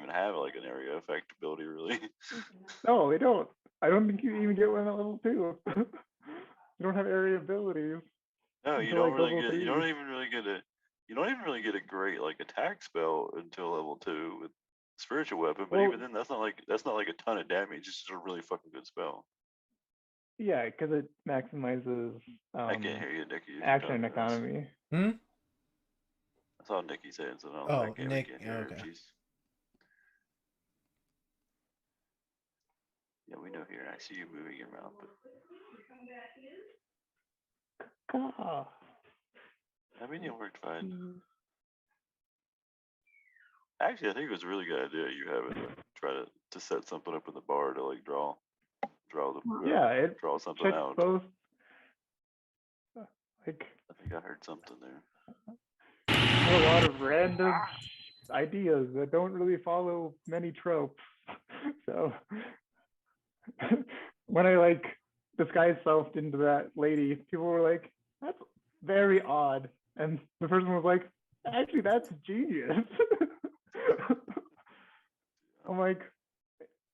even have like an area effect ability, really. No, they don't. I don't think you even get one at level 2. You don't have area abilities. No, you Until don't like really level get. 3. You don't even really get a. You don't even really get a great like attack spell until level 2 with spiritual weapon. But Well, even then, that's not like a ton of damage. It's just a really fucking good spell. yeah, because it maximizes I can't hear you, Nikki. If you're action talking to us. economy. Hmm? That's all Nikki said, so no, Oh, I can't, Nick. we can't hear her. Okay. Yeah, we know here. I see you moving your mouth, but Ah. I mean, it worked fine. Actually, I think it was a really good idea you having to try to set something up in the bar to like draw something checks out. both. Like, I think I heard something there. A lot of random ideas that don't really follow many tropes. So when I like disguised self into that lady, people were like, "That's very odd," and the person was like, "Actually, that's genius." I'm like,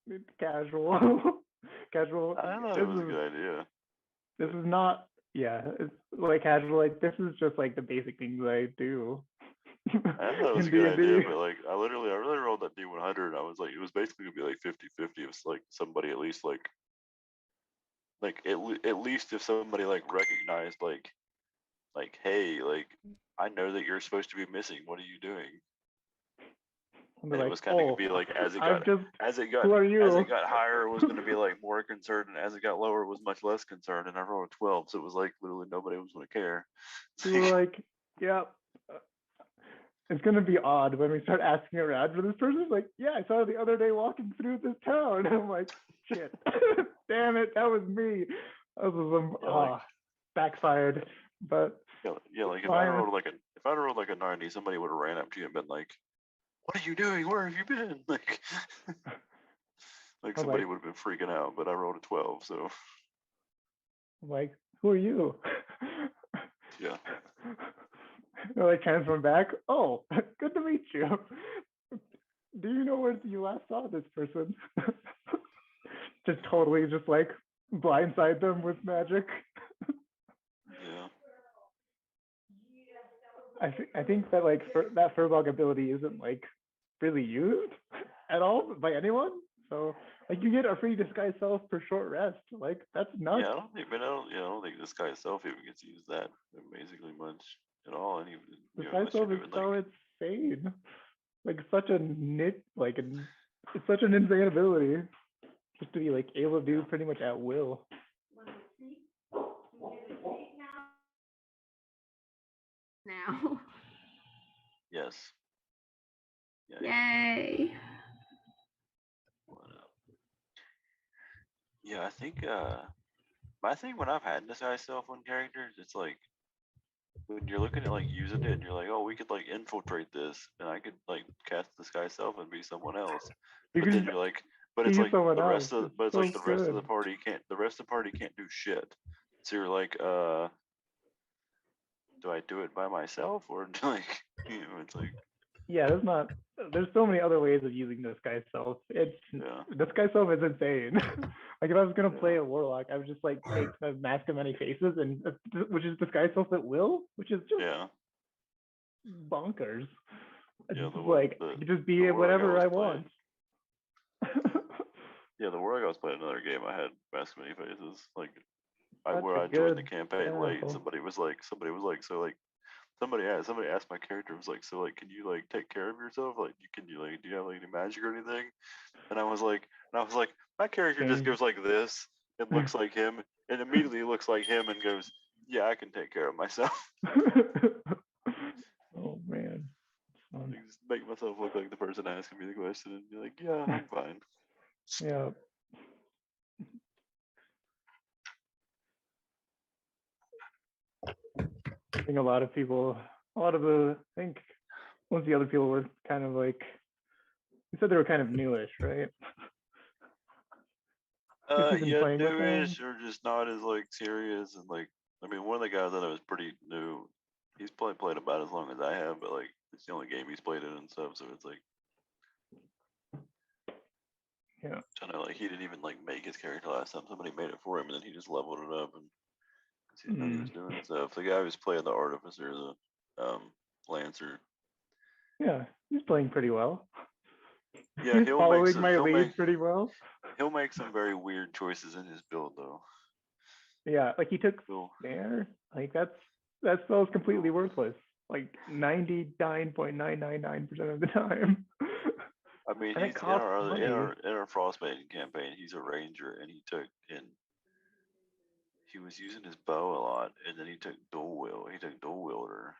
it's casual. Casual. I thought it was a good idea. This is not, yeah, it's like casual. Like, this is just like the basic things I do. I thought it was a good idea, but like I really rolled that D100 and I was like, it was basically gonna be like 50-50 if like somebody at least like at least if somebody like recognized like hey, like I know that you're supposed to be missing. What are you doing? And it was kind of gonna be like as it got higher, it was gonna be like more concerned, and as it got lower, it was much less concerned. And I rolled a 12, so it was like literally nobody was gonna care. You were like, yeah, it's gonna be odd when we start asking around. But this person's like, yeah, I saw her the other day walking through this town. And I'm like, shit, damn it, that was me. That was backfired. But yeah, like if I'd rolled like a 90, somebody would have ran up to you and been like, "What are you doing? Where have you been?" Like somebody would have been freaking out. But I rolled a 12, so. I'm like, who are you? Yeah. They're like transform back. Oh, good to meet you. Do you know where you last saw this person? Just totally just like blindside them with magic. Yeah. I think that like that Furbog ability isn't like really used at all by anyone. So like you get a free disguise self per short rest. Like that's nuts. Yeah, I don't think disguise self even gets used that amazingly much at all. And even disguise self is so insane. Like such a it's such an insane ability just to be like able to do pretty much at will. Now. Yes. Yeah, yay. Yeah, I think my thing when I've had disguise self on characters, it's like when you're looking at like using it and you're like, oh, we could like infiltrate this and I could like cast disguise self and be someone else. But then you're like, but it's like the rest of the party can't do shit. So you're like, do I do it by myself or like it's like, yeah, there's so many other ways of using disguise self. Disguise self is insane. Like if I was gonna play a warlock, I would just like take a mask of many faces and which is disguise self at will, which is just bonkers. I could just be whatever I want. Yeah, the warlock I was playing another game, I had mask of many faces. Like I joined the campaign late. Somebody asked my character, was like, so like, can you like take care of yourself? Like, do you have like any magic or anything? And I was like, my character just goes like this and looks like him, and immediately looks like him and goes, yeah, I can take care of myself. Oh man. Just make myself look like the person asking me the question and be like, yeah, I'm fine. Yeah. I think most of the other people were kind of like, you said they were kind of newish, right? Yeah, newish or just not as like serious and like, I mean, one of the guys I know is pretty new. He's played about as long as I have, but like it's the only game he's played it and stuff, so it's like Yeah. So I know, like he didn't even like make his character last time. Somebody made it for him, and then he just leveled it up, and 'cause he didn't know he was doing stuff. The guy who was playing the artificer, the lancer. Yeah, he's playing pretty well. Yeah, He's he'll make following some. my lead pretty well. He'll make some very weird choices in his build, though. Yeah, like he took He'll, snare. Like that spell's completely worthless. Like 99.999% of the time. I mean, And it he's costs money. in our Frostmaiden campaign. He's a ranger, and he was using his bow a lot, and then he took dual wielder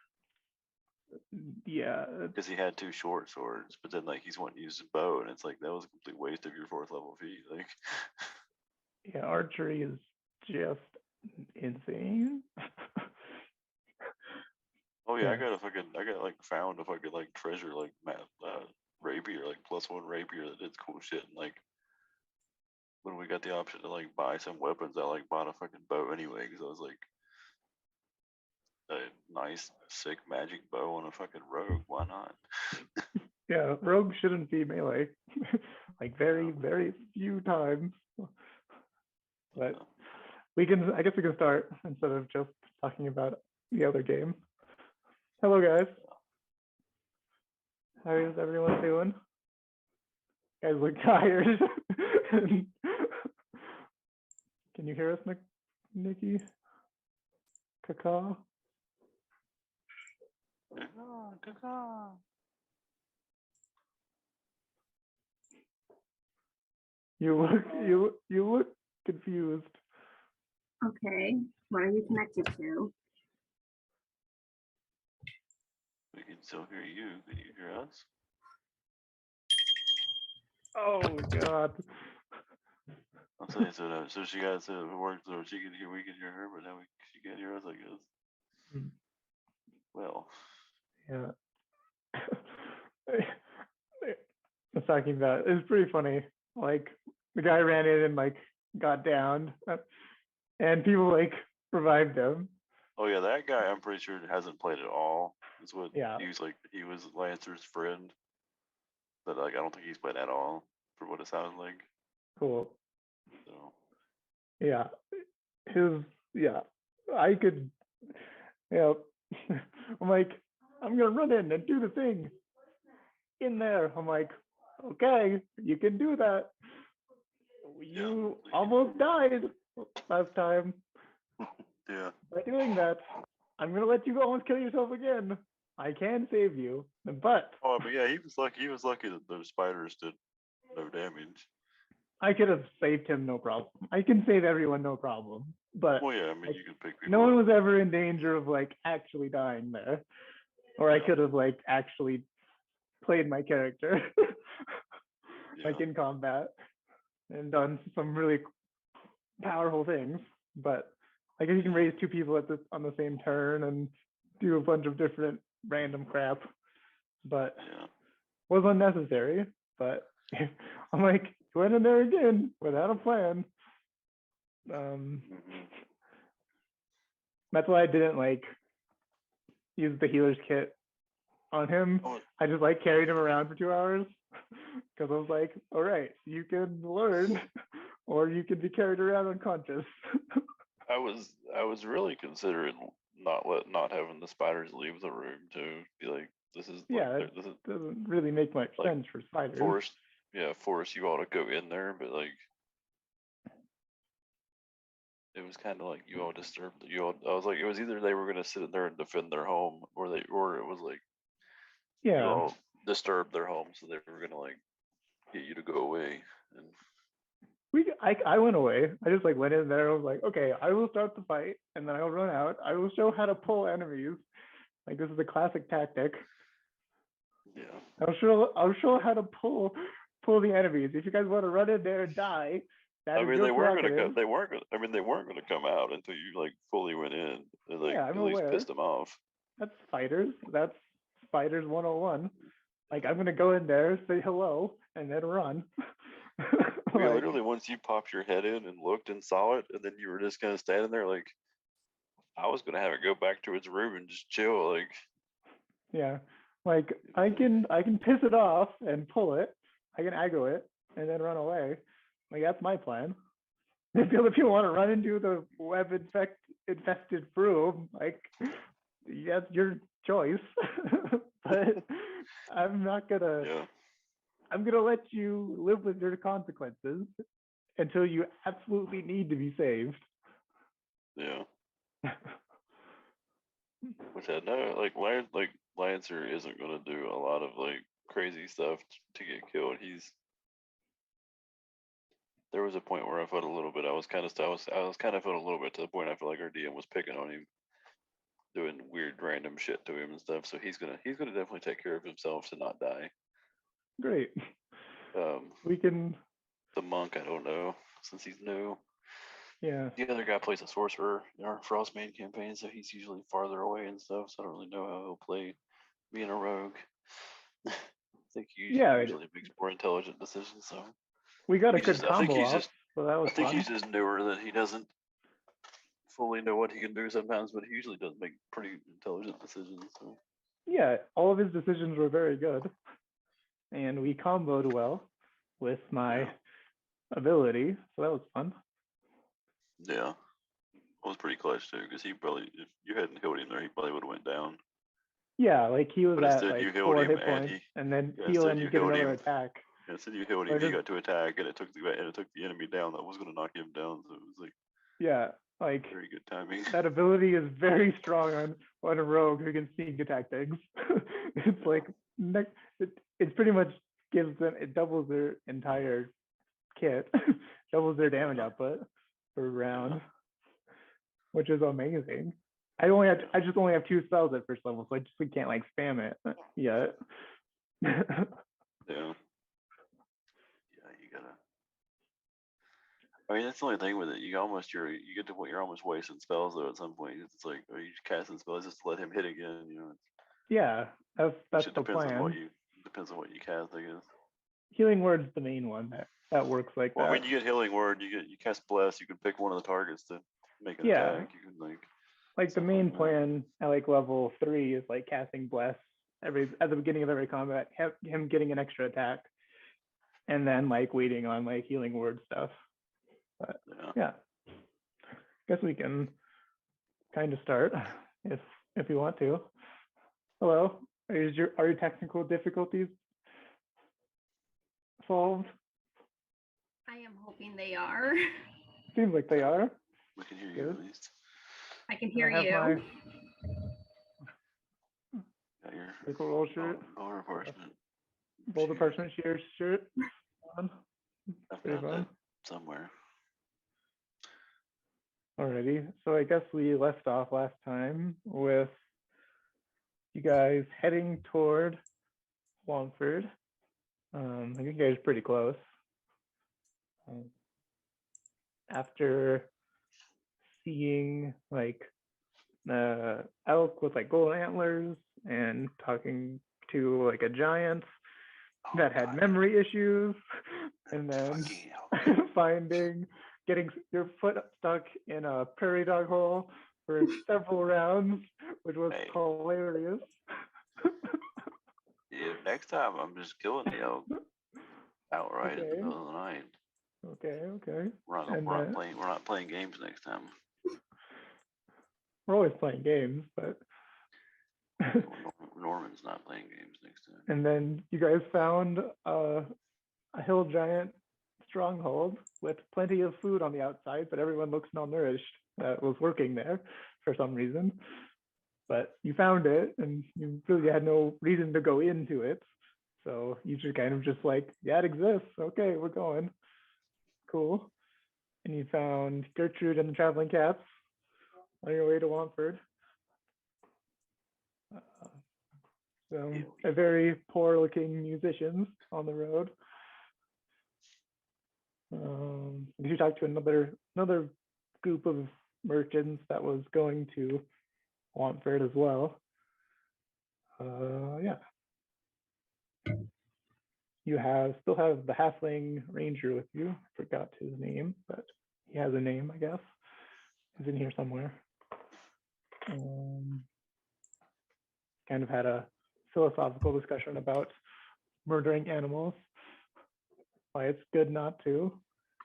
Yeah, because he had 2 short swords. But then like he's wanting to use his bow, and it's like that was a complete waste of your 4th level feat. Like, yeah, archery is just insane. oh yeah, Yeah. I got like found a fucking like treasure like rapier, like +1 rapier that did cool shit, and like when we got the option to like buy some weapons, I like bought a fucking bow anyway because I was like, a nice sick magic bow on a fucking rogue. Why not? Yeah, rogue shouldn't be melee. Like very few times. But I guess we can start instead of just talking about the other game. Hello guys. How is everyone doing? You guys look tired. Can you hear us, Nikki? Kaka? You look confused. Okay. What are you connected to? We can still hear you. Can you hear us? Oh God. I'll say so she got it worked so she can hear, we can hear her, but now she can't hear us, I guess. Well. Yeah. I was talking about it's pretty funny. Like the guy ran in and like got downed, and people like revived him. Oh yeah, that guy I'm pretty sure hasn't played at all. That's what he was Lancer's friend. But like I don't think he's played at all, for what it sounds like. Cool. So yeah. I could, I'm like, I'm gonna run in and do the thing in there. I'm like, okay, you can do that. You almost died last time. Yeah. By doing that, I'm gonna let you almost kill yourself again. I can save you, but oh, but yeah, he was lucky that those spiders did no damage. I could have saved him, no problem. I can save everyone, no problem. But well, yeah, I mean, you can pick people. No one was ever in danger of like actually dying there, or I could have like actually played my character like in combat and done some really powerful things. But I guess you can raise 2 people on the same turn and do a bunch of different random crap, but was unnecessary. But I'm like, went in there again without a plan. That's why I didn't like use the healer's kit on him. I just like carried him around for 2 hours because I was like, all right, you can learn or you can be carried around unconscious. I was really considering not having the spiders leave the room to be like, this is doesn't really make much sense for spiders. Force you all to go in there, but like it was kind of like you all disturbed I was like, it was either they were going to sit in there and defend their home, or it was like you all disturbed their home, so they were going to like get you to go away. And I went away. I just like went in there. I was like, okay, I will start the fight, and then I'll run out. I will show how to pull enemies. Like this is a classic tactic. Yeah. I'll show how to pull the enemies. If you guys want to run in there and die, they weren't going to come out until you like fully went in and like I'm at least aware. pissed them off. That's fighters. That's fighters 101. Like I'm gonna go in there, say hello, and then run. Literally, once you popped your head in and looked and saw it, and then you were just kind of standing there, like I was gonna have it go back to its room and just chill, like. Yeah, like I can piss it off and pull it. I can aggro it, and then run away. Like that's my plan. If you want to run into the web infested broom, like that's your choice. But I'm not gonna. Yeah. I'm gonna let you live with your consequences until you absolutely need to be saved. Yeah. Which I know, like Lancer isn't gonna do a lot of like crazy stuff to get killed. There was a point where I felt a little bit. I was kind of felt a little bit to the point I feel like our DM was picking on him, doing weird random shit to him and stuff. So he's gonna definitely take care of himself to not die. Great. We can. The monk, I don't know, since he's new. Yeah. The other guy plays a sorcerer in our Frostbane campaign, so he's usually farther away and stuff. So I don't really know how he'll play being a rogue. I think he usually makes more intelligent decisions. So we got a good combo off. So that was I think fun. he's just newer that he doesn't fully know what he can do sometimes, but he usually does make pretty intelligent decisions. So. Yeah, all of his decisions were very good, and we comboed well with my ability, so that was fun. Yeah, it was pretty clutch too, because he probably, if you hadn't killed him there, he probably would have went down. Yeah, like he was at like 4 hit and points, and then heal and get another attack. Yeah, instead you healed him, he got to attack, and it took the enemy down that was going to knock him down. So it was like, yeah, like very good timing. That ability is very strong on a rogue who can sneak attack things. It's like it pretty much gives them, it doubles their entire kit, doubles their damage output per round, which is amazing. I just only have 2 spells at first level, so we can't like spam it yet. Yeah, you gotta. I mean, that's the only thing with it. You get to what you're almost wasting spells though. At some point, it's like, are you casting spells just to let him hit again? You know. Yeah, that's the plan. Depends on what you cast, I guess. Healing word's the main one that works like that. Well, when you get healing word, you cast bless. You can pick one of the targets to make an attack. You can like the main plan at like level 3 is like casting bless at the beginning of every combat, him getting an extra attack, and then like waiting on like healing word stuff. But yeah, guess we can kind of start if you want to. Hello, are your technical difficulties solved? I am hoping they are. Seems like they are. We can hear you at least. I can hear you. Got your roll shirt. Boulder parchment. Boulder parchment shirt on. I've got that somewhere. Alrighty, so I guess we left off last time with you guys heading toward Womford. I think you guys are pretty close. After seeing like elk with like gold antlers and talking to like a giant that had memory issues, and then getting your foot stuck in a prairie dog hole for several rounds, which was hilarious. Yeah, next time I'm just killing the elk outright in the middle of the night. Okay. We're not playing games next time. We're always playing games, but Norman's not playing games next time. And then you guys found a hill giant stronghold with plenty of food on the outside, but everyone looks malnourished that was working there for some reason. But you found it, and you really had no reason to go into it. So you just kind of just like, yeah, it exists. Okay, we're going. Cool. And you found Gertrude and the traveling cats on your way to Womford. So a very poor looking musicians on the road. You talked to another group of merchants that was going to Womford as well. Yeah. You still have the halfling ranger with you. Forgot his name, but he has a name, I guess. He's in here somewhere. Kind of had a philosophical discussion about murdering animals. why it's good not to,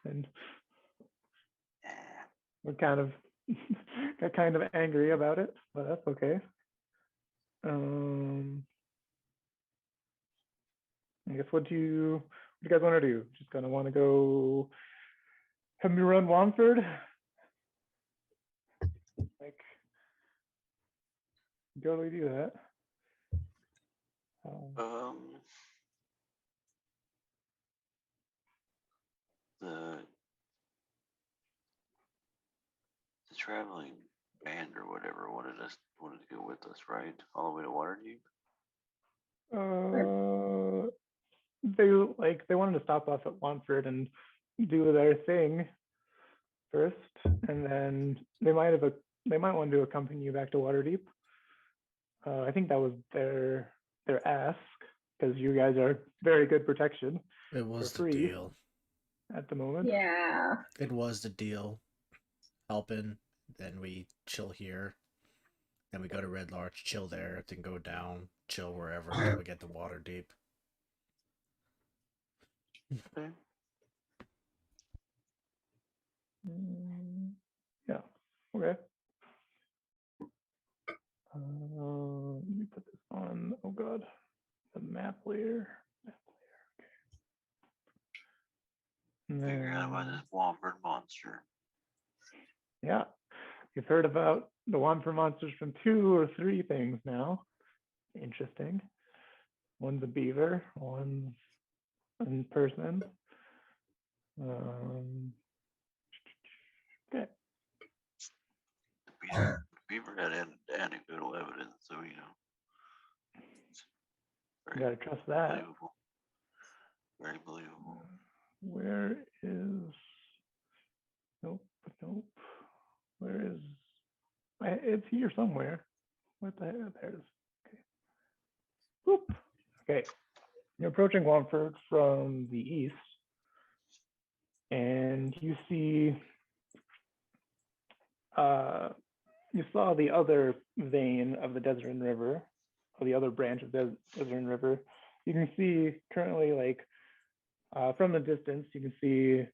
and we're kind of got kind of angry about it, but that's okay. I guess what do you guys want to do? Just gonna want to go have me run Womford? Like, totally do that. The traveling band or whatever wanted to go with us, right? All the way to Waterdeep. They wanted to stop off at Womford and do their thing first, and then they might want to accompany you back to Waterdeep. I think that was their ask, because you guys are very good protection. It was for the free deal. At the moment. Yeah. It was the deal. Helping, then we chill here. Then we go to Red Larch, chill there, then go down, chill wherever until we get to Waterdeep. Okay. Yeah. Okay. Let me put this on. Oh God, the map layer. Okay. Figure out about this Womford monster. Yeah, you've heard about the Womford monsters from 2 or 3 things now. Interesting. One's a beaver. One's in person. Okay. The beaver had anecdotal evidence, so you know. You gotta trust that. Believable. Very believable. Where is? Nope. Where is? It's here somewhere. What the hell? There it is. Okay. Whoop. Okay. You're approaching Womford from the east, and you see. You saw the other vein of the Desert River, or the other branch of the Desert River. You can see currently, like, from the distance, you can see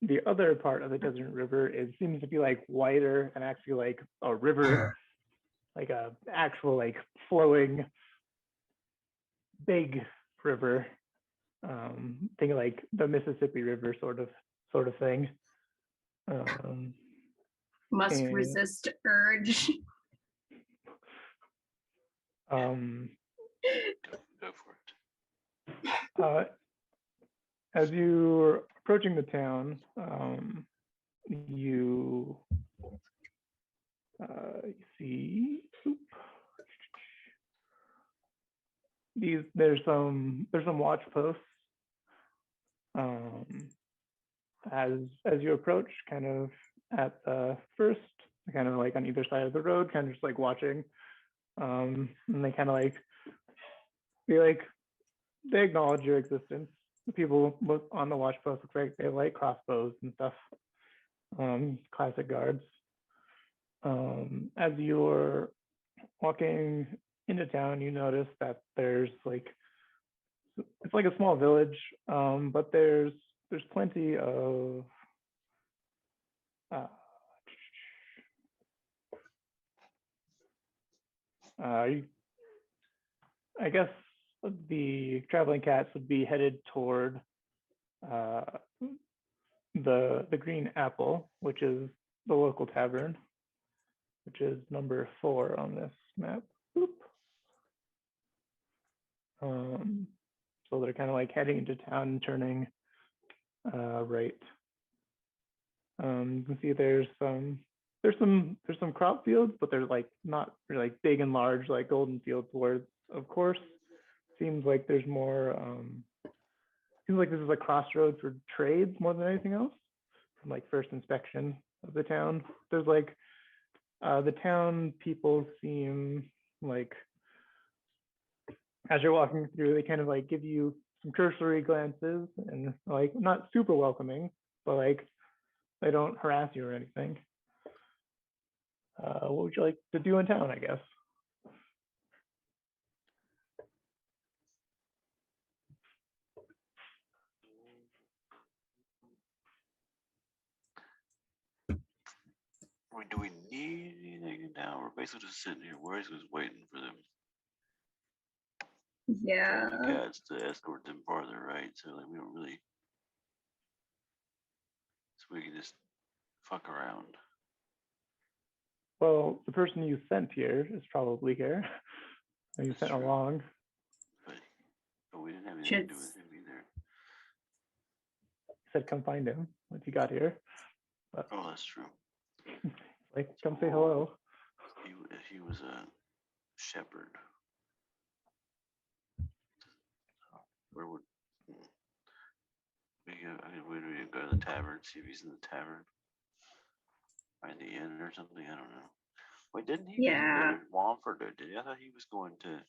the other part of the Desert River. It seems to be like wider and actually like a river, like a actual like flowing big river. Think like the Mississippi River sort of thing. Must resist urge. Go for it. As you're approaching the town, you see there's some watch posts. As you approach, kind of at the first, kind of like on either side of the road, kind of just like watching, and they kind of like they acknowledge your existence. The people on the watch post look like they have like crossbows and stuff, classic guards. As you're walking into town, you notice that there's like, it's like a small village, but there's plenty of I guess the traveling cats would be headed toward the Green Apple, which is the local tavern, which is number 4 on this map. Boop. So they're kind of like heading into town and turning right. You can see there's some crop fields, but they're like not really like big and large like golden fields. Where, of course, seems like there's more. Seems like this is a crossroads for trades more than anything else. From like first inspection of the town, there's like the town people seem like, as you're walking through, they kind of like give you some cursory glances and like not super welcoming, but like they don't harass you or anything. What would you like to do in town, I guess? Do we need anything now? We're basically just sitting here. We're basically just waiting for them. Yeah. For the cats to escort them farther, right? So like we don't really. So we can just fuck around. Well, the person you sent here is probably here. Or you That's sent true. along. But we didn't have anything to do with him either. He said, "Come find him" once he got here. But Oh, that's true. like, come say hello. He was a shepherd. Where would we go? I mean, would we go to the tavern? See if he's in the tavern, by the inn or something. I don't know. Wait, didn't he go Yeah. to Womford? Did he? I thought he was going to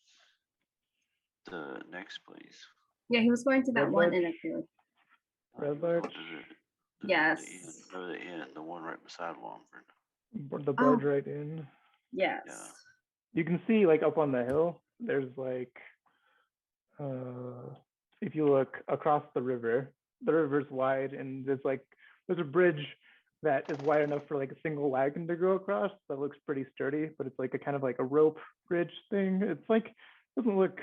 the next place. Yeah, he was going to that Red one Larch? interview. I thought he Red was going Larch? to Yes. the inn. No, the inn, the one right beside Womford. The barge right in. Yes. Yeah. You can see like up on the hill, there's like, if you look across the river's wide, and there's a bridge that is wide enough for like a single wagon to go across. That looks pretty sturdy, but it's like a kind of like a rope bridge thing. It's like, doesn't look.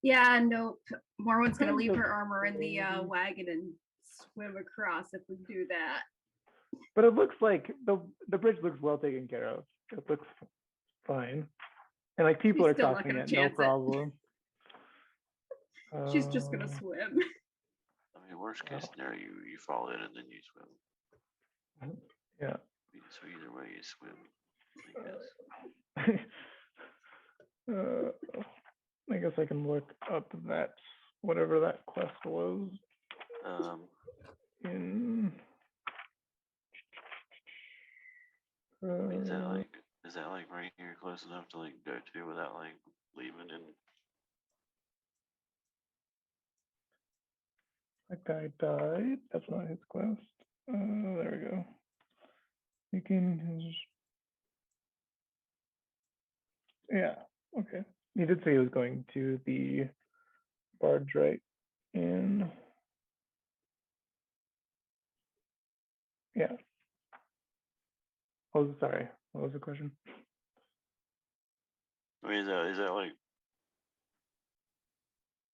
Yeah, nope. Morwen's gonna Kind leave of her armor in the crazy. wagon and swim across if we do that. But it looks like the bridge looks well taken care of. It looks fine, and like people She's are still not crossing gonna it, no chance it. problem. She's just gonna swim. I mean, worst case Wow. scenario, you fall in and then you swim. Yeah. So either way, you swim. I guess. I guess I can look up that whatever that quest was in. I mean, is that like right here close enough to like go to without like leaving and That guy died. That's not his quest. There we go. Yeah. Okay. He did say he was going to the barge right in. Yeah. Oh, sorry. What was the question? I mean, is that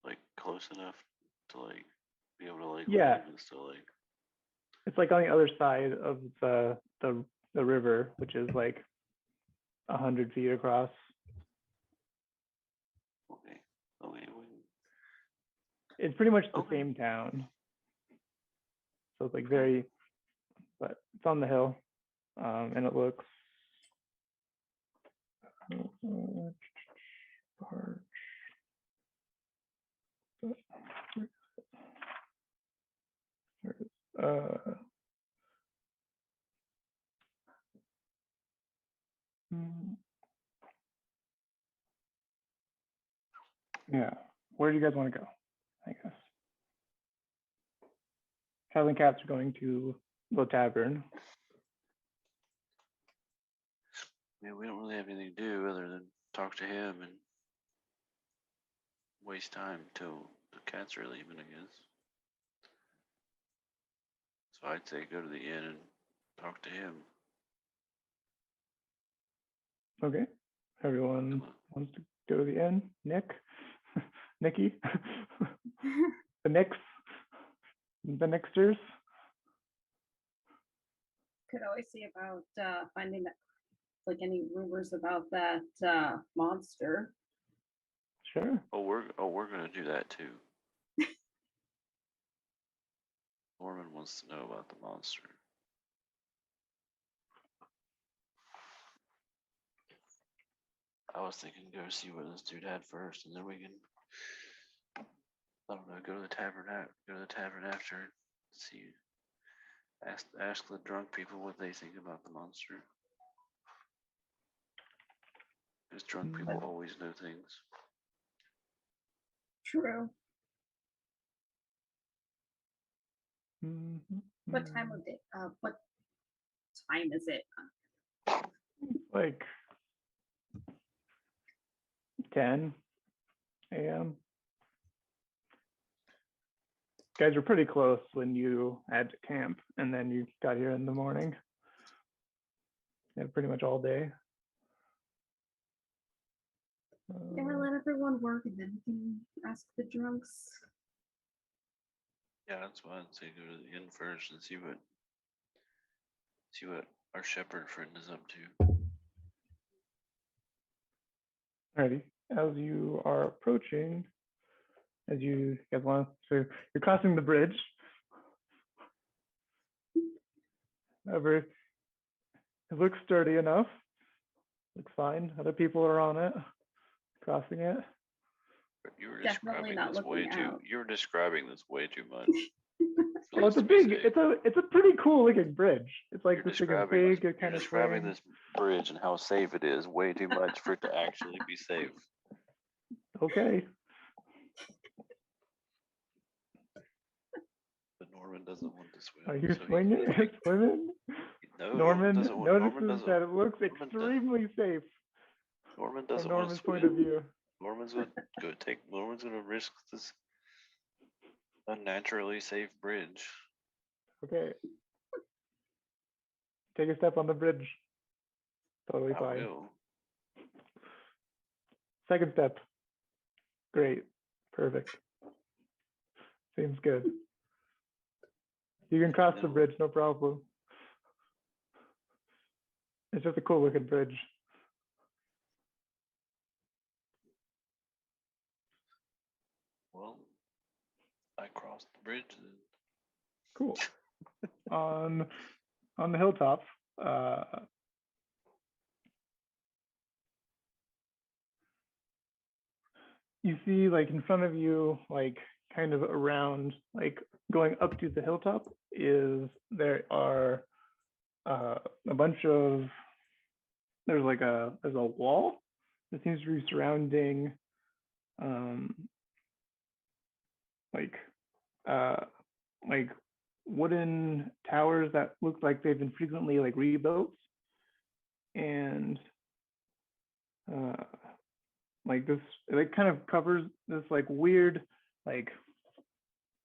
like close enough to like be able to like Yeah. leave and still like It's like on the other side of the river, which is like 100 feet across. okay. It's pretty much the Okay. same town. So it's like Okay. but it's on the hill, and it looks. Barge. Yeah. Where do you guys want to go? I guess. Cows and Cats are going to the tavern. Yeah, we don't really have anything to do other than talk to him and waste time till the cats are leaving, I guess. So I'd say go to the inn and talk to him. Okay. Everyone wants to go to the inn. Nick, Nikki, the Nicks, the Nixters. Could always see about finding that, like any rumors about that monster. Sure. We're gonna do that too. Norman wants to know about the monster. I was thinking go see what this dude had first, and then we can, I don't know, go to the tavern after. See, ask the drunk people what they think about the monster. Because drunk people always know things. True. Mm-hmm. What time of day? What time is it? Like 10 a.m. Guys were pretty close when you had to camp, and then you got here in the morning. Yeah, pretty much all day. Yeah, let everyone work and then we can ask the drunks. Yeah, that's why I'd say go to the inn first and see what our shepherd friend is up to. Alrighty. As you are approaching, as you guys want, so you're crossing the bridge. However, it looks sturdy enough. Looks fine. Other people are on it, crossing it. You were Definitely describing not this way looking too. out. You were describing this way too much. Well, it's a big, it's a pretty cool looking bridge. It's like You're this big, describing big, kind of describing frame. this bridge and how safe it is way too much for it to actually be safe. Okay. But Norman doesn't want to swim. Are you so swinging? Swimming? No, Norman doesn't want, notices that it looks Norman extremely safe Norman from doesn't want to Norman's point swim. of view. Norman's gonna risk this unnaturally safe bridge. Okay. Take a step on the bridge. Totally I fine. will. Second step. Great. Perfect. Seems good. You can cross the bridge, no problem. It's just a cool looking bridge. Well, I crossed the bridge then. Cool. on the hilltop, you see like in front of you, like kind of around, like going up to the hilltop there are a bunch of, there's a wall that seems to be surrounding like wooden towers that look like they've been frequently like rebuilt, and like this, it kind of covers this like weird like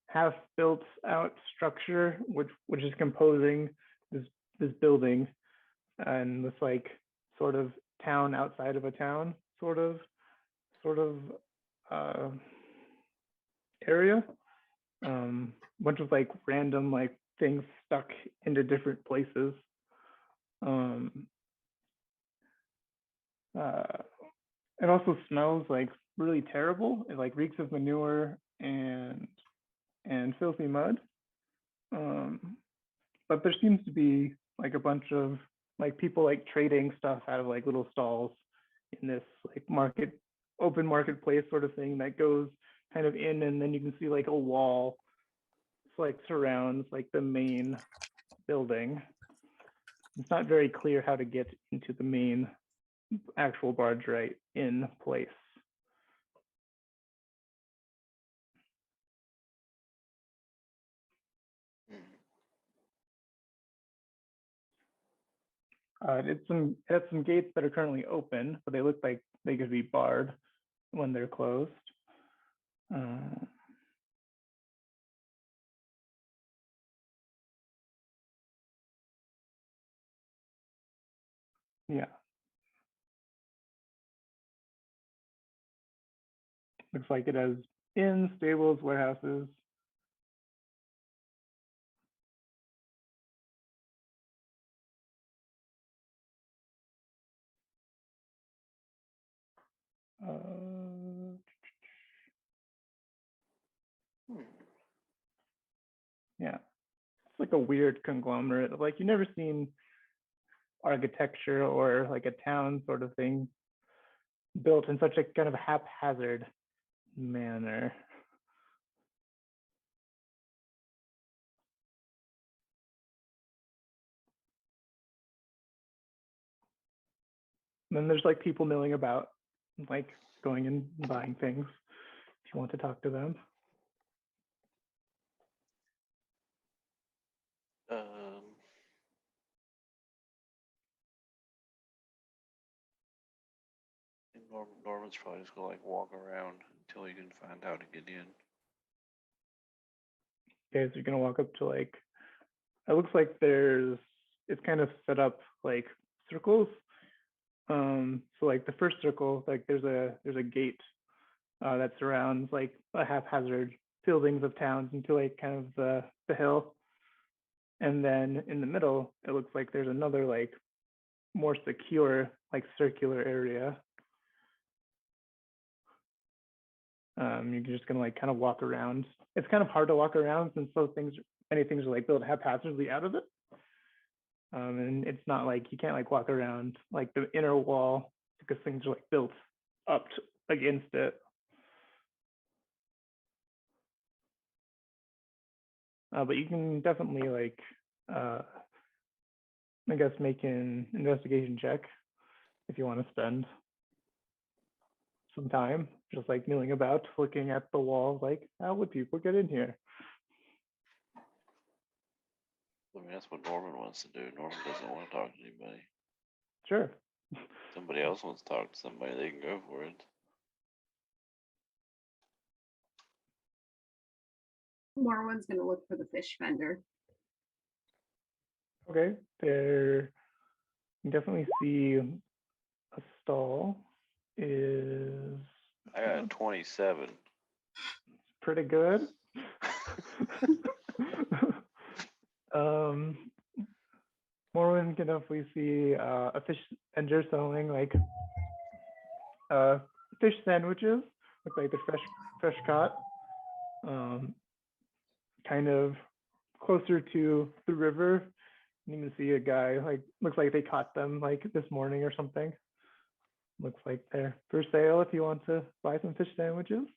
half built out structure which is composing this building and this like sort of town outside of a town sort of area. Bunch of like random like things stuck into different places. It also smells like really terrible. It like reeks of manure and filthy mud. But there seems to be like a bunch of like people like trading stuff out of like little stalls in this like open marketplace sort of thing that goes kind of in, and then you can see like a wall like surrounds like the main building. It's not very clear how to get into the main actual barge right in place. It has some gates that are currently open, but they look like they could be barred when they're closed. Yeah. Looks like it has inns, stables, warehouses. Yeah, it's like a weird conglomerate of like, you've never seen architecture or like a town sort of thing built in such a kind of haphazard manner. And then there's like people milling about, like going and buying things if you want to talk to them. Norman's probably just gonna like walk around until he can find how to get in. Okay, so you're gonna walk up to like, it looks like it's kind of set up like circles. So like the first circle, like there's a gate that surrounds like a haphazard buildings of towns into like kind of the hill. And then in the middle, it looks like there's another like more secure like circular area. You're just gonna like kind of walk around. It's kind of hard to walk around since many things are like built haphazardly out of it. And it's not like you can't like walk around like the inner wall because things are like built up against it. But you can definitely like, I guess, make an investigation check if you want to spend some time just like milling about, looking at the wall, like how would people get in here? I mean, that's what Norman wants to do. Norman doesn't want to talk to anybody. Sure. Somebody else wants to talk to somebody, they can go for it. Morwen's gonna look for the fish vendor. Okay, there you definitely see a stall is I got a 27. pretty good. Morwen can definitely see a fish vendor selling like fish sandwiches, look like they're fresh caught. Kind of closer to the river. You can see a guy like looks like they caught them like this morning or something. Looks like they're for sale if you want to buy some fish sandwiches.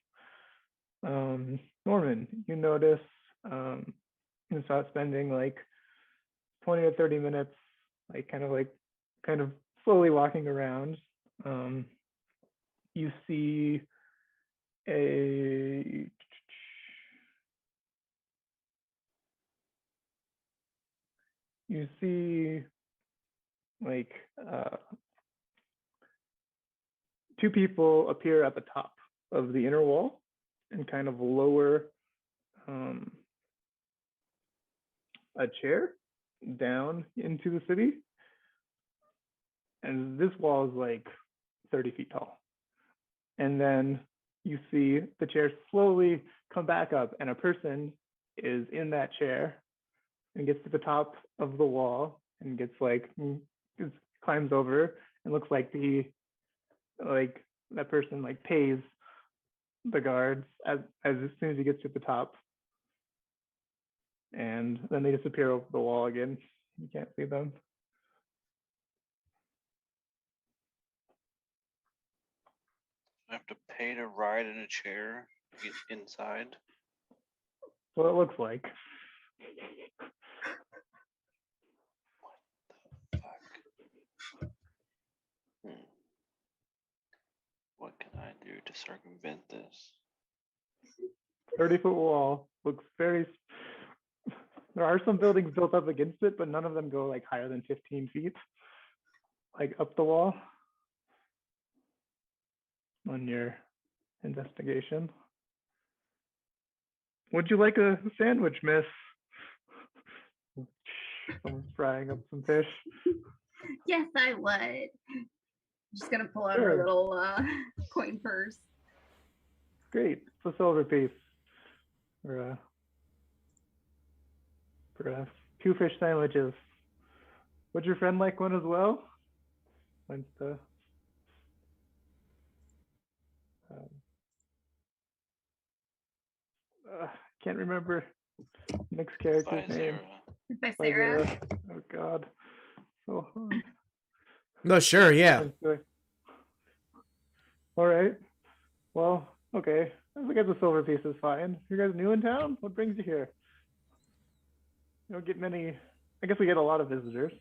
Norman, you notice you start spending like 20 to 30 minutes like kind of slowly walking around. You see like two people appear at the top of the inner wall and kind of lower a chair down into the city. And this wall is like 30 feet tall. And then you see the chair slowly come back up and a person is in that chair and gets to the top of the wall and climbs over and looks like that person like pays the guards as soon as he gets to the top. And then they disappear over the wall again. You can't see them. I have to pay to ride in a chair to get inside. What it looks like. Fuck. What can I do to circumvent this? 30-foot wall looks very. There are some buildings built up against it, but none of them go like higher than 15 feet, like up the wall. On your investigation. Would you like a sandwich, miss? Someone's frying up some fish. Yes, I would. Just gonna pull out Sure. her little coin purse. Great, it's a silver piece for 2 fish sandwiches. Would your friend like one as well? Can't remember Nick's character's name. By Sarah. Oh God, so hard. No, sure, yeah. All right. Well, okay. I guess the silver piece is fine. You guys new in town? What brings you here? You don't get many. I guess we get a lot of visitors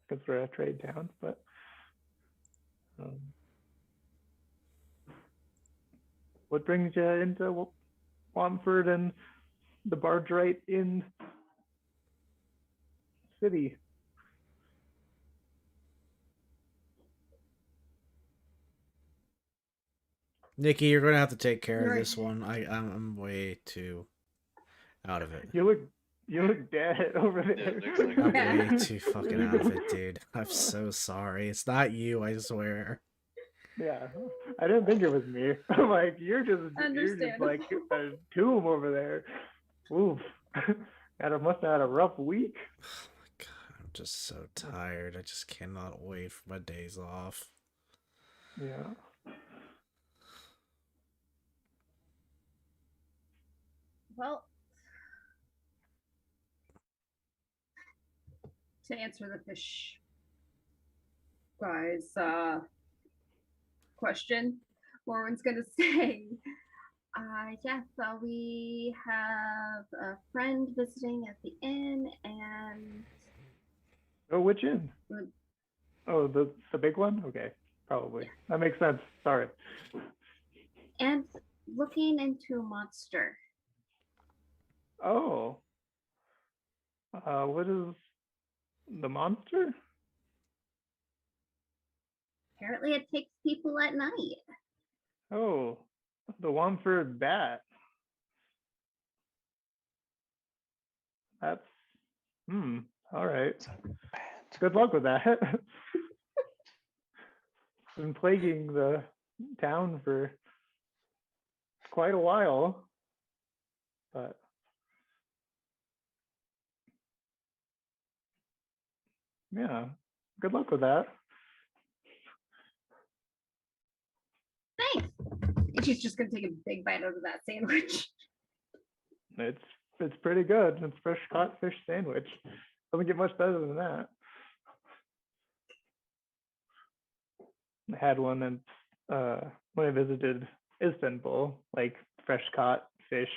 because we're a trade town, but. What brings you into Womford and the barge right in city? Nikki, you're gonna have to take care of Right. this one. I'm way too out of it. You You look dead over Yeah, there. Nick's like, I'm Yeah. way too fucking out of it, dude. I'm so sorry. It's not you, I swear. Yeah, I didn't think it was me. I'm like, you're just Understandable. like a tomb over there. Oof. Must have had a rough week. Oh my god, I'm just so tired. I just cannot wait for my days off. Yeah. Well, to answer the fish guy's question, Warren's gonna say, yes, we have a friend visiting at the inn, and Oh, which inn? would- Oh, the big one? Okay, probably. That makes sense. Sorry. and looking into a monster. Oh. What is the monster? Apparently, it takes people at night. Oh, the Womford Bat. That's all right. "Bat." Good luck with that. Been plaguing the town for quite a while. But yeah, good luck with that. Thanks. And she's just gonna take a big bite out of that sandwich. It's pretty good. It's fresh caught fish sandwich. Doesn't get much better than that. I had one and when I visited Istanbul, like fresh caught fish,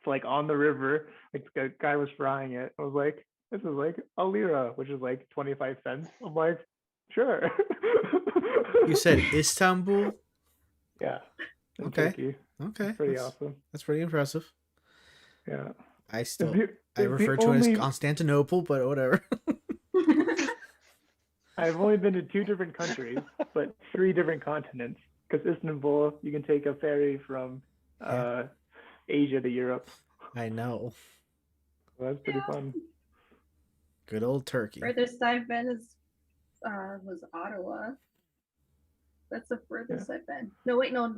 like on the river. Like the guy was frying it. I was like, this is like a lira, which is like 25 cents. I'm like, sure. You said Istanbul? Yeah. In Okay. Turkey. Okay. Pretty that's, awesome. that's pretty impressive. Yeah. I It's still the- I it's the refer to it only- as Constantinople, but whatever. I've only been to 2 different countries, but 3 different continents. Because Istanbul, you can take a ferry from Asia to Europe. I know. So that's pretty fun. Good old Turkey. Furthest I've been is was Ottawa. That's the furthest I've been. No, wait, no,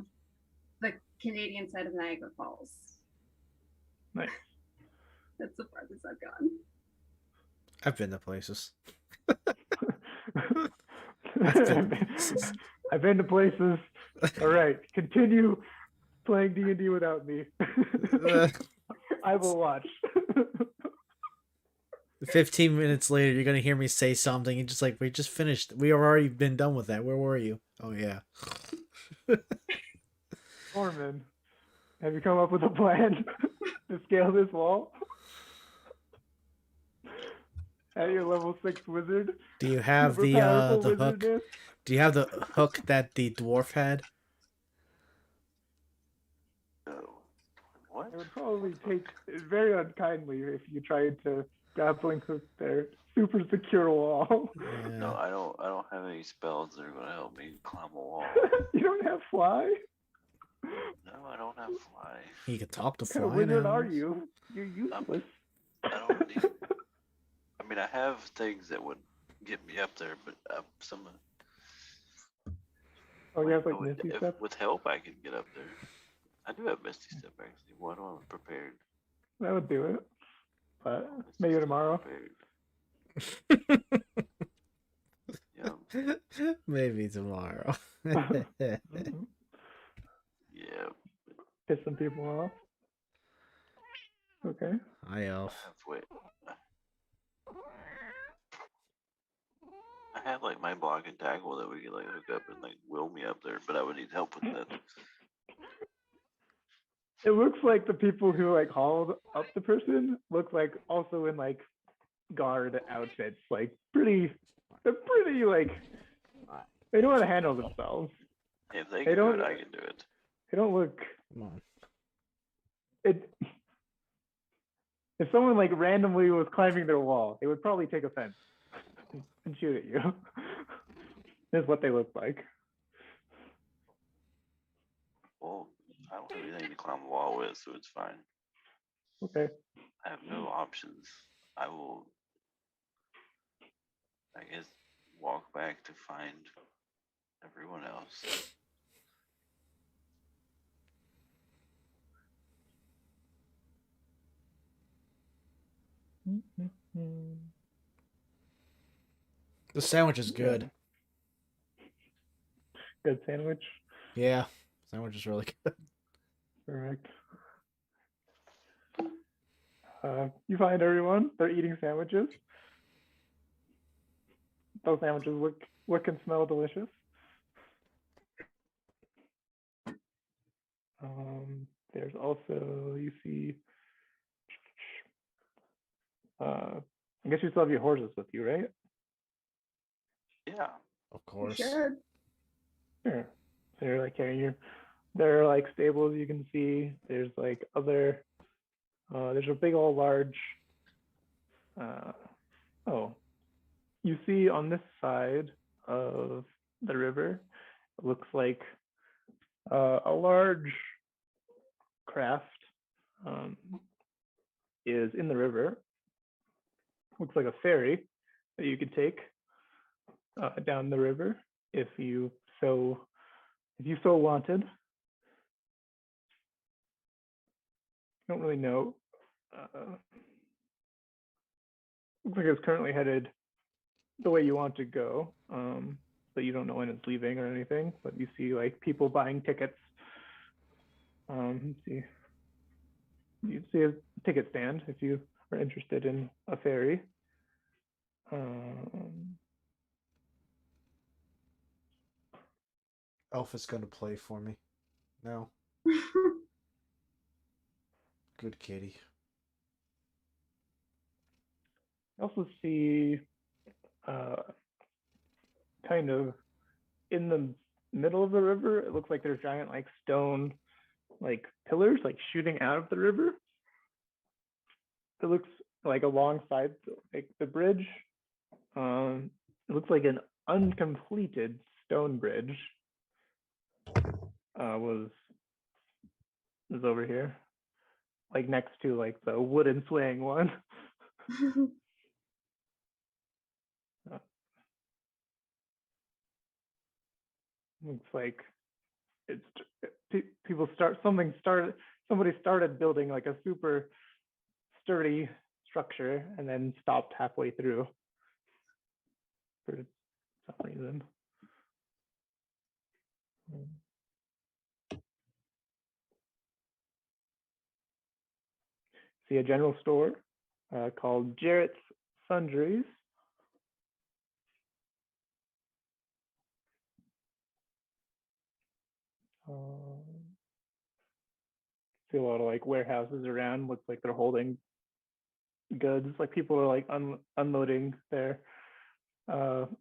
the Canadian side of Niagara Falls. Nice. That's the farthest I've gone. I've been to places. I've been to places. All right, continue playing D&D without me. I will watch. 15 minutes later, you're gonna hear me say something and just like, we just finished. We have already been done with that. Where were you? Oh yeah. Norman, have you come up with a plan to scale this wall? At your level 6 wizard? Do you have Super the powerful hook? wizardess? Do you have the hook that the dwarf had? No. What? It would probably take very unkindly if you tried to grappling hook their super secure wall. No, Yeah. I don't have any spells that are gonna help me climb a wall. You don't have fly? No, I don't have fly. You can talk to What kind of fly wizard now. are you? You're useless. I don't need. I mean, I have things that would get me up there, but some. Oh, you have I like would- Misty if- Step? With help, I can get up there. I do have Misty Step actually. Why don't I prepared? That would do it. But Misty maybe Step tomorrow. prepared. Yeah, Maybe tomorrow. Mhm. yeah. Piss some people off. Okay. Hi, elf. Wait. I have like my block and tackle that we could like hook up and like wheel me up there, but I would need help with that. It looks like the people who like hauled up the person look like also in like guard outfits. Like they're pretty like, they know how to handle themselves. If they They can do don't- it, I can do it. They don't look, Come on. if someone like randomly was climbing their wall, they would probably take offense and shoot at you. Is what they look like. Well, I don't have anything to climb a wall with, so it's fine. Okay. I have no options. I will, I guess, walk back to find everyone else. The sandwich is good. Good sandwich. Yeah, sandwich is really good. Correct. You find everyone. They're eating sandwiches. Those sandwiches look and smell delicious. There's also, you see, I guess you still have your horses with you, right? Yeah. Of You course. should. Sure. So you're like carrying your, there are like stables you can see. There's like other, there's a big old large, oh, you see on this side of the river, it looks like a large craft is in the river. Looks like a ferry that you could take down the river if you so wanted. Don't really know. Looks like it's currently headed the way you want to go, but you don't know when it's leaving or anything. But you see like people buying tickets. Let's see, you see a ticket stand if you are interested in a ferry. Elf is going to play for me. No. Good kitty. I also see kind of in the middle of the river, it looks like there's giant like stone like pillars like shooting out of the river. It looks like alongside like the bridge. It looks like an uncompleted stone bridge was over here, like next to like the wooden swaying one. Looks like it's somebody started building like a super sturdy structure and then stopped halfway through for some reason. See a general store called Jarrett's Sundries. See a lot of like warehouses around. Looks like they're holding goods. Like people are like unloading their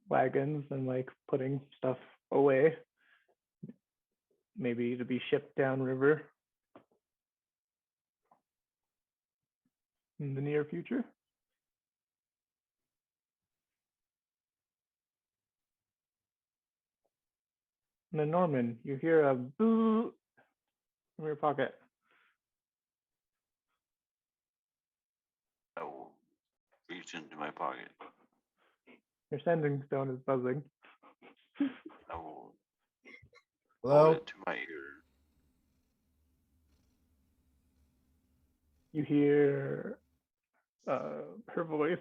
wagons and like putting stuff away, maybe to be shipped downriver in the near future. And then Norman, you hear a boo from your pocket. I will reach into my pocket. Your sending stone is buzzing. I will Hello? hold it to my ear. You hear her voice,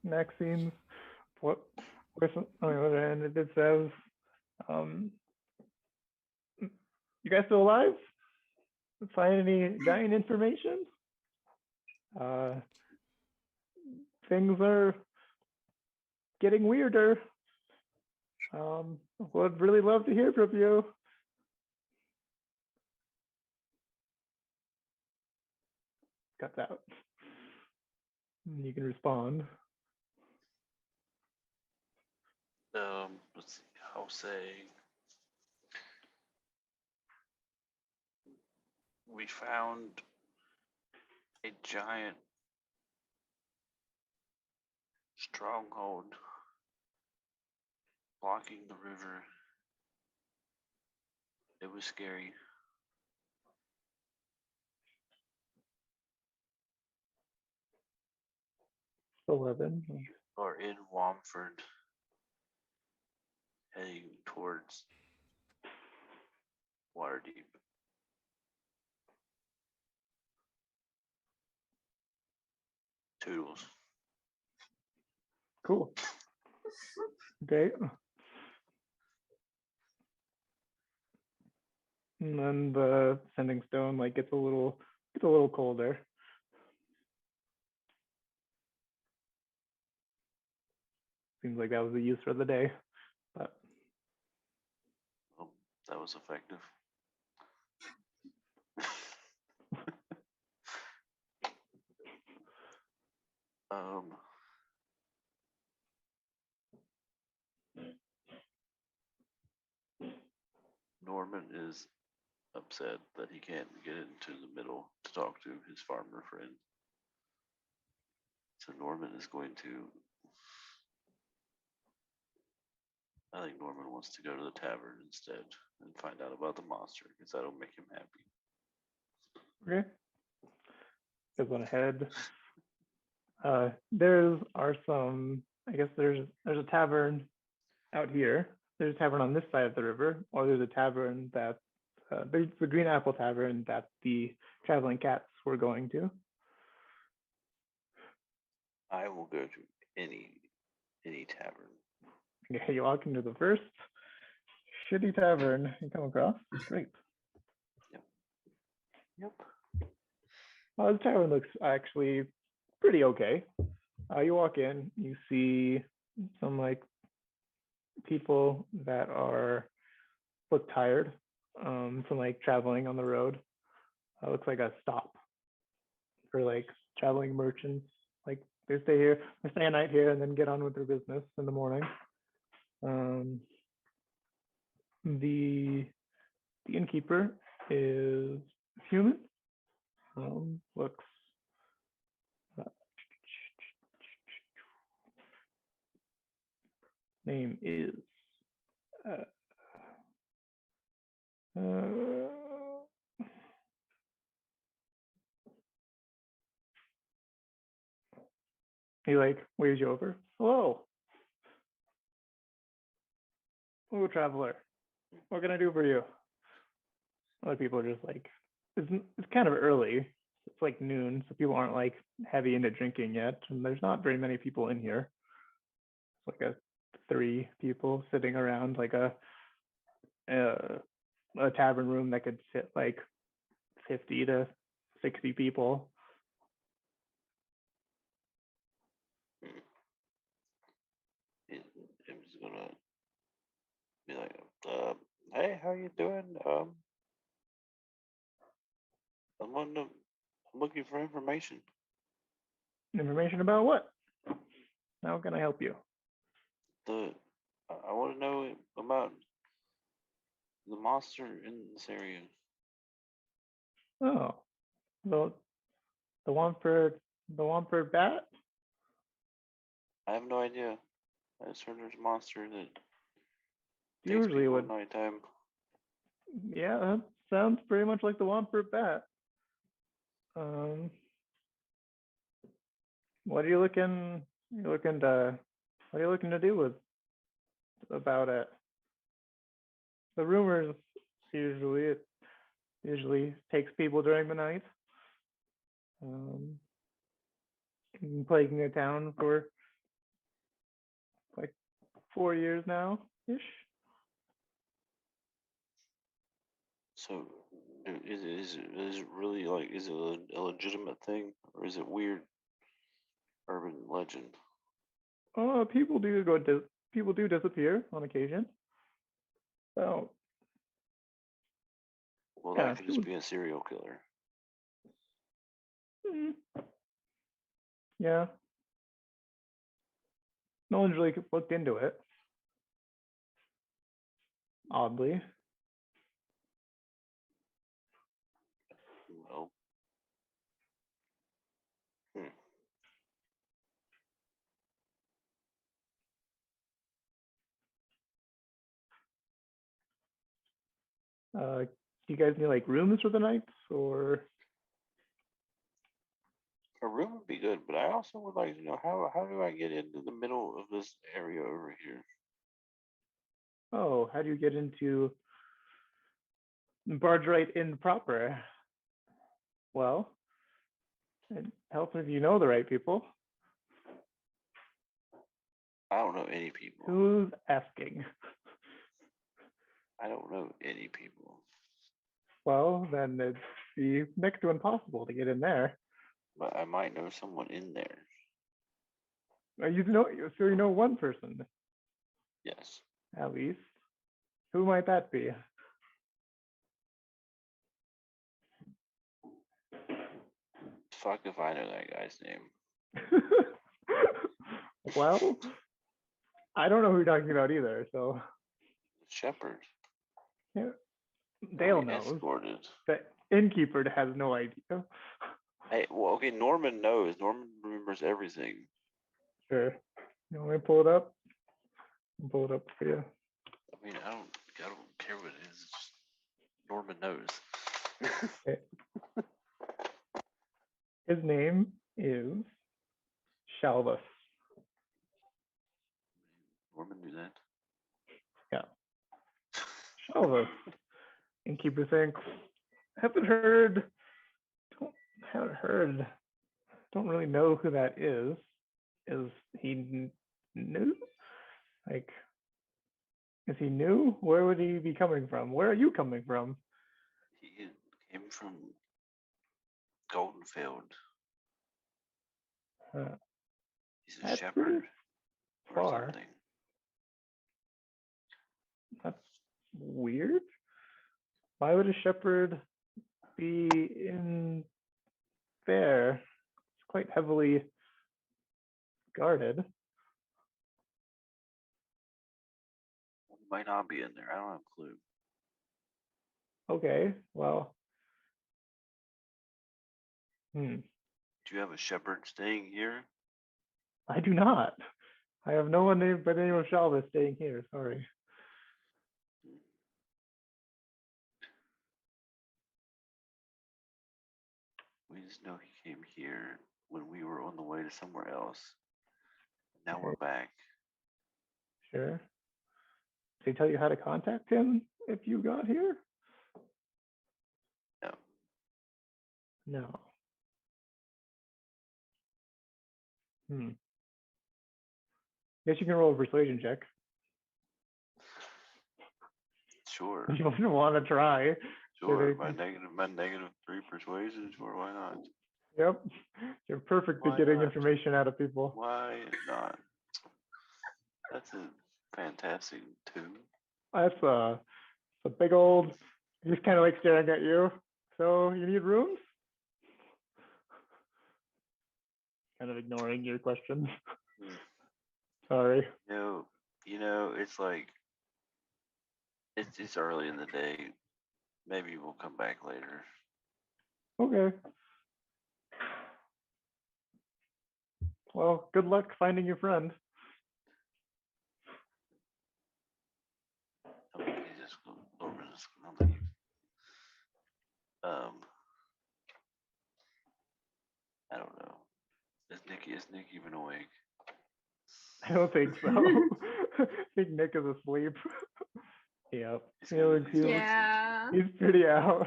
Maxine's what voice on the other end. It says, you guys still alive? Find any dying information? Things are getting weirder. Would really love to hear from you. Cuts out. And you can respond. Let's see, I'll say we found a giant stronghold blocking the river. It was scary. 11. Or in Womford, heading towards Waterdeep. Toodles. Cool. Okay. And then the sending stone like gets a little colder. Seems like that was the use for the day. But Well, that was effective. Norman is upset that he can't get into the middle to talk to his farmer friend. So Norman is going to. I think Norman wants to go to the tavern instead and find out about the monster because that'll make him happy. okay. Guys went ahead. There's a tavern out here. There's a tavern on this side of the river, or there's a tavern that there's the Green Apple Tavern that the traveling cats were going to. I will go to any tavern. Okay, you walk into the first shitty tavern you come across. Great. Yep. The tavern looks actually pretty okay. You walk in, you see some like people that look tired from like traveling on the road. Looks like a stop for like traveling merchants. Like they stay a night here and then get on with their business in the morning. The innkeeper is human. Looks name is he like waves you over. Hello, traveler. What can I do for you? Other people are just like, it's kind of early. It's like noon, so people aren't like heavy into drinking yet, and there's not very many people in here. It's like 3 people sitting around like a tavern room that could fit like 50 to 60 people. I'm just gonna be like, hey, how you doing? I'm looking for information. Information about what? How can I help you? I want to know about the monster in this area. Oh, the Womford Bat? I have no idea. I just heard there's a monster that takes Usually people would. at nighttime. Yeah, that sounds pretty much like the Womford Bat. What are you looking to do about it? The rumors usually takes people during the night. Been plaguing the town for like 4 years now ish. So, is it really like, is it a legitimate thing, or is it weird urban legend? People do disappear on occasion. So Well, yeah, that could just be a serial killer. Yeah. No one's really looked into it. Oddly. Well, Do you guys need like rooms for the night or? A room would be good, but I also would like to know how do I get into the middle of this area over here? Oh, how do you get into barge right in proper? Well, it helps if you know the right people. I don't know any people. Who's asking? I don't know any people. Well, then it'd be next to impossible to get in there. But I might know someone in there. You know, so you know one person Yes. at least. Who might that be? Fuck if I know that guy's name. Well, I don't know who you're talking about either, so Shepherd. yeah, Dale We knows. Escorted. The innkeeper has no idea. Hey, well, okay, Norman knows. Norman remembers everything. Sure. You want me to pull it up? I'll pull it up for you. I mean, I don't care what it is. It's just Norman knows. His name is Shalvis. Norman knew that. Yeah. Shalvis. Innkeeper saying, haven't heard, don't really know who that is. Is he new? Like, is he new? Where would he be coming from? Where are you coming from? He came from Goldenfield. He's a That's shepherd pretty or far. something. That's weird. Why would a shepherd be in there? It's quite heavily guarded. He might not be in there. I don't have a clue. Okay, well. Do you have a shepherd staying here? I do not. I have no one named by the name of Shalvis staying here. Sorry. We just know he came here when we were on the way to somewhere else. Now Okay. we're back. Sure. Did he tell you how to contact him if you got here? No. No. Guess you can roll a persuasion check. Sure. You wouldn't want to try. Sure. Kidding. My -3 persuasion. Sure. Why not? Yep. You're perfect Why at getting not? information out of people. Why not? That's a fantastic tune. That's a big old, he's kind of like staring at you. So you need rooms? Kind of ignoring your question. Sorry. You know, it's like it's early in the day. Maybe we'll come back later. Okay. Well, good luck finding your friend. I don't know. Is Nick even awake? I don't think so. I think Nick is asleep. Yep. Yeah. He's pretty out.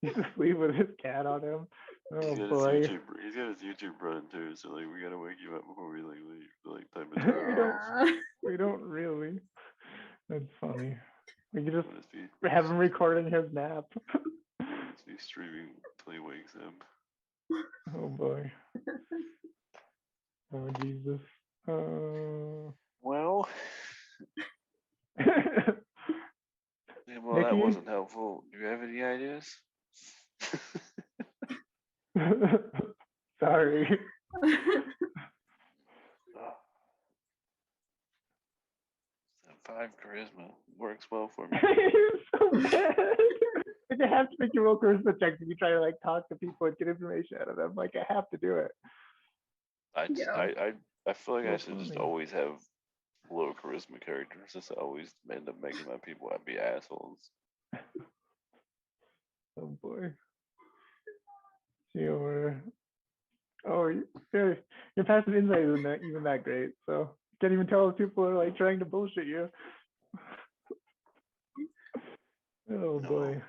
He's asleep with his cat on him. Oh boy. He's got his YouTube running too, so like we gotta wake you up before we like leave. Like time to turn We don't really. That's funny. We could just Must be have him recording his nap. streaming till he wakes up. Oh boy. Oh Jesus. Well, well, that Nikki? wasn't helpful. Do you have any ideas? Sorry. 5 charisma works well for me. You're so bad. Like, I have to make you roll charisma checks if you try to like talk to people and get information out of them. Like I have to do it. I feel like I So should just funny. always have low charisma characters. Just always end up making my people be assholes. Oh boy. So Oh, your passive insight isn't even that great, so can't even tell if people are like trying to bullshit you. Oh boy. No.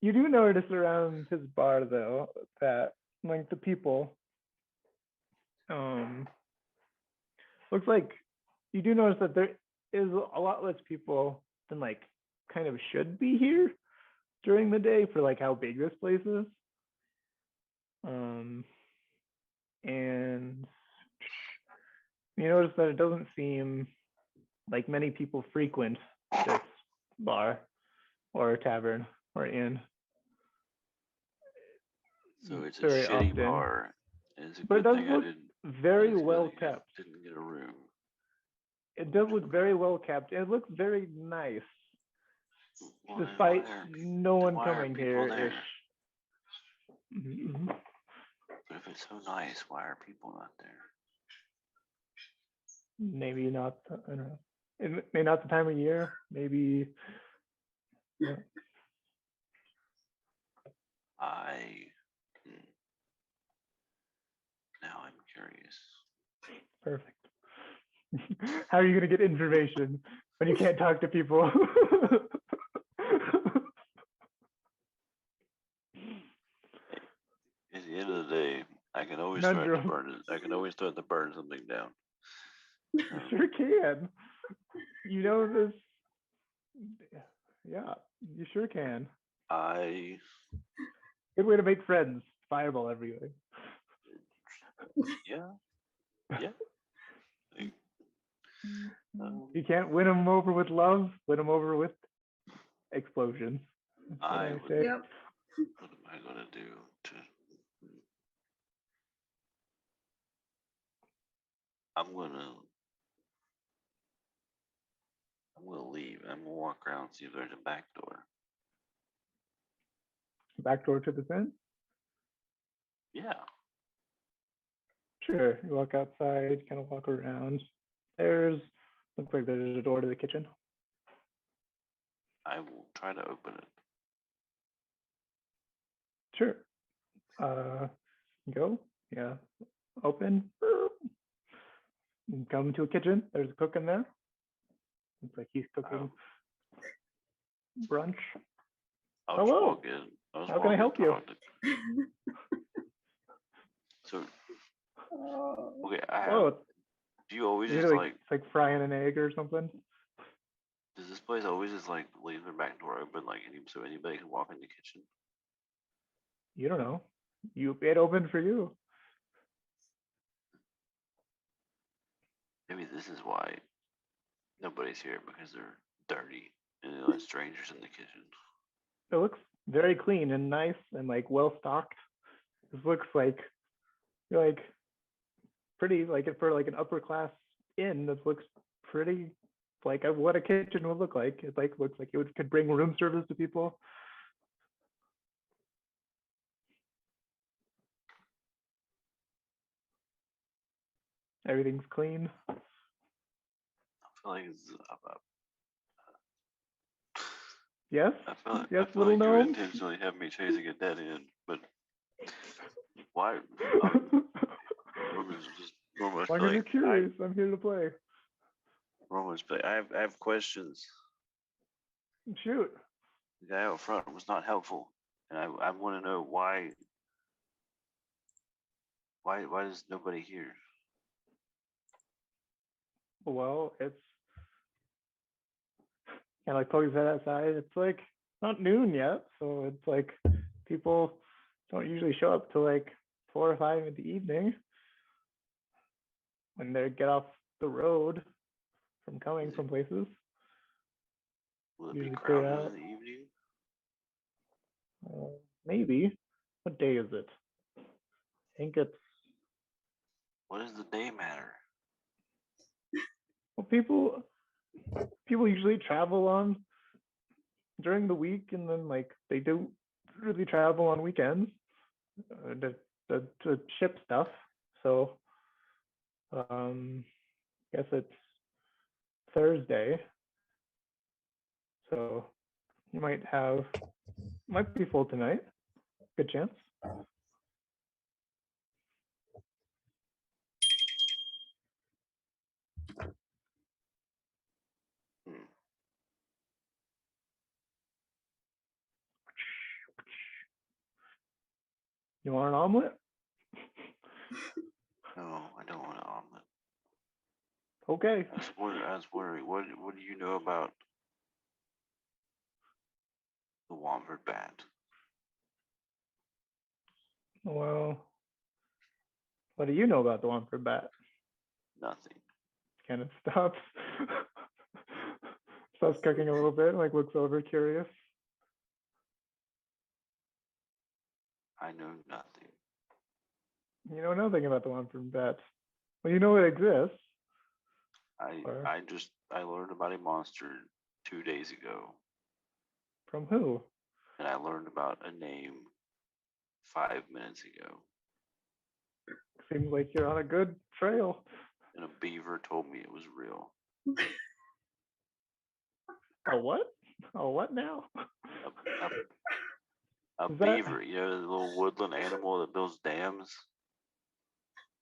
You do notice around his bar though that like the people looks like you do notice that there is a lot less people than like kind of should be here during the day for like how big this place is. And you notice that it doesn't seem like many people frequent this bar or tavern or inn. So it's a very shitty often. bar. And it's a But it good does thing I look didn't. very it's a good well thing I kept. Didn't get a room. It does look very well kept. It looks very nice, Well, despite then no one why are coming people here. there? Ish. Mhm. But if it's so nice, why are people not there? Maybe not. I don't know. It may not the time of year. Maybe. Yeah. Now I'm curious. Perfect. How are you going to get information when you can't talk to people? At the end of the day, I can always Conundrum. start to burn something down. You sure can. You know this. Yeah, you sure can. Good way to make friends. Fireball everything. Yeah. You can't win them over with love. Win them over with explosions. That's what I say. Yep. What am I gonna do to? I'm gonna leave. I'm gonna walk around and see if there's a back door. Back door to the tent. Yeah. Sure. You walk outside, kind of walk around. Looks like there's a door to the kitchen. I will try to open it. Sure. Go. Yeah. Open. Come to a kitchen. There's a cook in there. Looks like he's cooking brunch. I'll just walk in. How can I help you? So, Oh. okay, do you always You're just like frying an egg or something? does this place always just like leave their back door open, like so anybody can walk in the kitchen? You don't know. It opened for you. Maybe this is why nobody's here, because they're dirty and they let strangers in the kitchen. It looks very clean and nice and like well stocked. This looks like pretty like for like an upper class inn. This looks pretty like what a kitchen would look like. It like looks like it could bring room service to people. Everything's clean. I feel like it's Yes. I feel like, Yes, I feel little like you gnome. intentionally have me chasing a dead end, but why? As long as you're curious, I'm here to play. I have questions. Shoot. The guy out front was not helpful, and I want to know why. Why is nobody here? Well, it's kind of like poking head outside. It's like not noon yet, so it's like people don't usually show up till like 4 or 5 in the evening when they get off the road from coming from places. Will it be Usually clear crowded out. in the evening? Maybe. What day is it? I think it's. What does the day matter? Well, people usually travel on during the week, and then like they don't really travel on weekends to ship stuff. So, guess it's Thursday. So you might be full tonight. Good chance. You want an omelet? No, I don't want an omelet. Okay. I was wondering, what do you know about the Womford Bat? Well, what do you know about the Womford Bat? Nothing. Kind of stops. Stops cooking a little bit, like looks over curious. I know nothing. You know nothing about the Womford Bat. Well, you know it exists. Or I learned about a monster 2 days ago, from who? and I learned about a name 5 minutes ago. Seems like you're on a good trail. And a beaver told me it was real. A what? A what now? A Is that- beaver, you know, the little woodland animal that builds dams.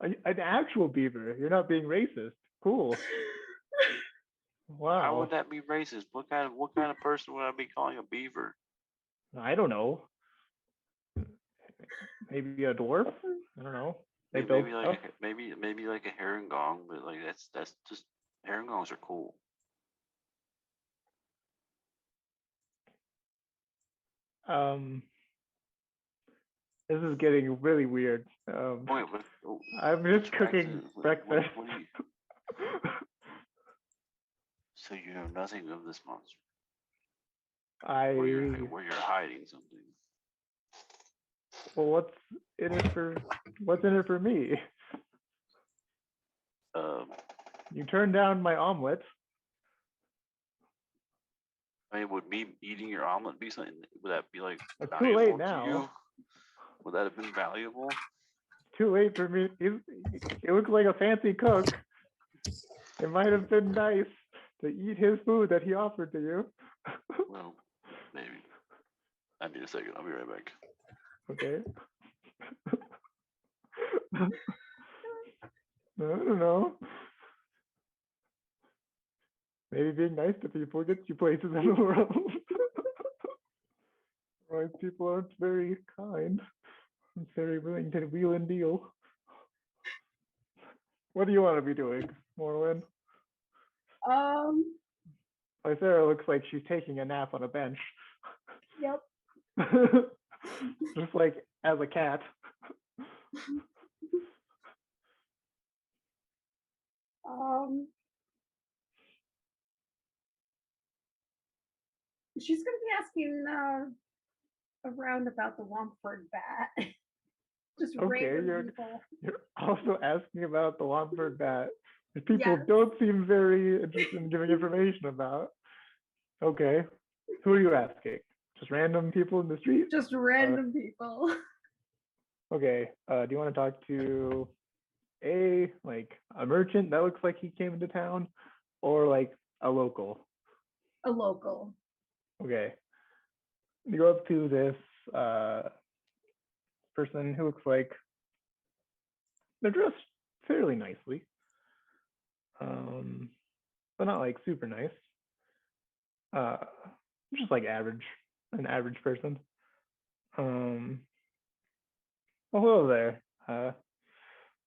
An actual beaver. You're not being racist. Cool. How Wow. would that be racist? What kind of person would I be calling a beaver? I don't know. Maybe a dwarf? I don't know. They build Maybe stuff. like maybe like a herringgong, but like that's just herringgongs are cool. This is getting really weird. Wait, but I'm just back cooking to- what- breakfast. what do you- so you know nothing of this monster, or you're hiding something. Well, what's in it for me? You turned down my omelet. I mean, would me eating your omelet be something? Would that be like It's too late valuable to now. you? Would that have been valuable? Too late for me. He looks like a fancy cook. It might have been nice to eat his food that he offered to you. Well, maybe. I need a second. I'll be right back. Okay. I don't know. Maybe being nice to people gets you places in the world. Otherwise, people aren't very kind. I'm very willing to wheel and deal. What do you want to be doing, Morlin? Like Sarah looks like she's taking a nap on a bench. Yep. Just like as a cat. She's gonna be asking around about the Womford Bat. Just Okay, random people. You're also asking about the Womford Bat, which people Yes. don't seem very interested in giving information about. Okay, who are you asking? Just random people in the street? Just random people. Okay, do you want to talk to a merchant that looks like he came into town, or like a local? A local. Okay, you go up to this person who looks like they're dressed fairly nicely, but not like super nice. Just like average, an average person. Well, hello there.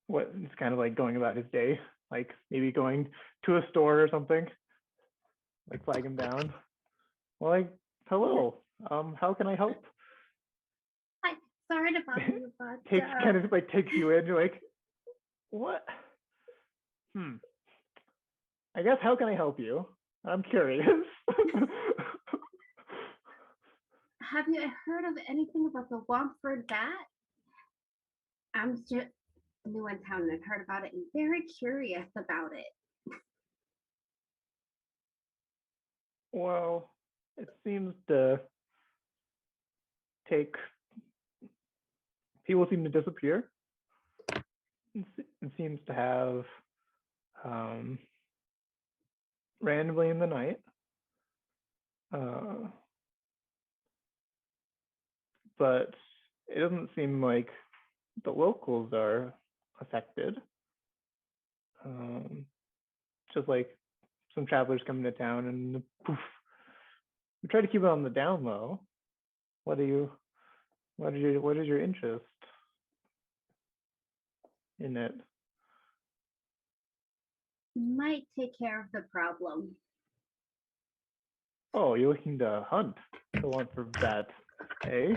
What? It's kind of like going about his day, like maybe going to a store or something. Like flag him down. Well, like, hello. How can I help? Hi, sorry to bother you, but Takes you in. You're like, what? I guess how can I help you? I'm curious. have you heard of anything about the Womford Bat? I'm just new in town and I've heard about it and very curious about it. Well, it seems to take people seem to disappear. It seems to have randomly in the night. But it doesn't seem like the locals are affected. Just like some travelers come into town and poof. We try to keep it on the down low. What is your interest? in it. Might take care of the problem. Oh, you're looking to hunt the Womford Bat, eh?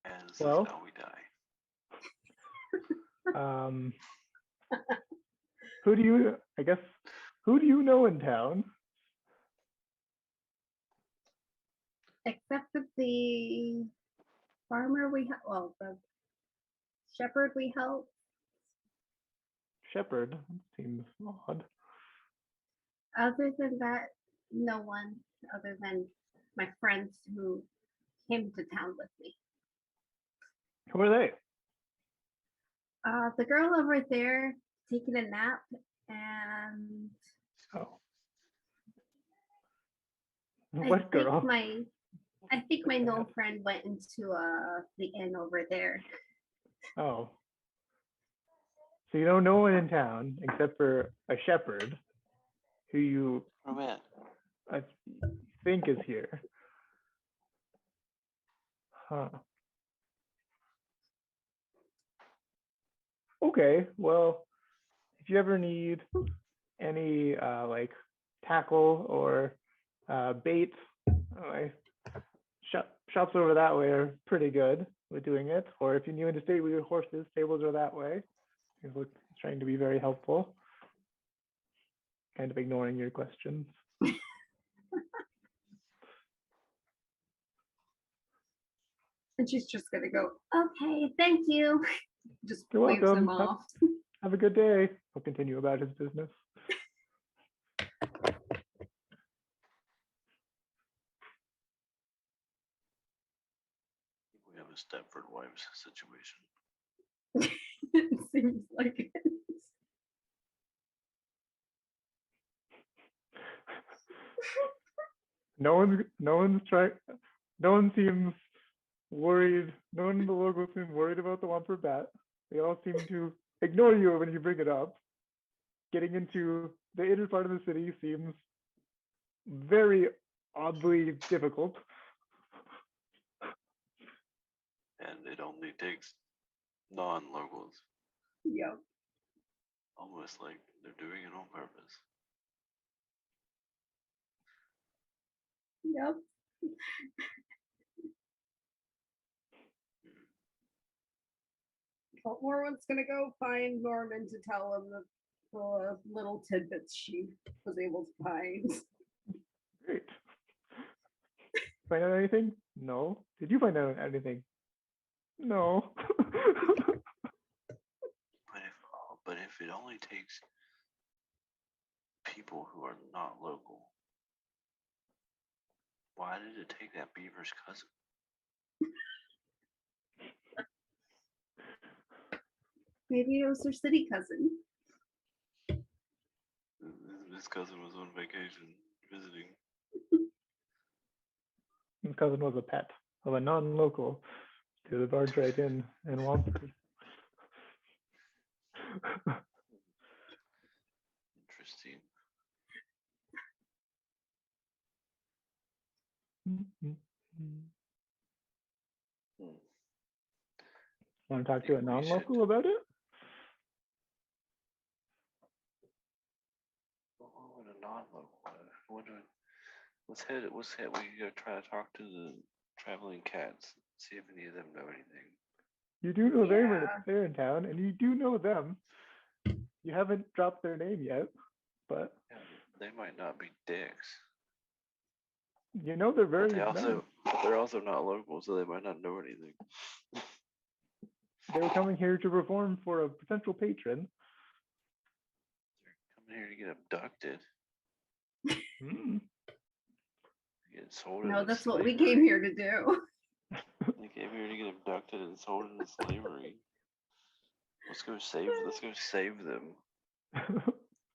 And this Well- is how we die. Who do you know in town? Except for the farmer we help, well, the shepherd we help. Shepherd seems odd. Other than that, no one other than my friends who came to town with me. Who are they? The girl over there taking a nap, and Oh. I What girl? think my gnome friend went into the inn over there. Oh. So you know no one in town except for a shepherd who you Oh man. I think is here. Huh. Okay, well, if you ever need any like tackle or bait, shops over that way are pretty good with doing it. Or if you need to stay with your horses, stables are that way. He's trying to be very helpful, kind of ignoring your questions. And she's just gonna go, okay, thank you. Just You're waves welcome. him off. Have a good day. He'll continue about his business. We have a Stepford wives situation. It seems like it. No one seems worried. No one in the logo seems worried about the Womford Bat. They all seem to ignore you when you bring it up. Getting into the inner part of the city seems very oddly difficult. And it only takes non-locals. Yep. Almost like they're doing it on purpose. Yep. Lauren's gonna go find Norman to tell him the little tidbits she was able to find. Great. Find out anything? No. Did you find out anything? No. But if it only takes people who are not local, why did it take that beaver's cousin? Maybe it was her city cousin. His cousin was on vacation visiting. His cousin was a pet of a non-local to the barge right in Womford. Interesting. Want to talk to a Think we non-local should- about it? What would a non-local? Let's head. We go try to talk to the traveling cats. See if any of them know anything. You do know Yeah. they're in town, and you do know them. You haven't dropped their name yet, but Yeah, they might not be dicks. you know they're very But nice. they're also not local, so they might not know anything. They were coming here to perform for a potential patron. They're coming here to get abducted, Hmm. get sold. No, into that's what we slavery. came here to do. They came here to get abducted and sold into slavery. Let's go save them.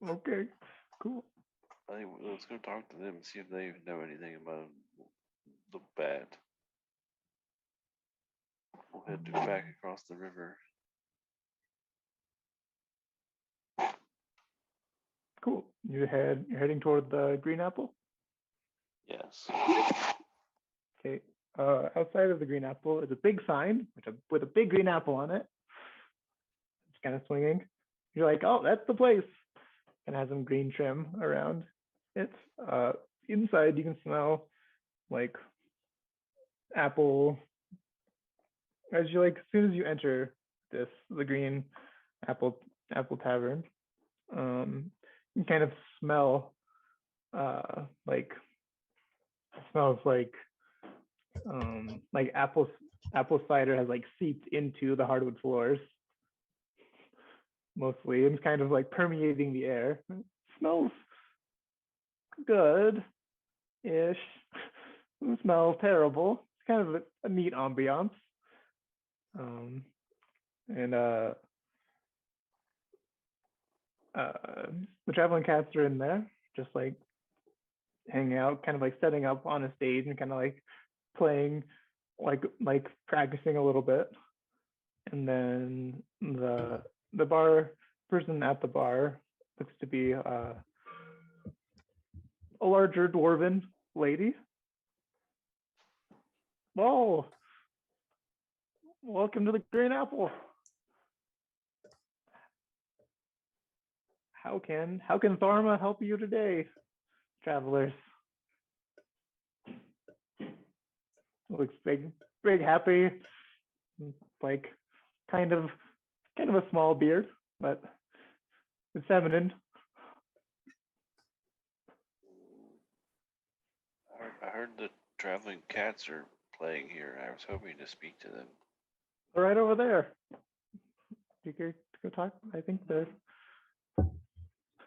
Okay, cool. I think let's go talk to them and see if they know anything about the bat. We'll head back across the river. Cool. You're heading toward the Green Apple? Yes. Okay. Outside of the Green Apple is a big sign with a big green apple on it. kind of swinging. You're like, oh, that's the place. And has some green trim around it. Inside, you can smell like apple. As soon as you enter the green apple tavern, you kind of smell like it smells like apple cider has like seeped into the hardwood floors mostly, and it's kind of like permeating the air. It smells good-ish. It smells terrible. It's kind of a neat ambiance. The traveling cats are in there, just like hanging out, kind of like setting up on a stage and kind of like playing, like practicing a little bit. And then the bar person at the bar looks to be a larger dwarven lady. Oh, welcome to the Green Apple. How can Tharma help you today, travelers? Looks big, happy, like kind of a small beard, but it's feminine. I heard the traveling cats are playing here. I was hoping to speak to them. They're right over there. You could go talk. I think they're Well,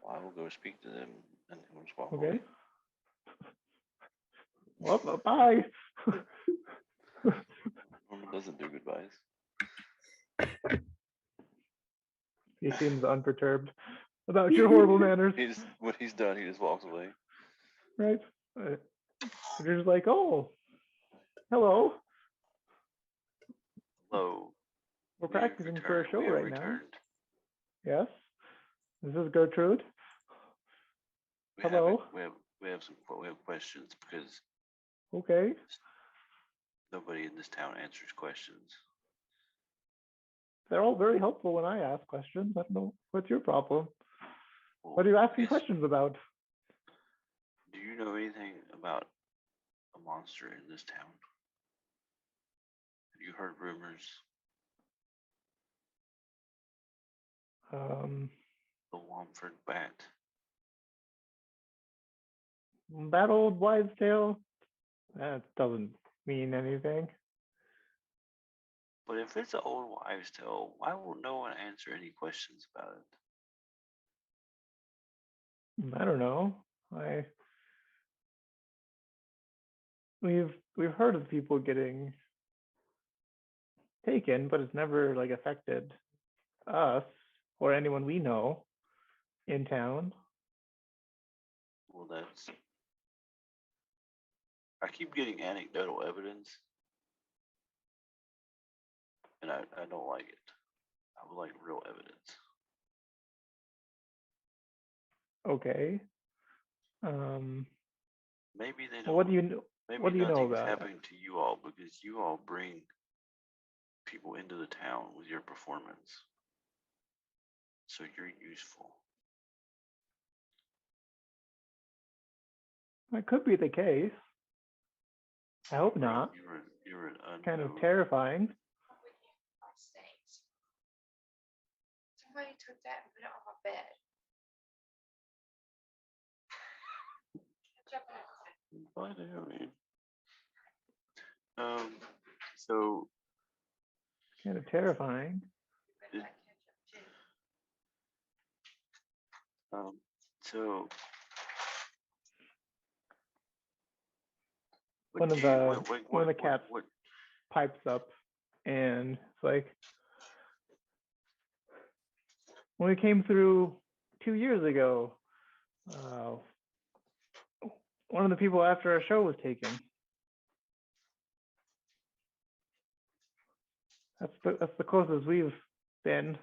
I will go speak to them and we'll just walk okay. away. Well, bye. Norman doesn't do goodbyes. He seems unperturbed about your horrible manners. When he's done, he just walks away. Right? You're just like, oh, hello. Hello. We're practicing for a show We have right now. returned. Yes. This is Gertrude. Hello. We have questions because Okay. nobody in this town answers questions. They're all very helpful when I ask questions. I don't know. What's your problem? Well, What are you asking yes. questions about? Do you know anything about a monster in this town? Have you heard rumors? The Womford Bat. That old wives' tale? That doesn't mean anything. But if it's an old wives' tale, why will no one answer any questions about it? I don't know. We've heard of people getting taken, but it's never like affected us or anyone we know in town. Well, I keep getting anecdotal evidence, and I don't like it. I would like real evidence. Okay. Maybe they don't. What do you know? Maybe What do you know nothing's about it? happening to you all because you all bring people into the town with your performance, so you're useful. That could be the case. I hope not. You're an unknown. Kind of terrifying. Somebody took that and put it on my bed. Catch up on it. Why do I mean? So Kind of terrifying. You better not catch up too. so One of the cats pipes up, and it's like, when we came through 2 years ago, one of the people after our show was taken. That's the closest we've been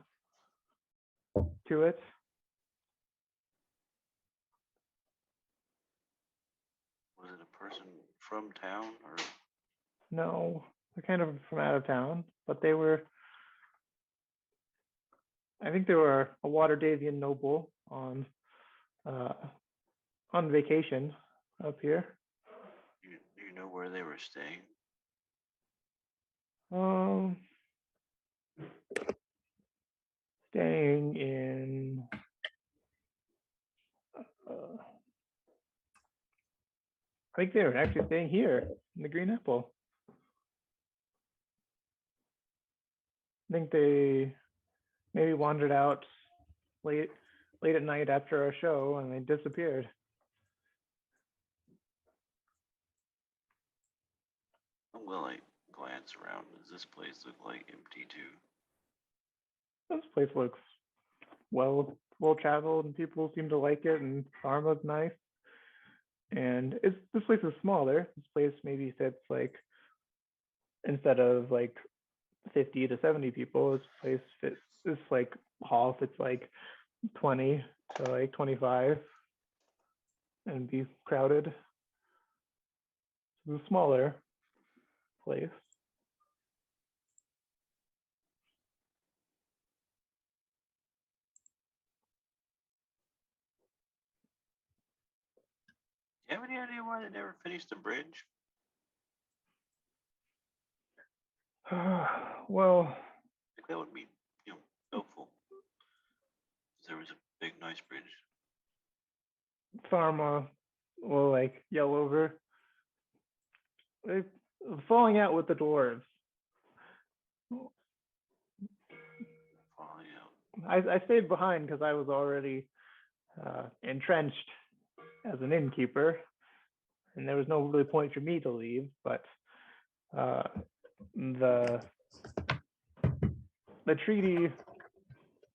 to it. Was it a person from town or? No, they're kind of from out of town, but they were I think they were a Waterdasian noble on vacation up here. You know where they were staying? Staying in I think they were actually staying here in the Green Apple. I think they maybe wandered out late at night after our show and they disappeared. I'm gonna like glance around. Does this place look like empty too? This place looks well traveled and people seem to like it and Pharma's nice. And this place is smaller. This place maybe fits like, instead of like 50 to 70 people, this place fits, this like hall fits like 20 to like 25 and be crowded. It's a smaller place. Do you have any idea why they never finished the bridge? Well, I think that would be, helpful. There was a big, nice bridge. Pharma will like yell over. They're falling out with the dwarves. Falling out. I stayed behind because I was already entrenched as an innkeeper, and there was no really point for me to leave. But the treaty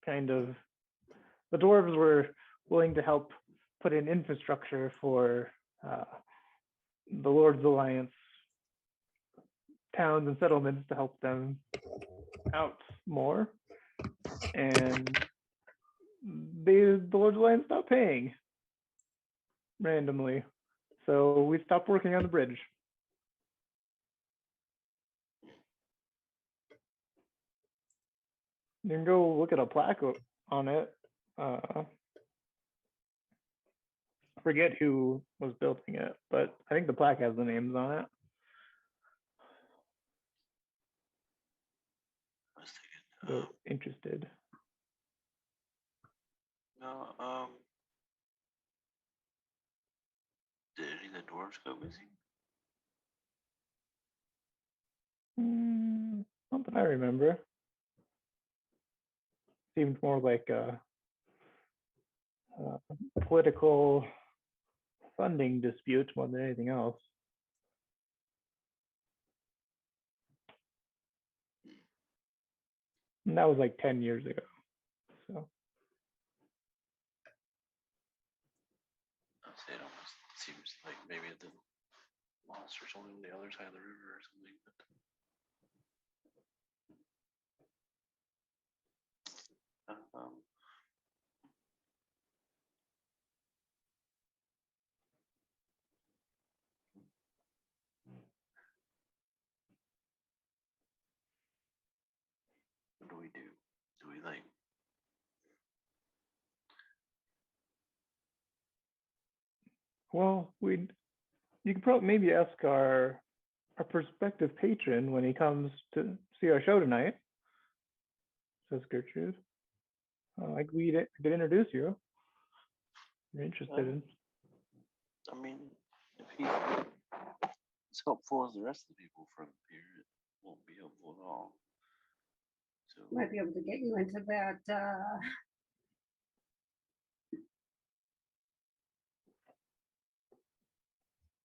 kind of, the dwarves were willing to help put in infrastructure for the Lord's Alliance towns and settlements to help them out more, and the Lord's Alliance stopped paying randomly, so we stopped working on the bridge. You can go look at a plaque on it. I forget who was building it, but I think the plaque has the names on it. I was thinking, So interested. no, did any of the dwarves go missing? Not that I remember. Seemed more like a political funding dispute more than anything else. And that was like 10 years ago. So I'd say it almost seems like maybe the monsters on the other side of the river or something. But, what do we do? Do we like? well, you could probably maybe ask our prospective patron when he comes to see our show tonight, says Gertrude. Like we could introduce you. If you're interested in. I mean, if he's as helpful as the rest of the people from here, it won't be helpful at all. So Might be able to get you into that.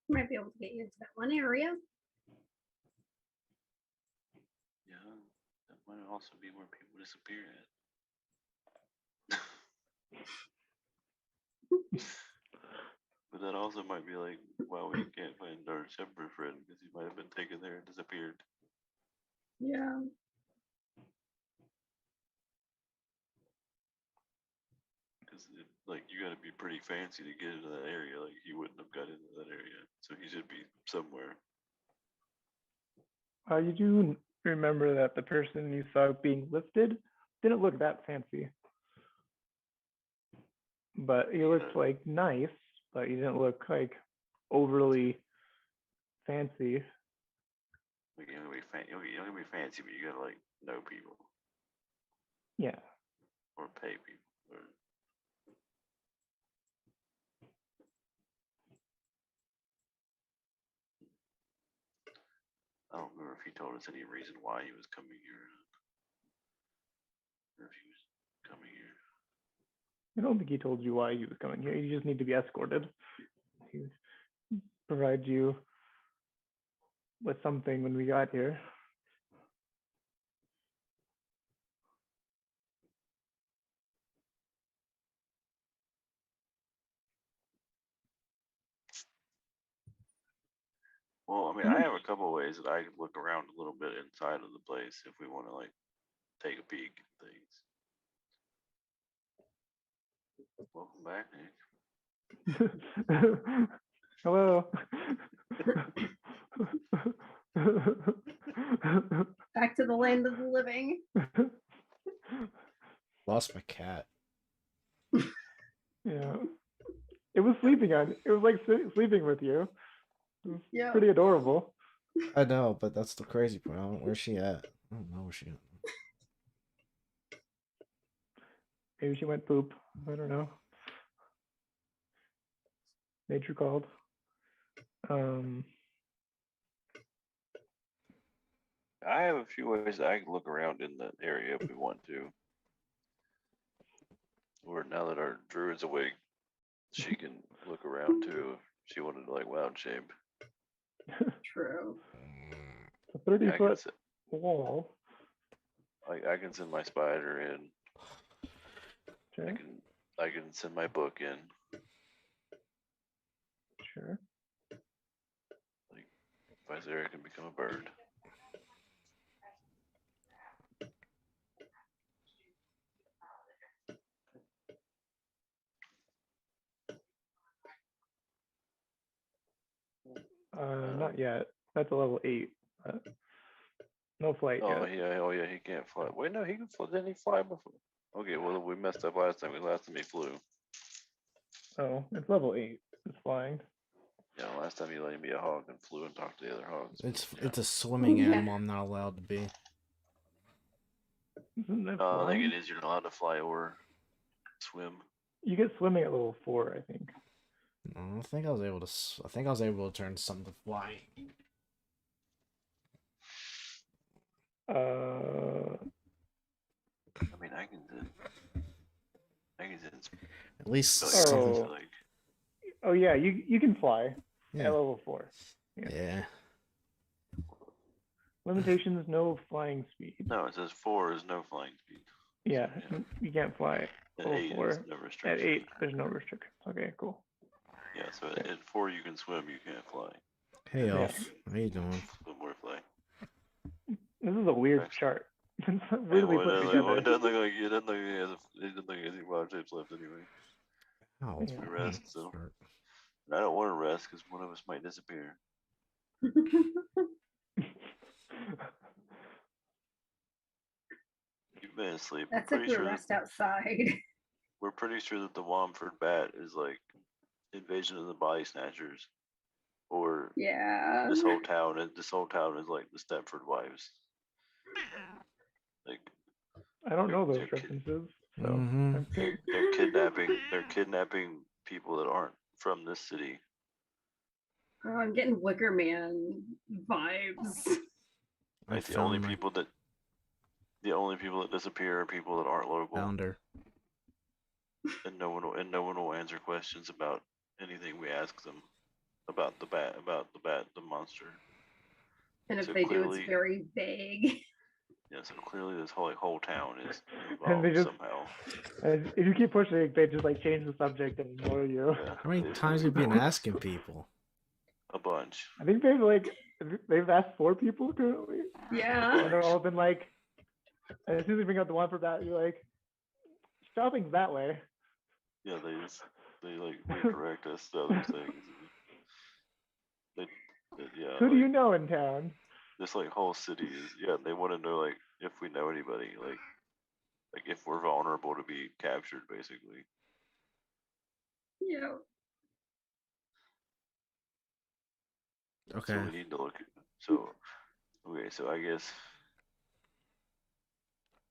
Might be able to get you into that one area. yeah, that might also be where people disappear at. But that also might be like, well, we can't find our shepherd friend because he might have been taken there and disappeared. Yeah. Because like you got to be pretty fancy to get into that area. Like he wouldn't have got into that area, so he should be somewhere. You do remember that the person you saw being lifted didn't look that fancy. But you looked like nice, but you didn't look like overly fancy. Like, you're gonna be you're gonna be fancy, but you gotta like know people Yeah. or pay people. Or... I don't remember if he told us any reason why he was coming here, or if he was coming here. I don't think he told you why he was coming here. You just need to be escorted. He provides you with something when we got here. Well, I mean, I have a couple of ways that I could look around a little bit inside of the place if we want to like take a peek at things. Welcome back, Nick. Hello. Back to the land of the living. Lost my cat. Yeah. It was sleeping on. It was like sleeping with you. It was Yeah. pretty adorable. I know, but that's the crazy part. Where's she at? I don't know where she at. Maybe she went poop. I don't know. Nature called. I have a few ways that I can look around in the area if we want to. Or now that our druid's awake, she can look around too if she wanted to like wild shape. True. A 30 I can, foot wall. I can send my spider in. Okay. I can send my book in. Sure. Like Visera can become a bird. Not yet. That's a level 8. No flight Oh yet. yeah, he can't fly. Wait, no, he can fly. Didn't he fly before? Okay, well we messed up last time. Last time he flew. Oh, it's level 8. It's flying. Yeah, last time he let him be a hog and flew and talked to the other hogs. It's a swimming Yeah. animal. I'm not allowed to be. Isn't that I think flying? it is. You're not allowed to fly or swim. You get swimming at level 4, I think. I think I was able to. I think I was able to turn something to flying. I mean, I can send At least like, something. like Oh yeah, you can fly Yeah. at level 4. Yeah. Limitations: no flying speed. no, it says 4 is no flying speed. Yeah, Yeah. you can't fly At level 8 4. is no At restriction. 8, there's no restriction. Okay, cool. Yeah, so at 4 you can swim, you can't fly. Hey, Yeah. Elf. How you doing? Swim or fly. This is a weird Actually- chart. It's Hey, weirdly well, put it together. doesn't look like it doesn't look like it doesn't look like any wild shapes left anyway. Oh, Yeah. We rest, so and I don't want to rest because one of us might disappear. You've been asleep. That's We're if pretty we sure rest outside. we're pretty sure that the Womford Bat is like Invasion of the Body Snatchers, or Yeah. this whole town is like the Stepford Wives. Like I don't know those They're kid- references. So Mhm. I'm good. they're kidnapping people that aren't from this city. Oh, I'm getting Wicker Man vibes. I Like the only found my people that disappear are people that aren't local, founder. and no one will answer questions about anything we ask them about the monster. And if So they do, clearly- it's very vague. Yeah, so clearly this whole town is And they involved just- somehow. And if you keep pushing, they just like change the subject and ignore you. Yeah, How many times have you been asking people? a bunch. I think they've asked 4 people currently, Yeah. and they're all been like, and as soon as they bring up the one for that, you're like, shopping's that way. Yeah, they like redirect us to other things. Yeah. Who do like, you know in town? This like whole city is they want to know like if we know anybody like Like if we're vulnerable to be captured, basically. Yeah. Okay. So we need to look at, so okay, so I guess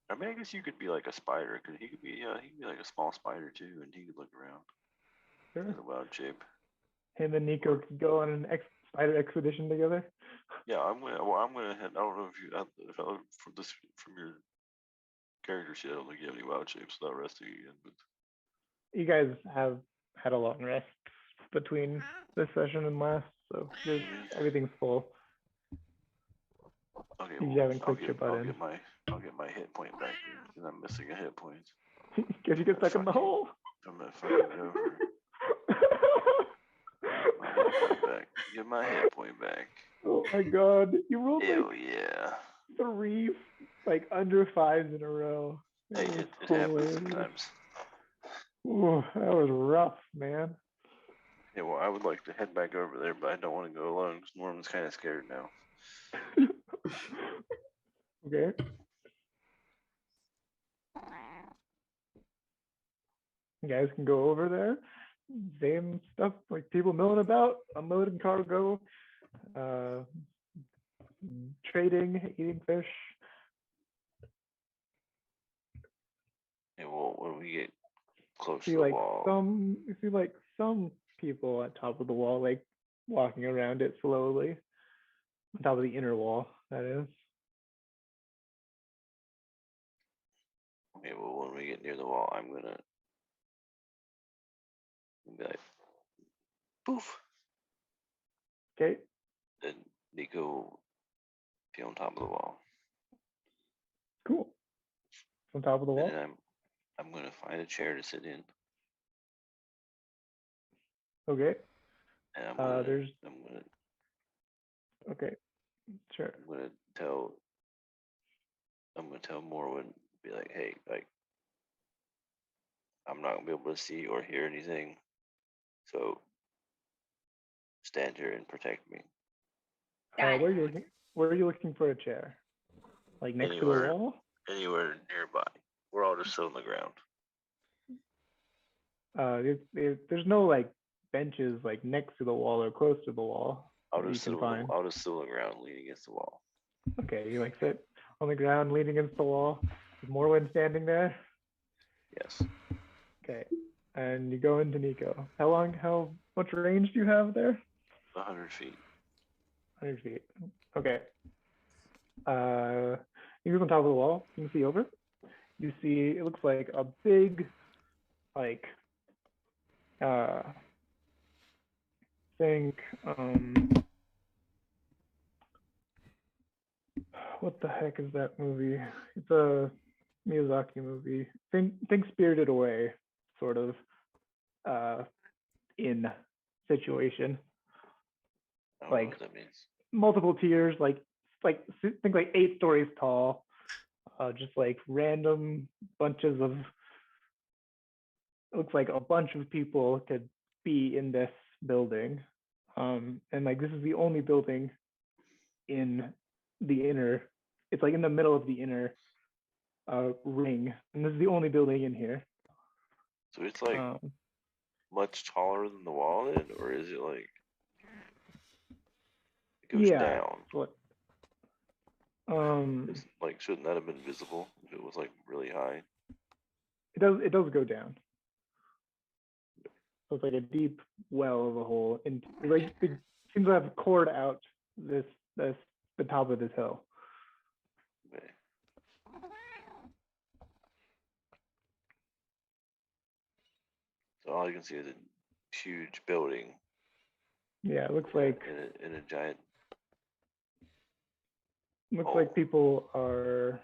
I guess you could be like a spider, cause he could be like a small spider too, and he could look around Sure. in a wild shape. Him and Nico could go on an spider expedition together. Yeah, I'm gonna head. I don't know if I look from your character sheet, I don't think you have any wild shapes without resting again. But You guys have had a long rest between this session and last, so everything's full. okay, You well, haven't clicked your button. I'll get my hit point back, and I'm missing a hit point. Because you get stuck in the hole. I'm gonna fucking go for my hit point back. Get my hit point back. Oh my god, you rolled Hell like yeah. 3 like under 5s in a row. Hey, was it happens hilarious. sometimes. Ooh, that was rough, man. Yeah, well, I would like to head back over there, but I don't want to go alone because Norman's kind of scared now. Okay. You guys can go over there. Same stuff, like people milling about, unloading cargo, trading, eating fish. Yeah, well, when we get close to See the like wall, you see like some people on top of the wall, like walking around it slowly. On top of the inner wall, that is. okay, well, when we get near the wall, I'm gonna be like, poof. Okay, Then Nico will be on top of the wall. cool. On top of the wall. And then I'm gonna find a chair to sit in, Okay. and I'm gonna Okay, sure. I'm gonna tell Morwen, be like, hey, like, I'm not gonna be able to see or hear anything, so stand here and protect me. Where are you looking? Where are you looking for a chair? Like next to the Anywhere. wall? Anywhere nearby. We're all just sit on the ground. There's no like benches like next to the wall or close to the wall. I'll that you just can find. I'll just sit on the ground, leaning against the wall. Okay, you like sit on the ground, leaning against the wall. Is Morwen standing there? Yes. Okay, and you go into Nico. How much range do you have there? 100 feet. 100 feet. Okay. You're on top of the wall. You can see over. You see it looks like a big, like, think, what the heck is that movie? It's a Miyazaki movie. Think Spirited Away, sort of, in situation. I don't know Like what that means. multiple tiers, like think like 8 stories tall. Just like random bunches of. It looks like a bunch of people could be in this building, and like this is the only building in the inner. It's like in the middle of the inner ring, and this is the only building in here. So it's like much taller than the wall, then, or is it like it goes down? What? It's like, shouldn't that have been visible if it was like really high? It does go down. So it's like a deep well of a hole, and like it seems to have cored out the top of this hill. Okay. So all you can see is a huge building. Yeah, it looks like in a giant. Looks like people are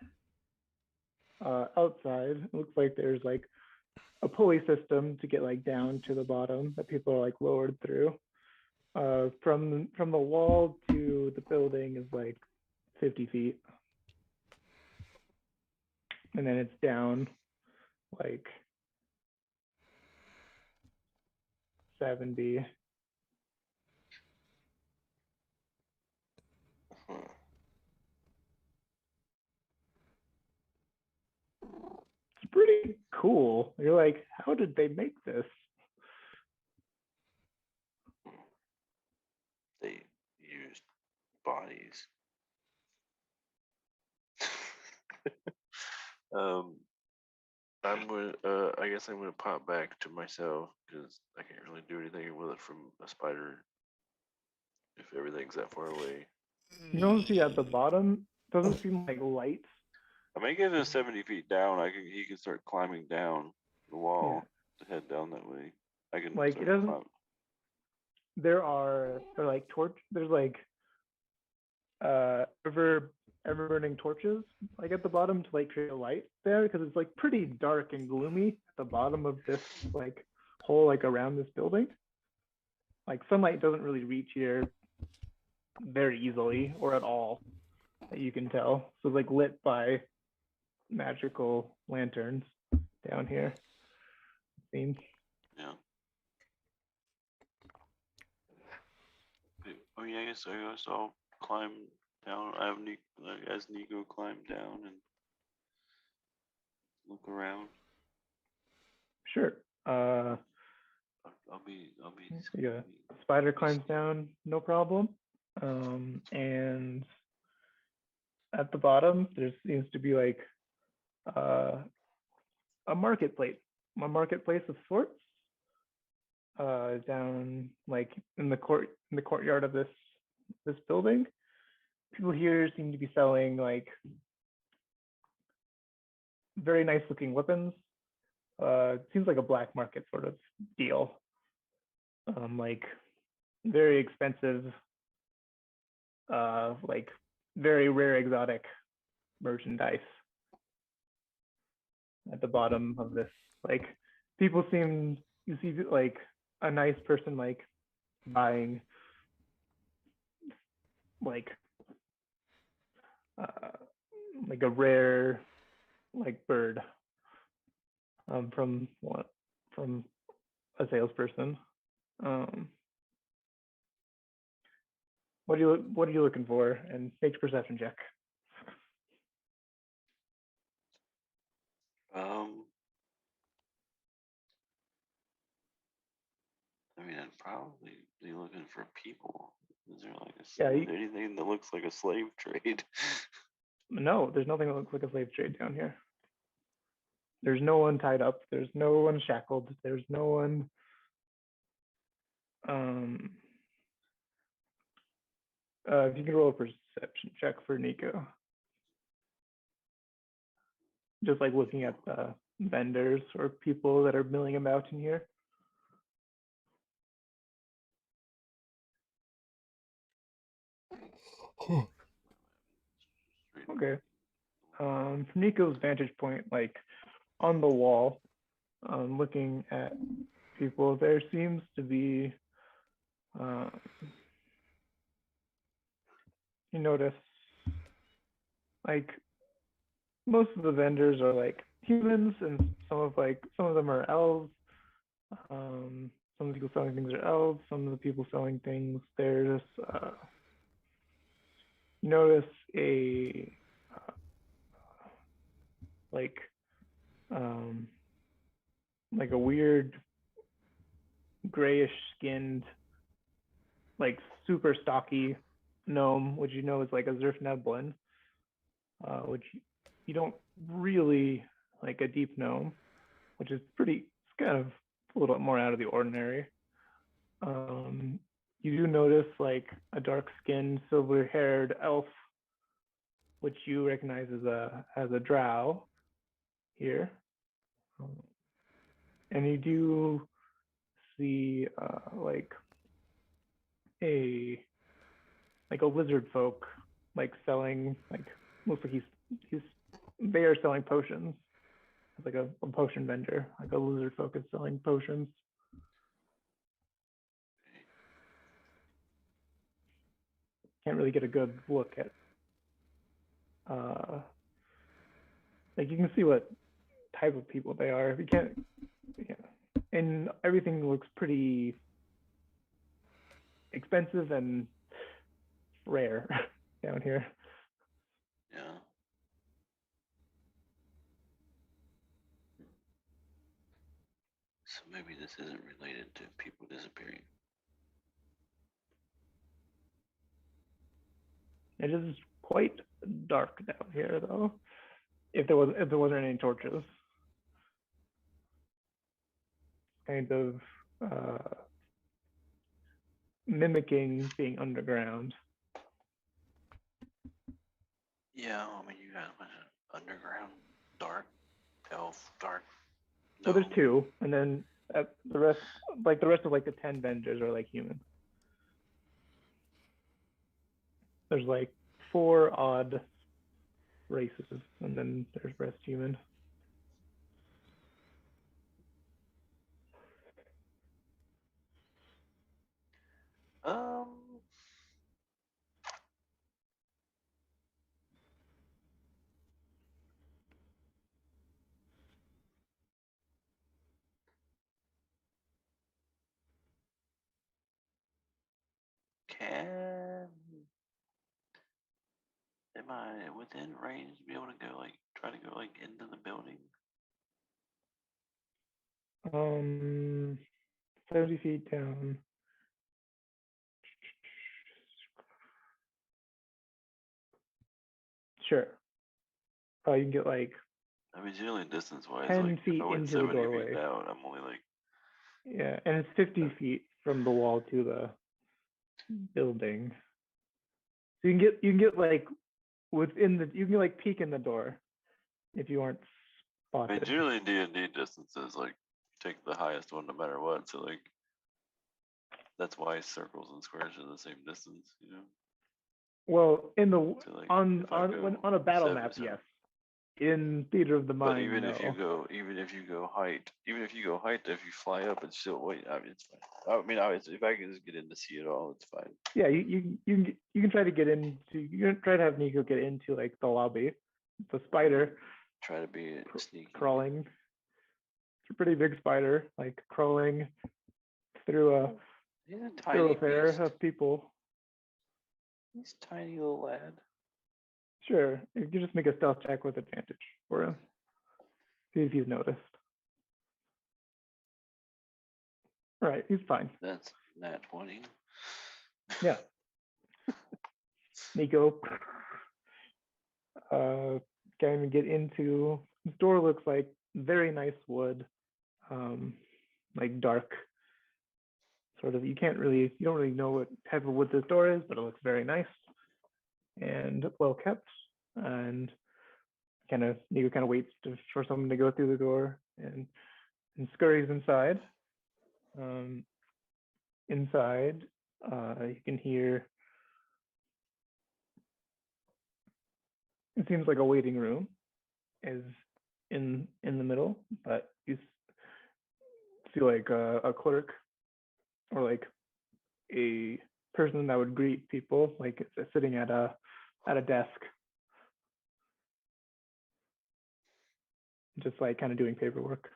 outside. It looks like there's like a pulley system to get like down to the bottom that people are like lowered through. From the wall to the building is like 50 feet, and then it's down like 70. You're like, how did they make this? They used bodies. I'm gonna. I guess I'm gonna pop back to myself because I can't really do anything with it from a spider if everything's that far away. You don't see at the bottom, doesn't seem like lights. I may get him 70 feet down. He can start climbing down the wall to head down that way. I can Like, start it doesn't- climb. There like there's like ever burning torches like at the bottom to like create a light there, because it's like pretty dark and gloomy at the bottom of this like hole like around this building. Like sunlight doesn't really reach here very easily or at all that you can tell. So it's like lit by magical lanterns down here. It seems. Yeah. Oh yeah, I guess I'll climb down. I have as Nico climb down and look around. Sure. I'll be. Yeah. Spider climbs down, no problem. And at the bottom, there seems to be like a marketplace of sorts. Down like in the courtyard of this building. People here seem to be selling like very nice looking weapons. It seems like a black market sort of deal. Like very expensive, like very rare exotic merchandise at the bottom of this. Like you see like a nice person like buying like a rare like bird from a salesperson. What are you looking for? And make a perception check. I mean, I'd probably be looking for people. Is there like anything that looks like a slave trade? No, there's nothing that looks like a slave trade down here. There's no one tied up. There's no one shackled. There's no one. If you can roll a perception check for Nico. Just like looking at the vendors or people that are milling about in here. Okay. From Nico's vantage point, like on the wall, looking at people, there seems to be, you notice, like most of the vendors are like humans, and some of them are elves. Some of the people selling things are elves. Some of the people selling things, there's you notice a like a weird grayish skinned, like super stocky gnome, which you know is like a Zerfneblin, which you don't really like a deep gnome, which is it's kind of a little bit more out of the ordinary. You do notice like a dark-skinned, silver-haired elf, which you recognize as a drow here, and you do see like a lizard folk like selling, like looks like they are selling potions. It's like a potion vendor, like a lizard folk is selling potions. Can't really get a good look at like you can see what type of people they are. You can't, yeah. And everything looks pretty expensive and rare down here. Yeah. maybe this isn't related to people disappearing. It is quite dark down here, though. If there wasn't any torches, kind of mimicking being underground. Yeah, I mean, you got underground, dark, elf, dark. Well, there's gnome. 2, and then the rest of like the 10 vendors are like human. There's like 4 odd races, and then there's rest human. Um, can am I within range to be able to go like try to go like into the building? 70 feet down. Sure. You can get like I mean, generally distance wise, 10 like if feet I went into the 70 doorway. feet down, I'm only like Yeah, and it's 50 feet from the wall to the building. So you can get like within the you can like peek in the door if you aren't I mean, spotted. generally D&D distances like take the highest one no matter what. So like that's why circles and squares are the same distance, you know. Well, in the So like on if I go a battle 7, map, 7 yes. In Theater of the but Mind, even no. if you go height, if you fly up and still wait, I mean it's fine. I mean, if I can just get in to see it all, it's fine. Yeah, you can try to get into you can try to have Nico get into like the lobby. The spider Try to be sneaky. crawling. It's a pretty big spider, like crawling through a He's a tiny thoroughfare beast. of people. He's a tiny little lad. Sure, you can just make a stealth check with advantage for him. See if he's noticed. Right, he's fine. That's nat 20. Yeah. Nico can't even get into this door. Looks like very nice wood, like dark sort of. You don't really know what type of wood this door is, but it looks very nice and well kept. And Nico kind of waits for someone to go through the door and scurries inside. Inside, you can hear. It seems like a waiting room is in the middle, but you see like a clerk or like a person that would greet people, like sitting at a desk, just like kind of doing paperwork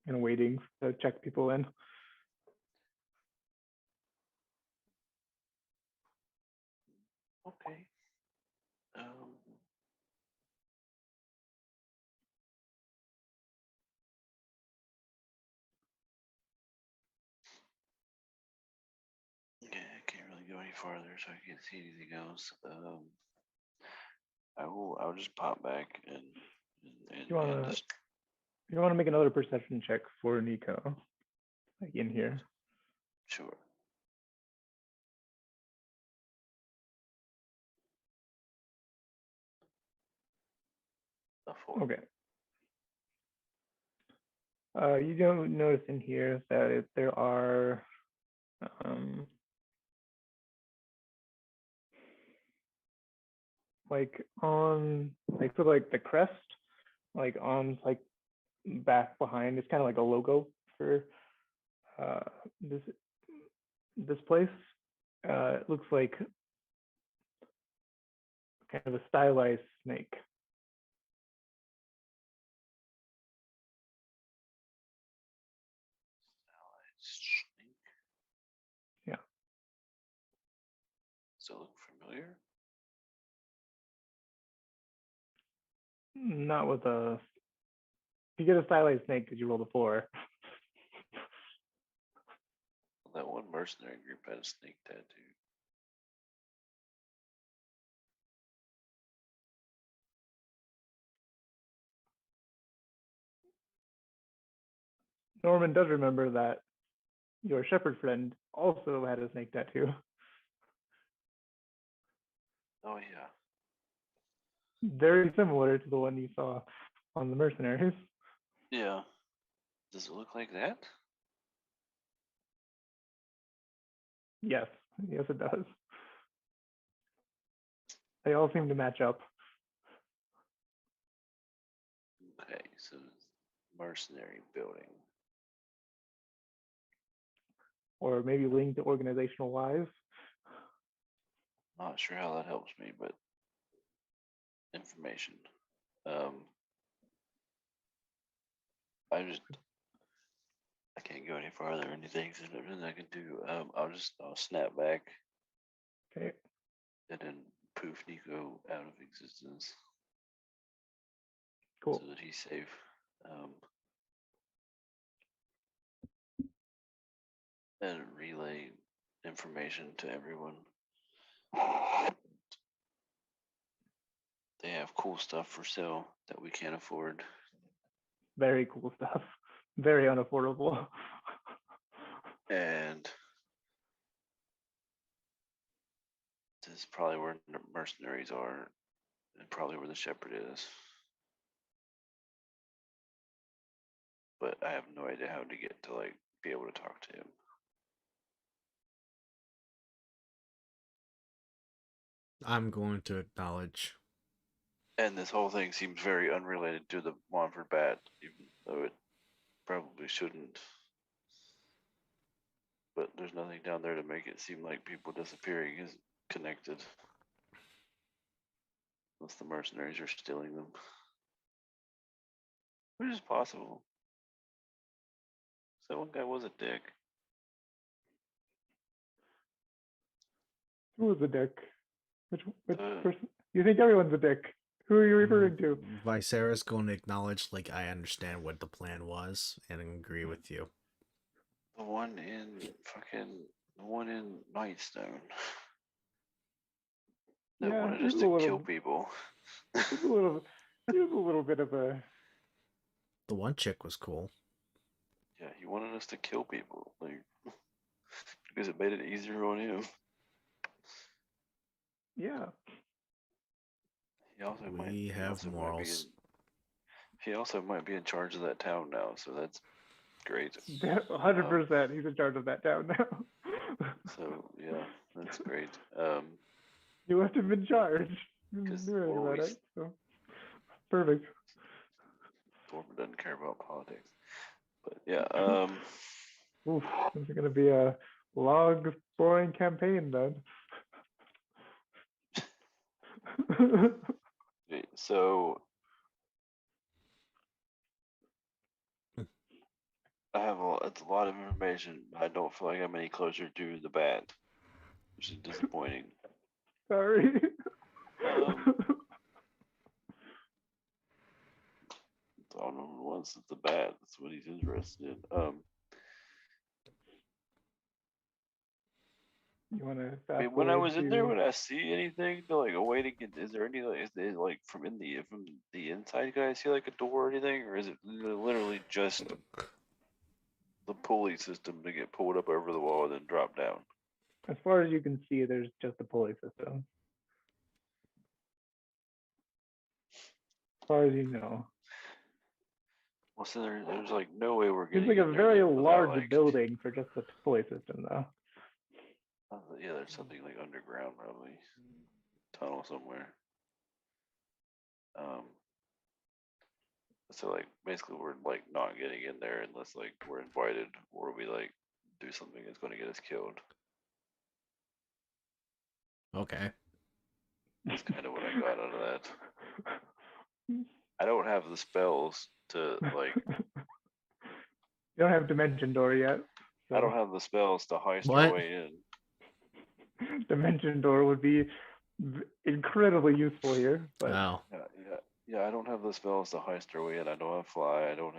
and waiting to check people in. Okay. Okay, I can't really go any farther, so I can't see anything else. I'll just pop back and You wanna just make another perception check for Nico, like in here. sure. A 4. Okay. You don't notice in here that there are like on like sort of like the crest, like on like back behind, it's kind of like a logo for this place. It looks like kind of a stylized snake. Snake. Yeah. Does it look familiar? Not with a You get a stylized snake because you rolled a 4. That one mercenary group had a snake tattoo. Norman does remember that your shepherd friend also had a snake tattoo. Oh yeah. Very similar to the one you saw on the mercenaries. Yeah. Does it look like that? Yes, yes it does. They all seem to match up. Okay, so it's mercenary building. Or maybe linked to organizational wise. Not sure how that helps me, but information. I can't go any farther or anything, so there's nothing I can do. I'll snap back Okay. and then poof Nico out of existence Cool. so that he's safe. And relay information to everyone. They have cool stuff for sale that we can't afford. Very cool stuff. Very unaffordable. And this is probably where mercenaries are, and probably where the shepherd is. But I have no idea how to get to be able to talk to him. I'm going to acknowledge. And this whole thing seems very unrelated to the Womford Bat, even though it probably shouldn't. But there's nothing down there to make it seem like people disappearing is connected. Unless the mercenaries are stealing them. Which is possible. So one guy was a dick. Who was a dick? Which person? You think everyone's a dick? Who are you referring to? Viserys going to acknowledge, I understand what the plan was and agree with you. The one in Nightstone. That Yeah, wanted he us was to kill people. He was a little bit of a. The one chick was cool. Yeah, he wanted us to kill people, because it made it easier on him. Yeah. He also We have morals. He also might be in charge of that town now, so that's great. 100%. He's in charge of that town now. So yeah, that's great. You left him in charge. Because About it. So. Perfect. Thorpe doesn't care about politics, but yeah. Oof, this is gonna be a long, boring campaign then. So it's a lot of information. I don't feel like I'm any closer to the bat, which is disappointing. Sorry. Donald wants the bat. That's what he's interested in. You want to? I mean, when I was in there, would I see anything to awaiting? Is there any is it from the inside? Can I see a door or anything, or is it literally just the pulley system to get pulled up over the wall and then drop down? As far as you can see, there's just a pulley system. As far as you know. Well, so there's no way we're getting. It's a very large building for just the pulley system, though. Yeah, there's something underground, probably tunnel somewhere. So basically we're not getting in there unless we're invited or we do something that's going to get us killed. Okay. That's kind of what I got out of that. I don't have the spells to You don't have Dimension Door yet. So. I don't have the spells to heist our way in. Dimension Door would be incredibly useful here. But Wow. Yeah. Yeah, I don't have the spells to heist our way in. I don't have fly. I don't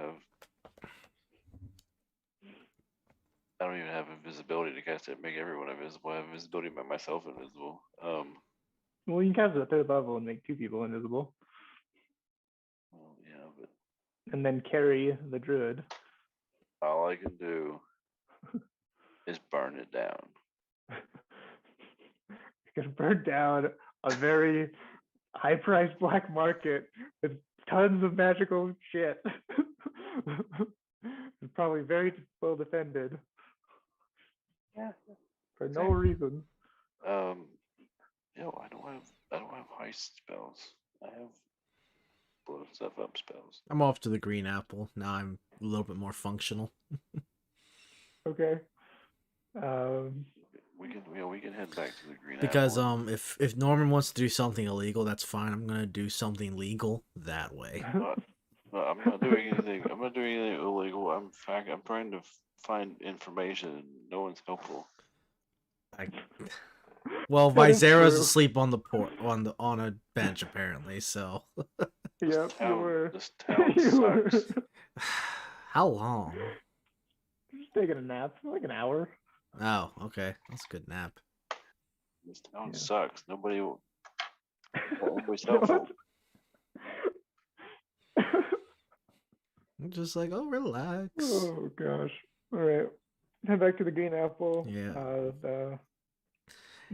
even have invisibility to cast it, make everyone invisible. I have invisibility to make myself invisible. Well, you can cast it at third level and make 2 people invisible, Well, yeah, but and then carry the druid. all I can do is burn it down. You can burn down a very high-priced black market with tons of magical shit. It's probably very well defended Yeah. for no reason. I don't have heist spells. I have blow stuff up spells. I'm off to the green apple. Now I'm a little bit more functional. Okay. We can head back to the green Because apple. if Norman wants to do something illegal, that's fine. I'm gonna do something legal that way. No, I'm not doing anything. I'm not doing anything illegal. I'm trying to find information. And no one's helpful. Well, That is Visera's true. asleep on the on a bench apparently. So Yep, you were. This town You were sucks. how long? just taking a nap for like an hour. Oh, okay, that's a good nap. This town Yeah. sucks. Nobody's You know helpful. what? I'm just like, oh, relax. Oh gosh. All right. Head back to the green apple. Yeah. The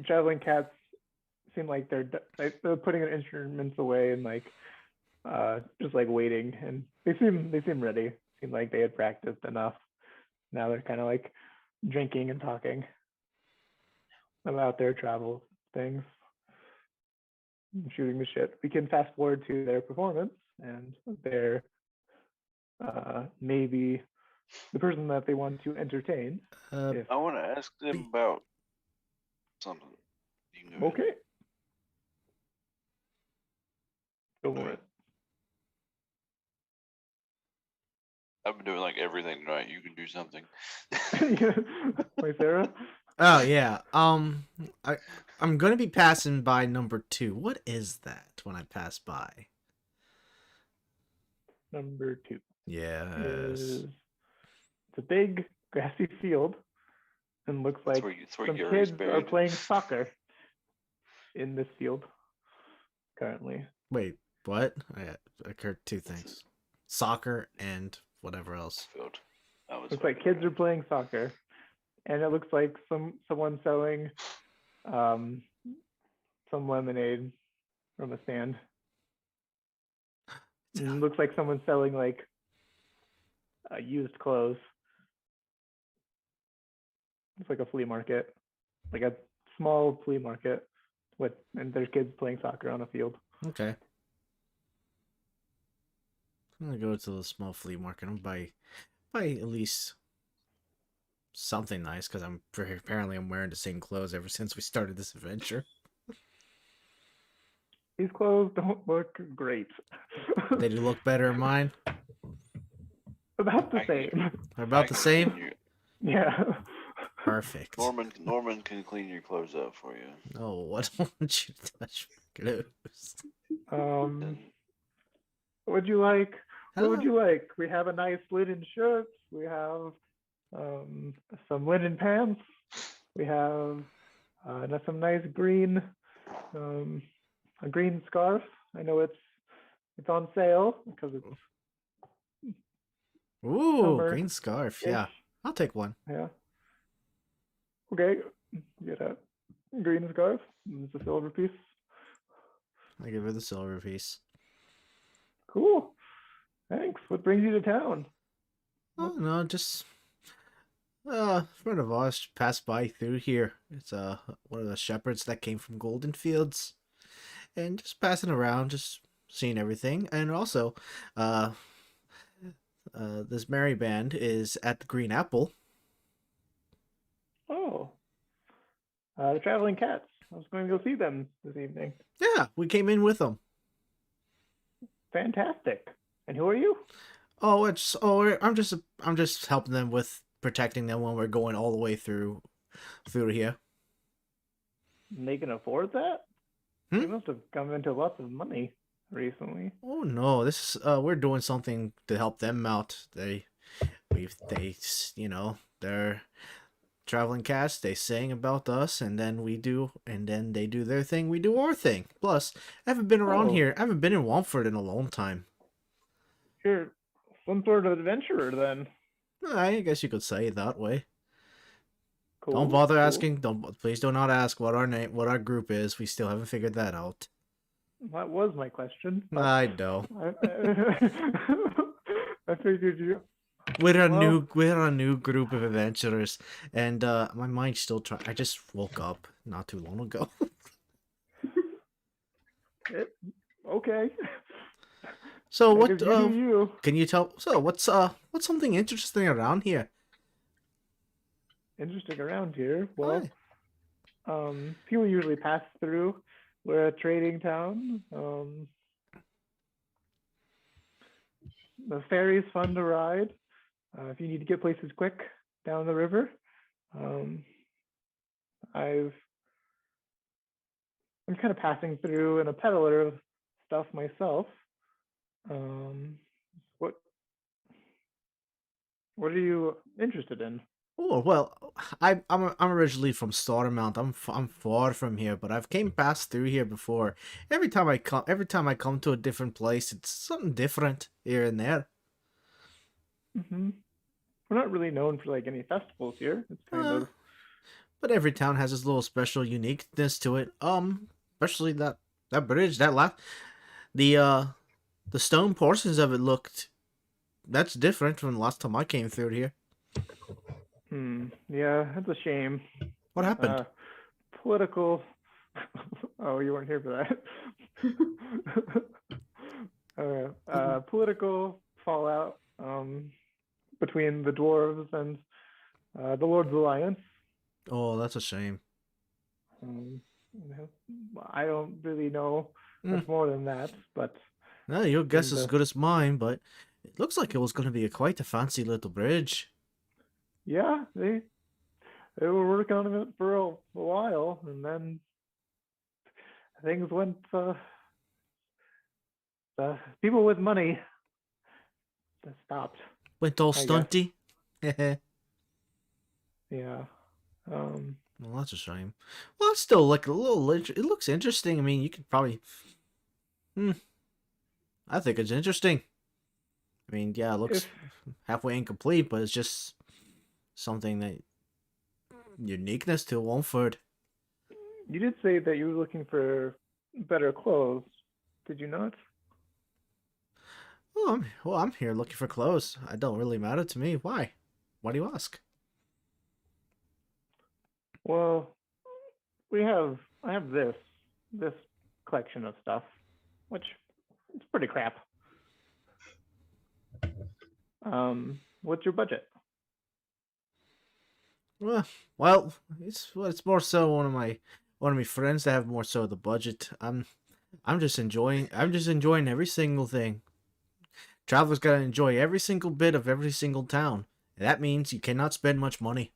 traveling cats seem like they're putting their instruments away and like just like waiting, and they seem ready. Seem like they had practiced enough. Now they're kind of like drinking and talking about their travel things, shooting the shit. We can fast forward to their performance, and their maybe the person that they want to entertain. I want to ask them about something. You can go ahead. Okay. Go for it. I've been doing like everything right. You can do something. Wait, Sarah? Oh yeah. I'm gonna be passing by number 2. What is that when I pass by? Number 2. Yes. It's a big grassy field, and looks like It's where some Yuri's kids are buried. playing soccer in this field currently. Wait, what? I occurred 2 things: soccer and whatever else. Field. Looks like kids are playing soccer, and it looks like someone selling some lemonade from a stand. And it looks like someone's selling like used clothes. It's like a flea market, like a small flea market and there's kids playing soccer on a field. Okay. I'm gonna go to the small flea market and buy at least something nice, because apparently I'm wearing the same clothes ever since we started this adventure. These clothes don't look great. They do look better than mine. About the same. They're about the same. Yeah. Perfect. Norman can clean your clothes up for you. No, I don't want you to touch my clothes. Would you like? Hello. What would you like? We have a nice linen shirt. We have some linen pants. We have some nice green, a green scarf. I know it's on sale because it's Ooh, summer. green scarf. Yeah, I'll take one. Yeah. Okay, get a green scarf. It's a silver piece. I give her the silver piece. Cool. Thanks. What brings you to town? Oh no, just friend of ours passed by through here. It's one of the shepherds that came from Golden Fields, and just passing around, just seeing everything. And also, this merry band is at the Green Apple. Oh, the Traveling Cats. I was going to go see them this evening. Yeah, we came in with them. Fantastic. And who are you? I'm just helping them with protecting them when we're going all the way through here. And they can afford that? They must have come into lots of money. recently. Oh no, this is we're doing something to help them out. They're traveling cast, they sing about us, and then they do their thing, we do our thing. Plus, I haven't been around Oh. here. I haven't been in Womford in a long time. You're some sort of adventurer then. I guess you could say it that way. Cool. Don't bother cool. asking. Please do not ask what our group is. We still haven't figured that out. That was my question. but I know. I figured you. We're Well- a new group of adventurers, and my mind's still trying. I just woke up not too long ago. Okay. So I what? guess you do you. Can you tell? So what's something interesting around here? Interesting around here. Well, Aye. people usually pass through. We're a trading town. The ferry's fun to ride. If you need to get places quick down the river. I'm kind of passing through in a peddler of stuff myself. What are you interested in? Oh well, I'm originally from Starmount. I'm far from here, but I've came past through here before. Every time I come to a different place, it's something different here and there. Mm-hmm. We're not really known for like any festivals here. It's kind of But every town has its little special uniqueness to it. Especially that bridge, the stone portions of it that's different from the last time I came through here. yeah, that's a shame. What happened? Political. Oh, you weren't here for that. Political fallout between the dwarves and the Lord's Alliance. Oh, that's a shame. I don't really know much more than that, but No, your guess is And, as good as mine, but it looks like it was going to be quite a fancy little bridge. yeah, they were working on it for a while, and then things went. People with money stopped. Went all I guess. stunty. Yeah. Well, that's a shame. Well, it's still like a little. It looks interesting. I mean, you could probably. I think it's interesting. I mean, yeah, it looks halfway incomplete, but it's just something that uniqueness to Womford. You did say that you were looking for better clothes, did you not? Oh, I'm here looking for clothes. It don't really matter to me. Why? Why do you ask? Well, I have this collection of stuff, which it's pretty crap. What's your budget? Well, it's more so one of my friends that have more so the budget. I'm just enjoying every single thing. Travelers gotta enjoy every single bit of every single town. And that means you cannot spend much money.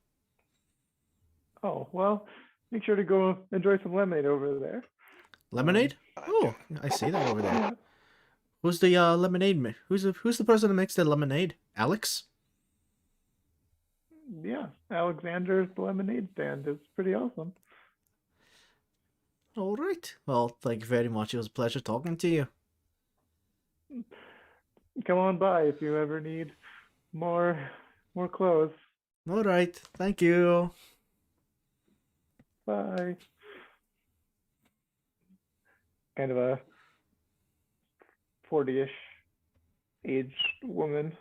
Oh, well, make sure to go enjoy some lemonade over there. Lemonade? Oh, I see that over there. Who's the lemonade? Who's the person that makes the lemonade? Alex? Yeah, Alexander's lemonade stand is pretty awesome. All right. Well, thank you very much. It was a pleasure talking to you. Come on by if you ever need more clothes. All right. Thank you. Bye. Kind of a 40-ish aged woman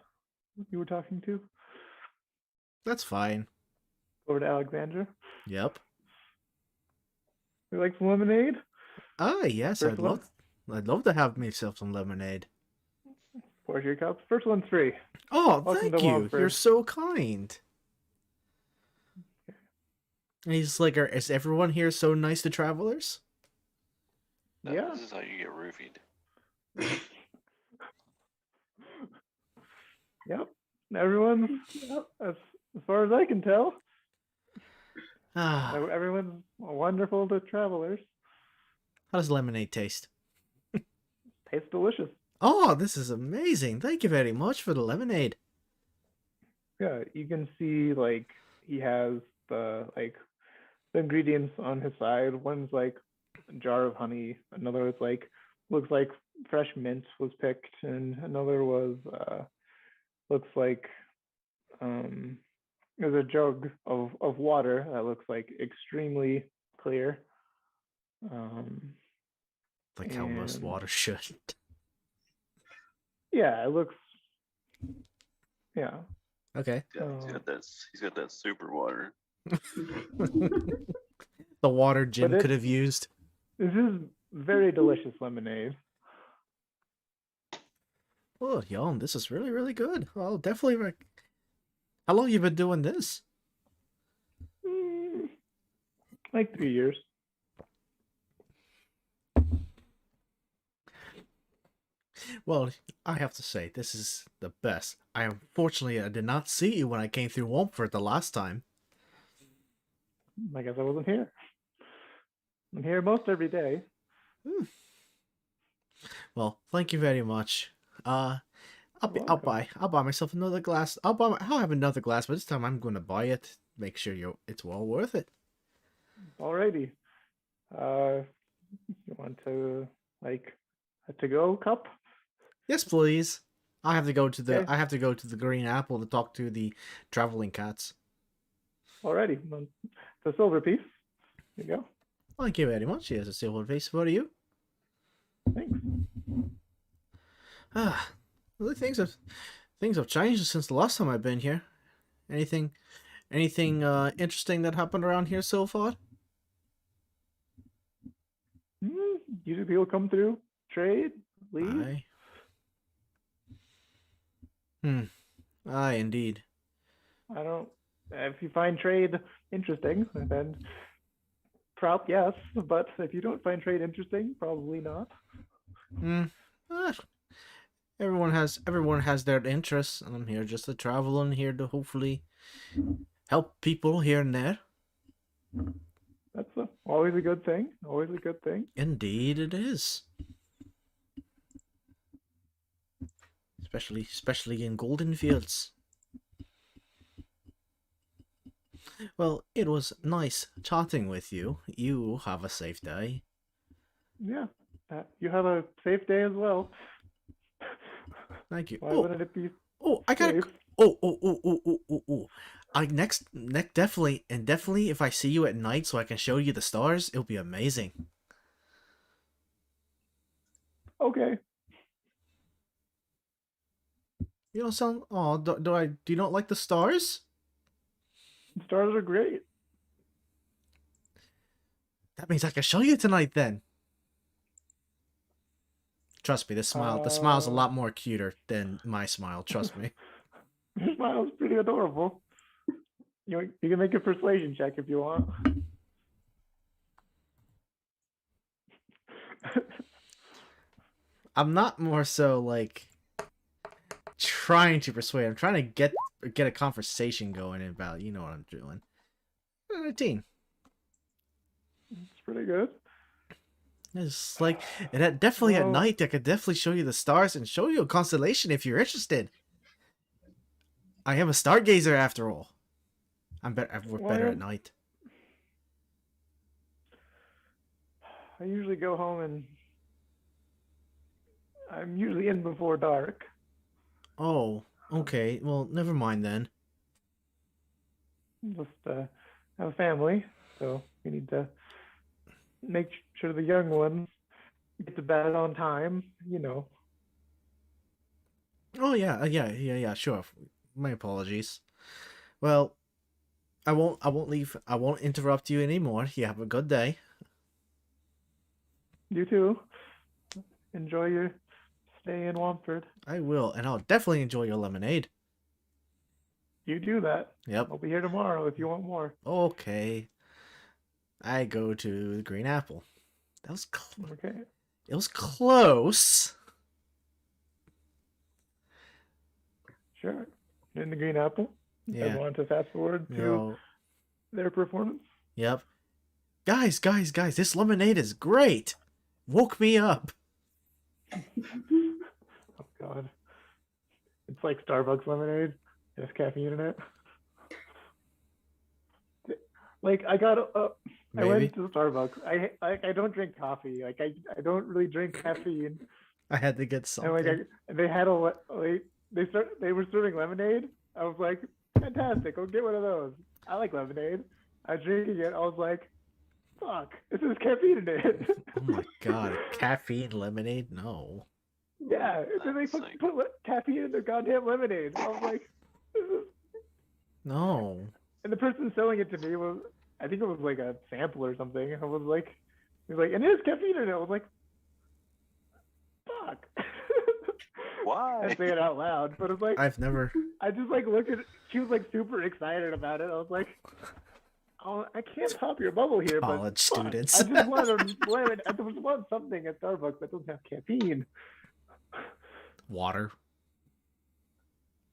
you were talking to. That's fine. Over to Alexander. Yep. You like some lemonade? Ah, yes. First one? I'd love to have myself some lemonade. Pour your cups. First one's free. Oh, Welcome thank to you. Womford. You're so kind. And he's like, is everyone here so nice to travelers? No, Yeah. This is how you get roofied. Yep. Everyone's, as far as I can tell, Ah, everyone's wonderful to travelers. how does lemonade taste? tastes delicious. Oh, this is amazing. Thank you very much for the lemonade. Yeah, you can see like he has the ingredients on his side. One's like a jar of honey, another is like looks like fresh mint was picked, and another was looks like there's a jug of water that looks like extremely clear. Like how most And water should. yeah, it looks yeah. Okay. Yeah, he's got that super water. The water Jim it- could have used. This is very delicious lemonade. Oh, yum, this is really, really good. I'll definitely How long you been doing this? Like 3 years. Well, I have to say, this is the best. Unfortunately, I did not see you when I came through Womford the last time. I guess I wasn't here. I'm here most every day. Well, thank you very much. I'll welcome. buy myself another glass. I'll have another glass, but this time I'm going to buy it. Make sure it's well worth it. Alrighty. You want to like a to-go cup? Yes, please. I have to go to the Okay. I have to go to the Green Apple to talk to the traveling cats. Alrighty. Well, it's a silver piece. Here you go. Thank you very much. Here's a silver piece. What are you? Thanks. Well, things have changed since the last time I've been here. Anything interesting that happened around here so far? Usually people come through, trade, leave. Aye, indeed. I don't. If you find trade interesting, then yes. But if you don't find trade interesting, probably not. Everyone has their interests, and I'm here just to travel and here to hopefully help people here and there. That's always a good thing. Always a good thing. Indeed, it is. Especially in golden fields. Well, it was nice chatting with you. You have a safe day. Yeah. You have a safe day as well. Thank you. Why wouldn't it be I got safe? I next definitely if I see you at night so I can show you the stars, it'll be amazing. Okay. You don't sound do you not like the stars? The stars are great. That means I can show you tonight then. Trust me, the smile's a lot more cuter than my smile, trust me. Your smile's pretty adorable. You can make a persuasion check if you want. I'm not more so like trying to persuade. I'm trying to get a conversation going about, you know what I'm doing. 19. It's pretty good. It's like, and definitely at Well- night, I could definitely show you the stars and show you a constellation if you're interested. I am a stargazer after all. I work better at night. I usually go home and I'm usually in before dark. Oh, okay. Well, never mind then. Just have a family, so we need to make sure the young ones get to bed on time. You know. Oh yeah, sure. My apologies. Well, I won't leave. I won't interrupt you anymore. You have a good day. You too. Enjoy your stay in Womford. I will, and I'll definitely enjoy your lemonade. You do that. Yep. I'll be here tomorrow if you want more. Okay. I go to the Green Apple. That was Okay. It was close. Sure. In the Green Apple. Yeah. I want to fast forward to No. their performance. Yep. Guys, this lemonade is great. Woke me up. Oh God. It's like Starbucks lemonade. It has caffeine in it. Like I got I Maybe. went to Starbucks. I don't drink coffee. Like I don't really drink caffeine. I had to get And something. like they had they were serving lemonade. I was like, fantastic. I'll get one of those. I like lemonade. I was drinking it. I was like, fuck, this is caffeine in it. Oh my god, caffeine lemonade? No. Yeah, and then they That's like- put caffeine in their goddamn lemonade. I was like, this is... No. And the person selling it to me was, I think it was like a sample or something. I was like, he was like, and there's caffeine in it. I was like, fuck. Why? I say it out loud, but it's like, I've never. I just like looked at it. She was like super excited about it. I was like, oh, I can't pop your bubble here, College but fuck, students. I just want I just want something at Starbucks that doesn't have caffeine. Water.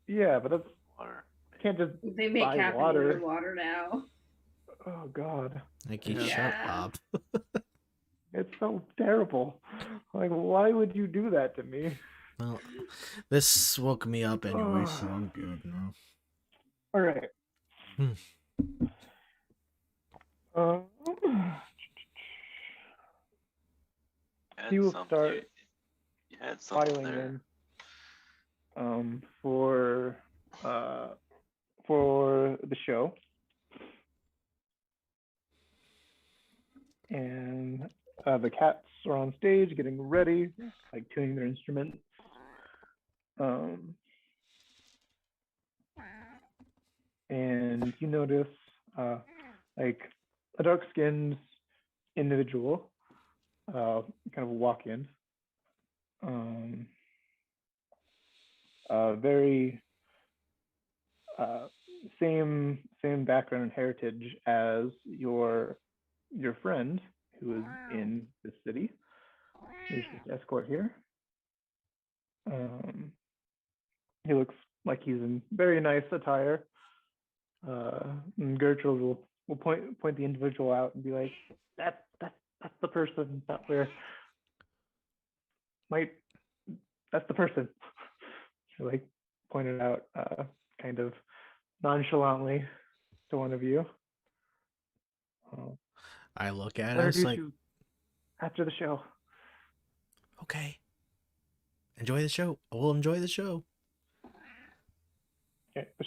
Yeah, but that's Water. can't just. They make Buy caffeine water. in water now. Oh God, Like you Yeah. shut Yeah. up. it's so terrible. Like, why would you do that to me? Well, this woke me up anyway, so Oh. I'm good now. All right. Hmm. Um, You He will had something- start You had something filing there. in for the show, and the cats are on stage getting ready, like tuning their instruments. And you notice like a dark-skinned individual kind of walk in. Very same background and heritage as your friend who is in the city. He's just escort here. He looks like he's in very nice attire. And Gertrude will point the individual out and be like, that's the person that that's the person. She like pointed out kind of nonchalantly to one of you. I look at I'll it, it's introduce like, you after the show. okay. Enjoy the show. I will enjoy the show. Okay, the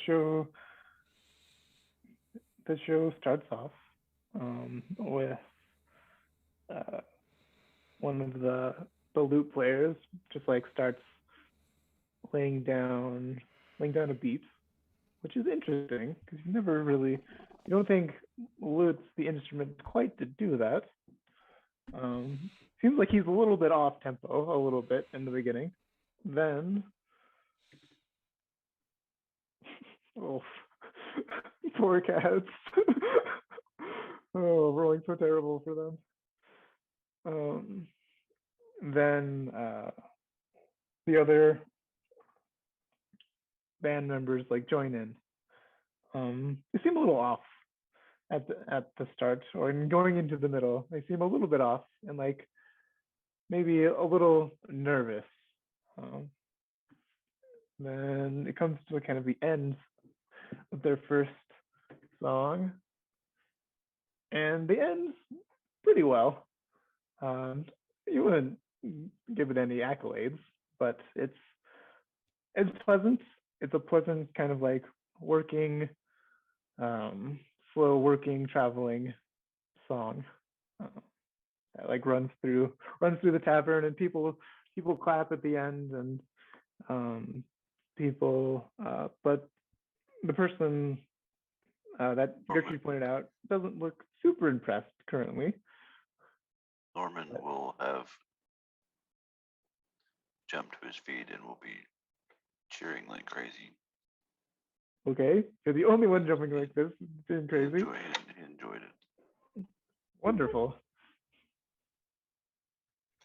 show starts off with one of the lute players just like starts laying down a beat, which is interesting because you don't think lute's the instrument quite to do that. Seems like he's a little bit off tempo, a little bit in the beginning. Then, oh, poor cats. Oh, rolling so terrible for them. Then the other band members like join in. They seem a little off at the start, or in going into the middle. They seem a little bit off and like maybe a little nervous. Then it comes to kind of the end of their first song, and they end pretty well. You wouldn't give it any accolades, but it's pleasant. It's a pleasant kind of like working, slow working, traveling song that like runs through the tavern, and people clap at the end, and but the person that Gertrude pointed out doesn't look super impressed currently. Norman will have jumped to his feet and will be cheering like crazy. Okay, you're the only one jumping like this, being He crazy. enjoyed it. Wonderful.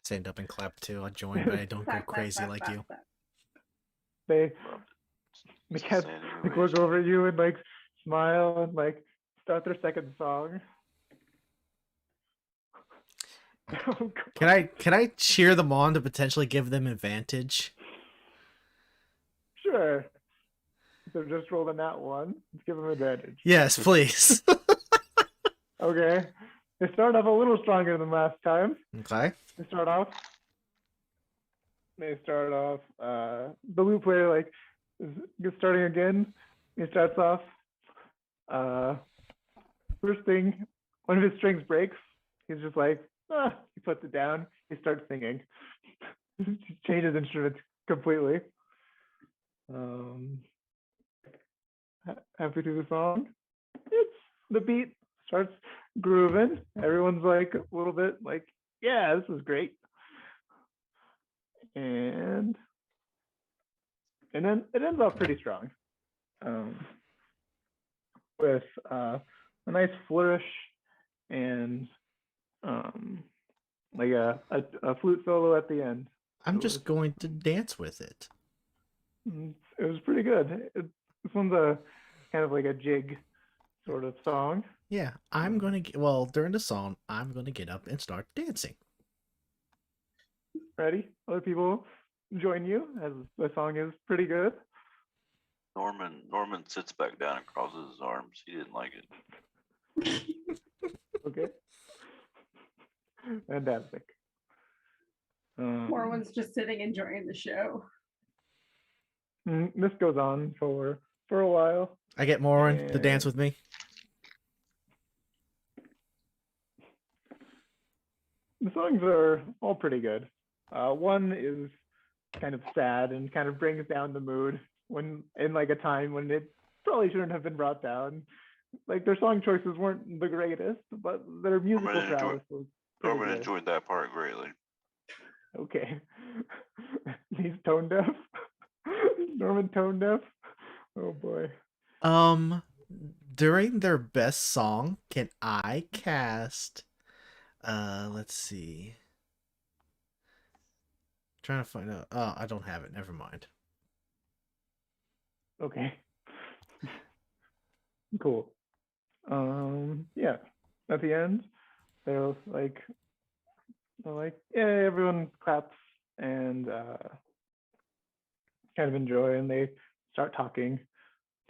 Stand up and clap too. I join, but I don't go Clap, clap, crazy clap, like clap, you. clap. They Loved it. the It's a cats standing like ovation. look over at you and like smile and like start their second song. Oh, Can I cheer them on to potentially give them advantage? sure. So just roll the nat one. Let's give them advantage. Yes, please. Okay. They start off a little stronger than last time. Okay. They start off. The loop player like is starting again. He starts off. First thing, one of his strings breaks. He's just like, he puts it down. He starts singing. He changes instruments completely. Halfway through the song, the beat starts grooving. Everyone's like a little bit like, yeah, this is great. And then it ends off pretty strong. With a nice flourish and like a flute solo at the end. I'm just going to dance with it. It was pretty good. This one's a kind of like a jig sort of song. Yeah, I'm gonna get, well, during the song, I'm gonna get up and start dancing. Ready? Other people join you as the song is pretty good. Norman sits back down and crosses his arms. He didn't like it. Okay. Fantastic. Morwen's just sitting enjoying the show. This goes on for a while. I get Morin to dance with me. The songs are all pretty good. One is kind of sad and kind of brings down the mood when in like a time when it probably shouldn't have been brought down. Like their song choices weren't the greatest, but their musical prowess was pretty Norman good. enjoyed that part greatly. Okay. He's tone deaf. Norman tone deaf. Oh boy. During their best song, can I cast let's see. Trying to find out. Oh, I don't have it. Never mind. Okay. Cool. Yeah. At the end, they're like, yeah, everyone claps and kind of enjoy, and they start talking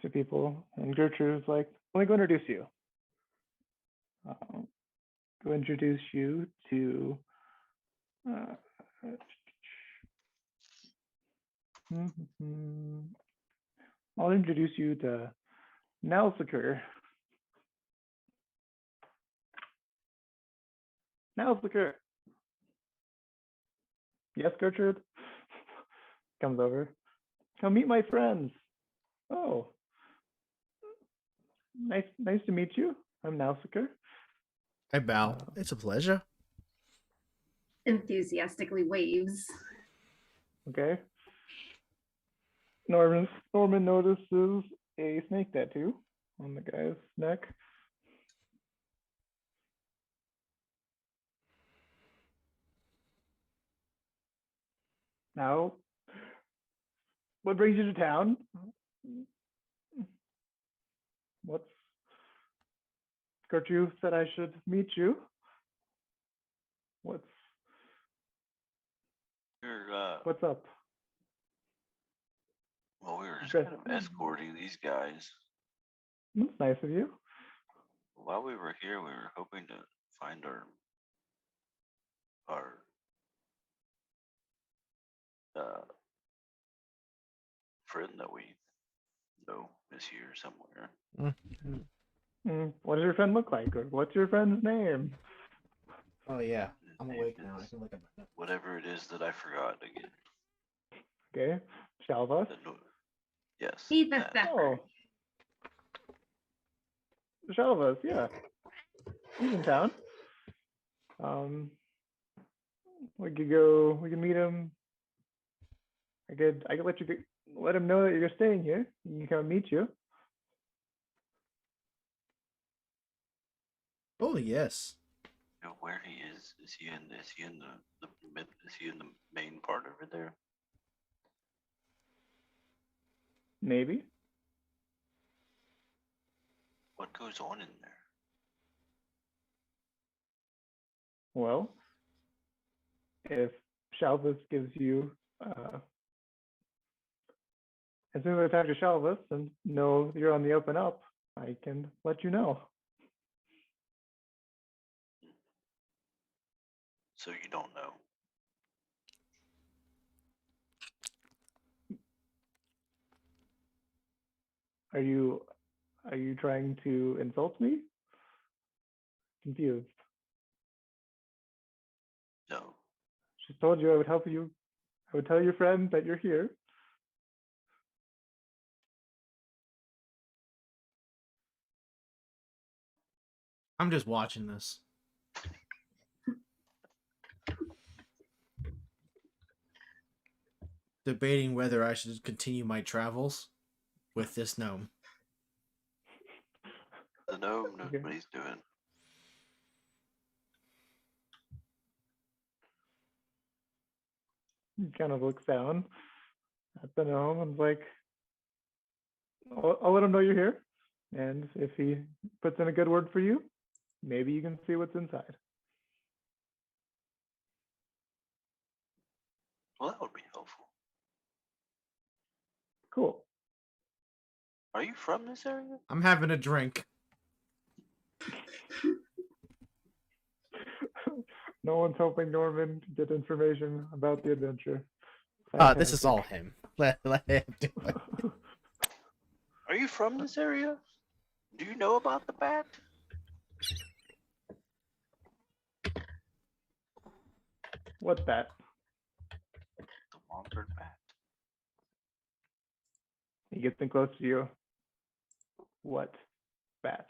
to people. And Gertrude's like, let me go introduce you. Go introduce you to. I'll introduce you to Nalsiker. Nalsiker. Yes, Gertrude? Comes over. Come meet my friends. Oh. Nice to meet you. I'm Nalsiker. I bow. It's a pleasure. Enthusiastically waves. Okay. Norman notices a snake tattoo on the guy's neck. Now, what brings you to town? What's Gertrude said I should meet you? What's up? Well, we were just Okay. kind of escorting these guys. That's nice of you. While we were here, we were hoping to find our friend that we know is here somewhere. What does your friend look like? Or what's your friend's name? Oh yeah, I'm His awake name now. I is can look at my. Whatever it is that I forgot again. Okay. Shalva. Yes. He's a that. stepper. Oh. Shalva's, yeah. He's in town. We can meet him. I could let him know that you're staying here. He can come meet you. Oh yes. You know where he is? Is he in the main part over there? Maybe. What goes on in there? Well, if Shalvis gives you, as soon as I talk to Shalvis and know you're on the up and up, I can let you know. So you don't know. Are you trying to insult me? Confused. No. Just told you I would help you. I would tell your friend that you're here. I'm just watching this. Debating whether I should continue my travels with this gnome. The gnome knows Okay. what he's doing. He kind of looks down at the gnome and is like, I'll let him know you're here. And if he puts in a good word for you, maybe you can see what's inside. Well, that would be helpful. Cool. Are you from this area? I'm having a drink. No one's helping Norman to get information about the adventure. This is all him. Let him do it. Are you from this area? Do you know about the bat? What's that? The Womford Bat. He gets in close to you. What bat?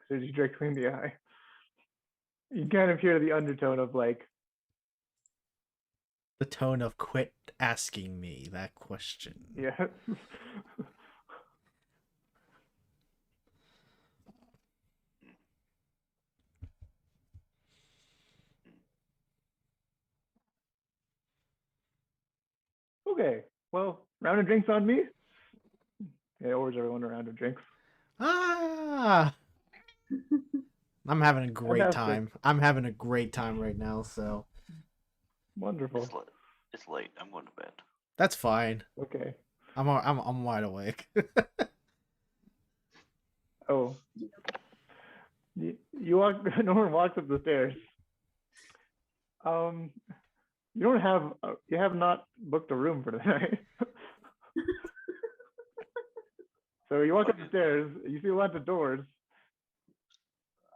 Stares you directly in the eye. You kind of hear the undertone of like, The tone of quit asking me that question. yeah. Okay, well, round of drinks on me. Yeah, orders everyone a round of drinks. Ah! I'm having a great Fantastic. time. I'm having a great time right now, so Wonderful. It's late. I'm going to bed. that's fine. Okay. I'm wide awake. Oh. You walk. Norman walks up the stairs. You have not booked a room for tonight. So you walk up the stairs. You see lots of doors.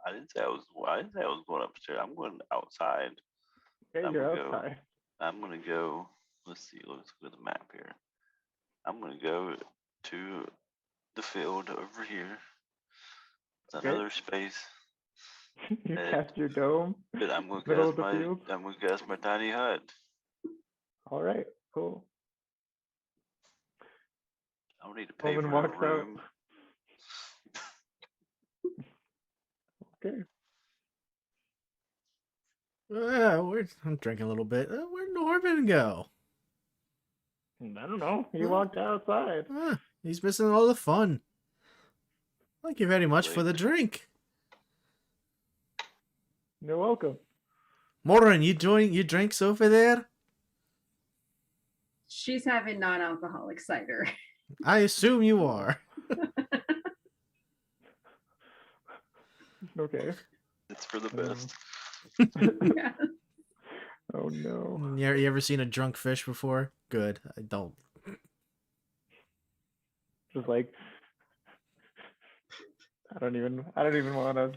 I didn't say I was going upstairs. I'm going outside. Okay, I'm you're gonna go. outside. I'm gonna go. Let's see. Let's look at the map here. I'm gonna go to the field over here. It's Okay. another space. You and- cast your dome. But I'm gonna Middle cast of the my. field. I'm gonna cast my tiny hut. All right, cool. I don't need to pay Norman for walks a room. Okay. I'm drinking a little bit. Where'd Norman go? I don't know. He Huh? walked outside. He's missing all the fun. Thank you very much for the Late. drink. You're welcome. Morin, you enjoying your drinks over there? She's having non-alcoholic cider. I assume you are. Okay. It's for the best. Yeah. Oh no. You ever seen a drunk fish before? Good. I don't. Just like I don't even want to.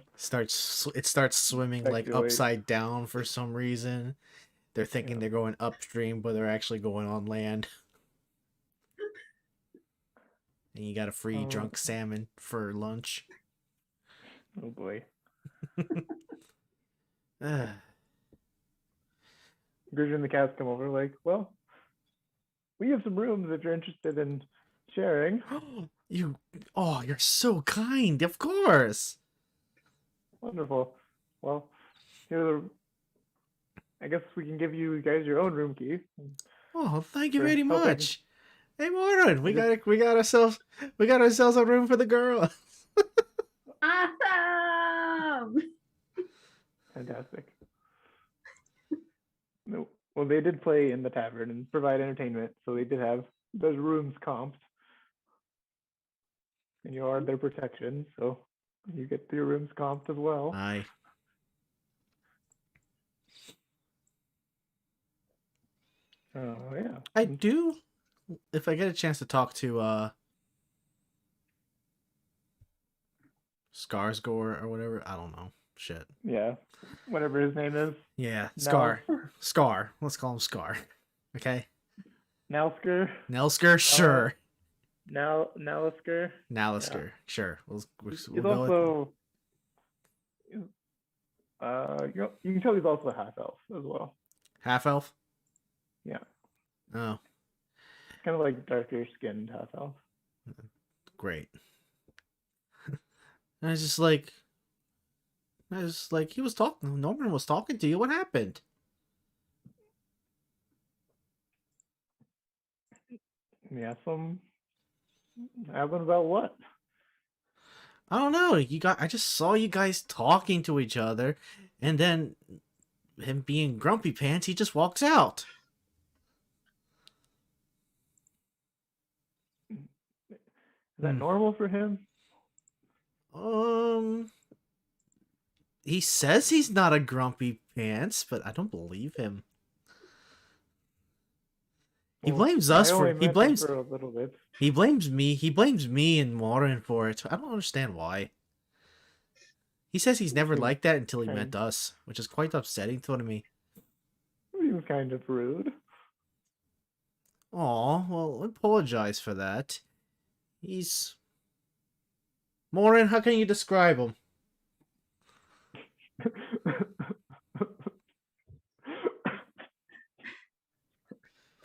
It starts swimming like Speculate. upside down for some reason. They're thinking they're going upstream, but they're actually going on land. And you got a free drunk salmon for lunch. Oh boy. Gertrude and the cats come over like, well, we have some rooms if you're interested in sharing. You're so kind. Of course. Wonderful. Well, I guess we can give you guys your own room key. Oh, thank you For very helping. much. Hey, Morin, we got ourselves a room for the girl. Awesome! Fantastic. they did play in the tavern and provide entertainment. So they did have those rooms comped, and you are their protection, so you get your rooms comped as well. Aye. Oh yeah. I do, if I get a chance to talk to Skarsgård or whatever, I don't know. Shit. Yeah. Whatever his name is. Yeah, Nels- Scar. Let's call him Scar. Okay. Nelsker. Nelsker, sure. Nalisker. Nalisker, sure. We'll He's go with also you can tell he's also a half elf as well. half elf. Yeah. Oh, Kind of like darker skinned half elf. great. And I was just like, he was talking. Norman was talking to you. What happened? Yeah, some happened about what? I don't know. I just saw you guys talking to each other, and then him being grumpy pants, he just walks out. Is that normal for him? He says he's not a grumpy pants, but I don't believe him. He Well, blames I us only for met him for a little bit. he blames me and Warren for it. I don't understand why. He says he's never Seems like that until he kind met us, which is quite upsetting to me. He was kind of rude. Aw, well, apologize for that. He's... Warren, how can you describe him?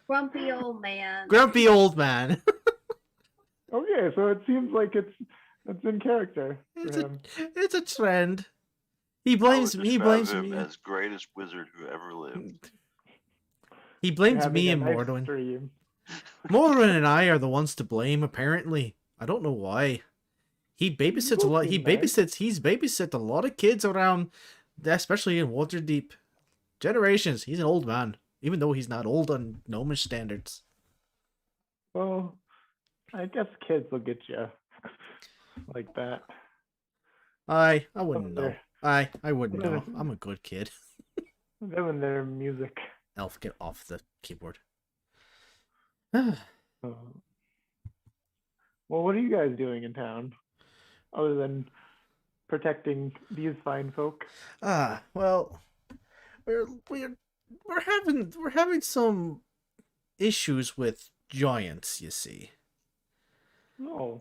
Grumpy old man. Grumpy old man. Okay, so it seems like it's in character for It's him. it's a trend. He I would blames me. He describe blames him me. as greatest wizard who ever lived. He You're blames having me a and nice Mordwin. stream. Mordwin and I are the ones to blame. Apparently, I don't know why. He babysits a lot. He Both seem nice. babysits. He's babysat a lot of kids around, especially in Waterdeep. Generations. He's an old man, even though he's not old on gnomish standards. Well, I guess kids will get you like that. I wouldn't know. They're- I wouldn't know. I'm a good kid. Them and their music. Elf, get off the keyboard. Uh, well, what are you guys doing in town other than protecting these fine folk? Well, we're having some issues with giants, you see. Oh.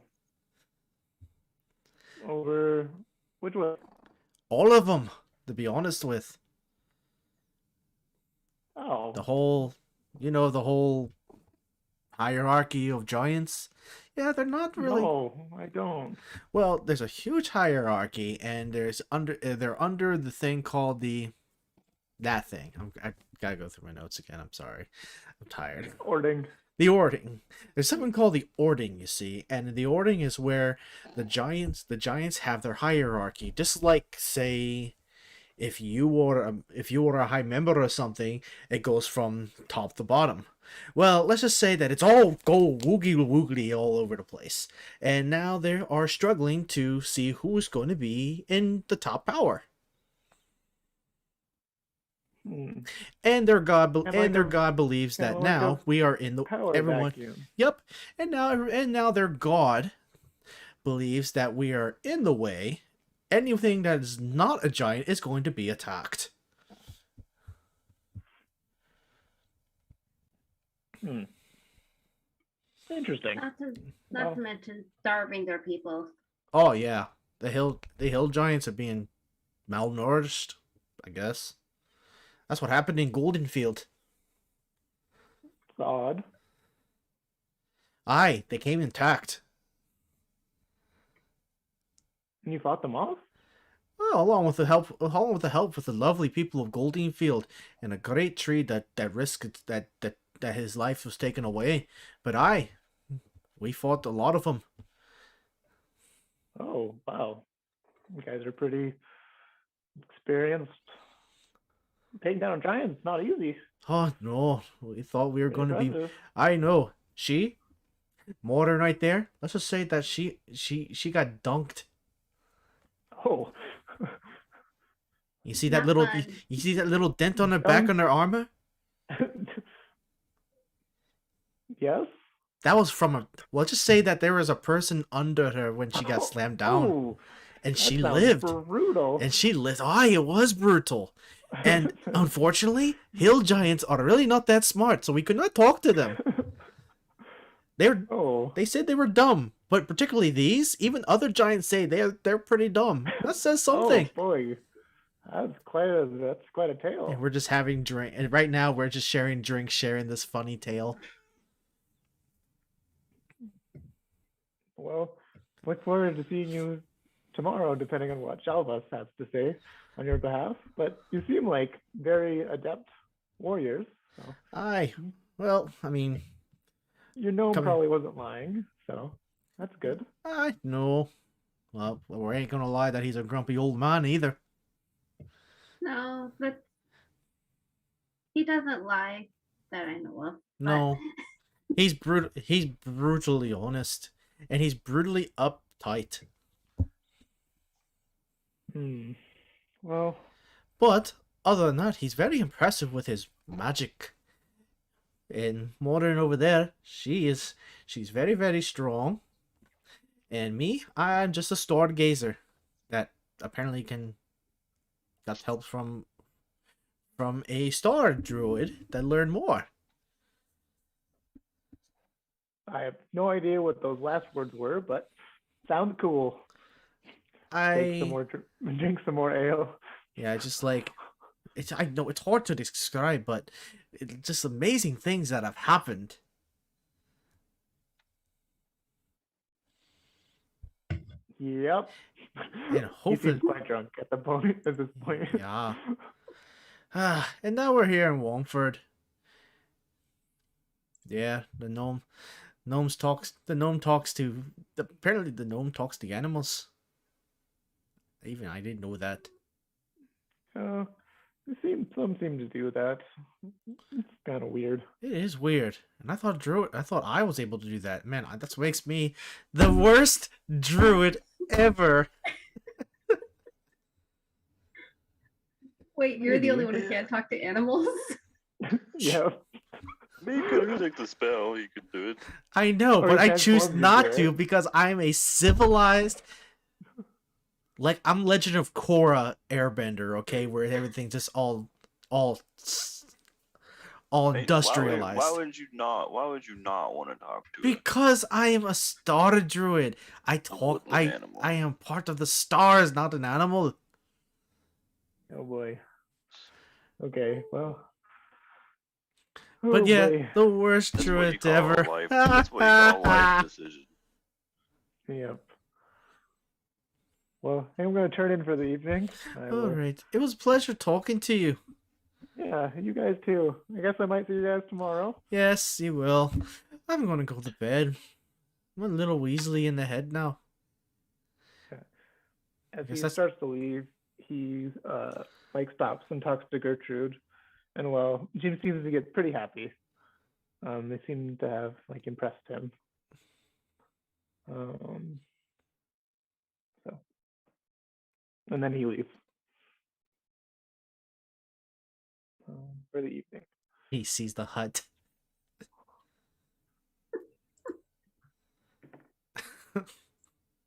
Over which one? All of them, to be honest with. Oh. The whole hierarchy of giants. Yeah, they're not really. No, I don't. Well, there's a huge hierarchy, and they're under the thing called that thing. I gotta go through my notes again. I'm sorry, I'm tired. Ording. The Ording. There's something called the Ording, you see, and the Ording is where the giants have their hierarchy. Just like, say, if you were a high member or something, it goes from top to bottom. Well, let's just say that it's all go woogie woogly all over the place, and now they are struggling to see who's going to be in the top power. And their god believes that now we are in the Power everyone. vacuum. Yep, and now their god believes that we are in the way. Anything that is not a giant is going to be attacked. Interesting. Not to mention starving their people. Oh yeah, the hill giants are being malnourished, I guess. That's what happened in Goldenfield. It's odd. Aye, they came intact. And you fought them off? Well, along with the help with the lovely people of Goldenfield and a great tree that risked that his life was taken away. But we fought a lot of them. Oh, wow. You guys are pretty experienced. taking down giants not easy. Oh no, we thought we were Pretty going to be. impressive. I know. She, Morton right there. Let's just say that she got dunked. Oh. You see that Not little fun. you see that little dent on her back on her armor? Yes. That was from a. Well, just say that there was a person under her when she got slammed down, Oh, and that she sounds lived. brutal. And she lived. Oh, it was brutal. And unfortunately, hill giants are really not that smart, so we could not talk to them. Oh. They said they were dumb, but particularly these, even other giants say they're pretty dumb. That says something. Oh boy, that's quite a tale. And we're just having drink, and right now we're just sharing drinks, sharing this funny tale. Well, look forward to seeing you tomorrow, depending on what Shalvas has to say on your behalf. But you seem like very adept warriors. So Well, I mean, your gnome Coming- probably wasn't lying, so that's good. I know. Well, we ain't gonna lie that he's a grumpy old man either. No, but he doesn't lie that I know of. No, he's brutal. He's brutally honest, and he's brutally uptight. Well, But other than that, he's very impressive with his magic. And Modern over there, she's very, very strong. And me, I'm just a stargazer that apparently got help from a star druid that learned more. I have no idea what those last words were, but sound cool. Take some more, drink some more ale. Yeah, just like I know it's hard to describe, but it's just amazing things that have happened. Yep. And He hopefully, seems quite drunk at this point. yeah. And now we're here in Womford. Yeah, the gnome talks to apparently the gnome talks to animals. Even I didn't know that. Some seem to do that. It's kind of weird. It is weird. And I thought I was able to do that. Man, that makes me the worst druid ever. Wait, you're the only one who can't talk to animals? Yeah. Maybe you could music the spell, you could do it. I know, Or but I transform choose you, not right? to because I'm a civilized. Like I'm Legend of Korra Airbender, okay, where everything's just all Hey, industrialized. Why would you not want to talk to it? Because I am a star druid. I woodland animal. I am part of the stars, not an animal. Oh boy. Okay, well. But Oh, yeah, boy. the worst That's what you druid call ever. a life. That's what you call a life decision. Yep. Well, I'm going to turn in for the evening. All right, it was a pleasure talking to you. Yeah, you guys too. I guess I might see you guys tomorrow. Yes, you will. I'm gonna go to bed. I'm a little Weasley in the head now. As Guess he that's- starts to leave, he stops and talks to Gertrude, and well, Jim seems to get pretty happy. They seem to have impressed him. So, and then he leaves for the evening. He sees the hut.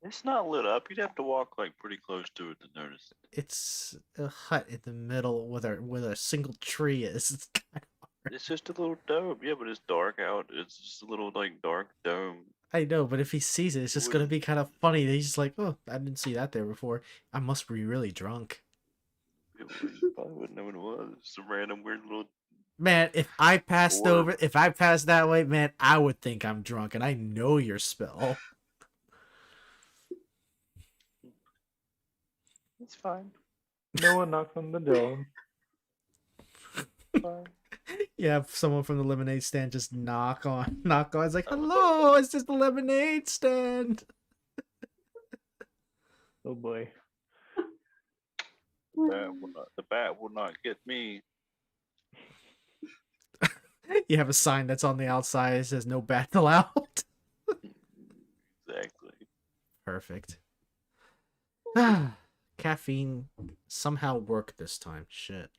It's not lit up. You'd have to walk pretty close to it to notice it. It's a hut in the middle where a single tree is. It's kind of It's just a little dome. Yeah, but it's dark out. It's just a little dark dome. I know, but if he sees it, it's just gonna be kind of funny. He's just like, "Oh, I didn't see that there before. I must be really drunk." You probably wouldn't know what it was. It's a random weird little. Man, if I passed Or- if I passed that way, man, I would think I'm drunk, and I know your spell. It's fine. No one knocks on the door. Fine. Yeah, someone from the lemonade stand just knock on. It's like, "Hello, it's just the lemonade stand." Oh boy. The bat will not get me. You have a sign that's on the outside that says no bats allowed. Exactly. Perfect. Caffeine somehow worked this time. Shit.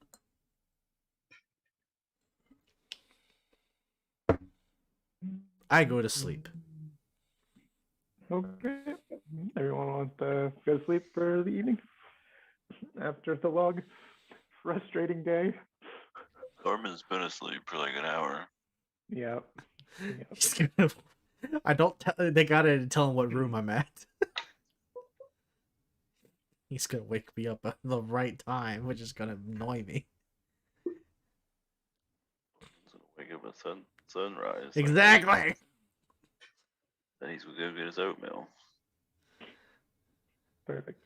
I go to sleep. Okay. Everyone wants to go to sleep for the evening after the long, frustrating day. Norman's been asleep for like an hour. Yep. He's gonna... I don't tell. They gotta tell him what room I'm at. He's gonna wake me up at the right time, which is gonna annoy me. He's gonna wake up at sunrise. Exactly. Then he's gonna go get his oatmeal. Perfect.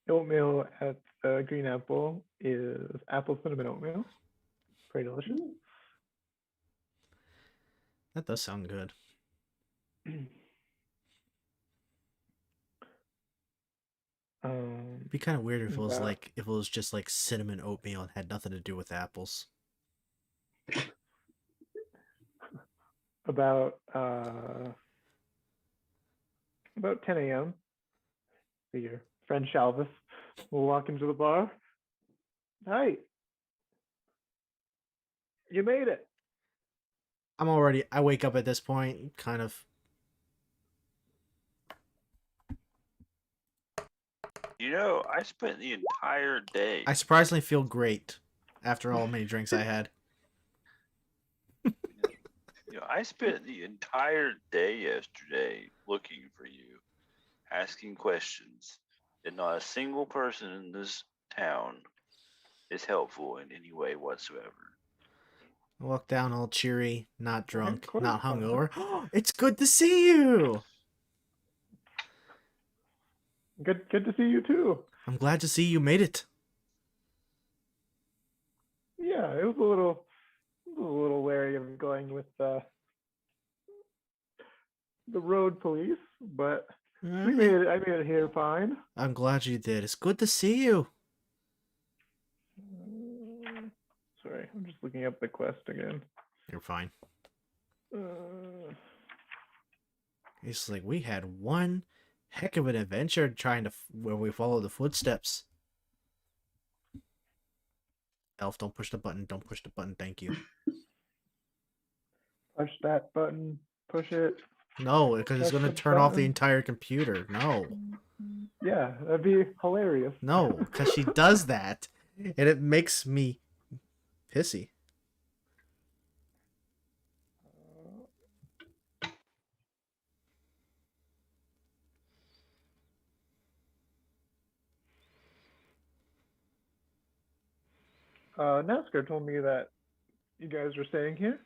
Oatmeal at Green Apple is apple cinnamon oatmeal. Very delicious. That does sound good. It'd be kind of weird if it was Yeah. like if it was just like cinnamon oatmeal and had nothing to do with apples. About 10 a.m. Your friend Shalvis will walk into the bar. Hi, you made it. I wake up at this point, kind of. You know, I spent the entire day. I surprisingly feel great after all the many drinks I had. You know, I spent the entire day yesterday looking for you, asking questions, and not a single person in this town is helpful in any way whatsoever. I walk down all cheery, not drunk, course. not hungover. It's good to see you. Good to see you too. I'm glad to see you made it. Yeah, it was a little wary of going with the road police, but we made it. I made it here fine. I'm glad you did. It's good to see you. Sorry, I'm just looking up the quest again. You're fine. Uh, It's like we had one heck of an adventure trying to where we follow the footsteps. Elf, don't push the button. Don't push the button. Thank you. push that button. Push it. No, because it's Push going to the turn off the button. entire computer. No. Yeah, that'd be hilarious. No, because she does that, and it makes me pissy. NASCAR told me that you guys were staying here.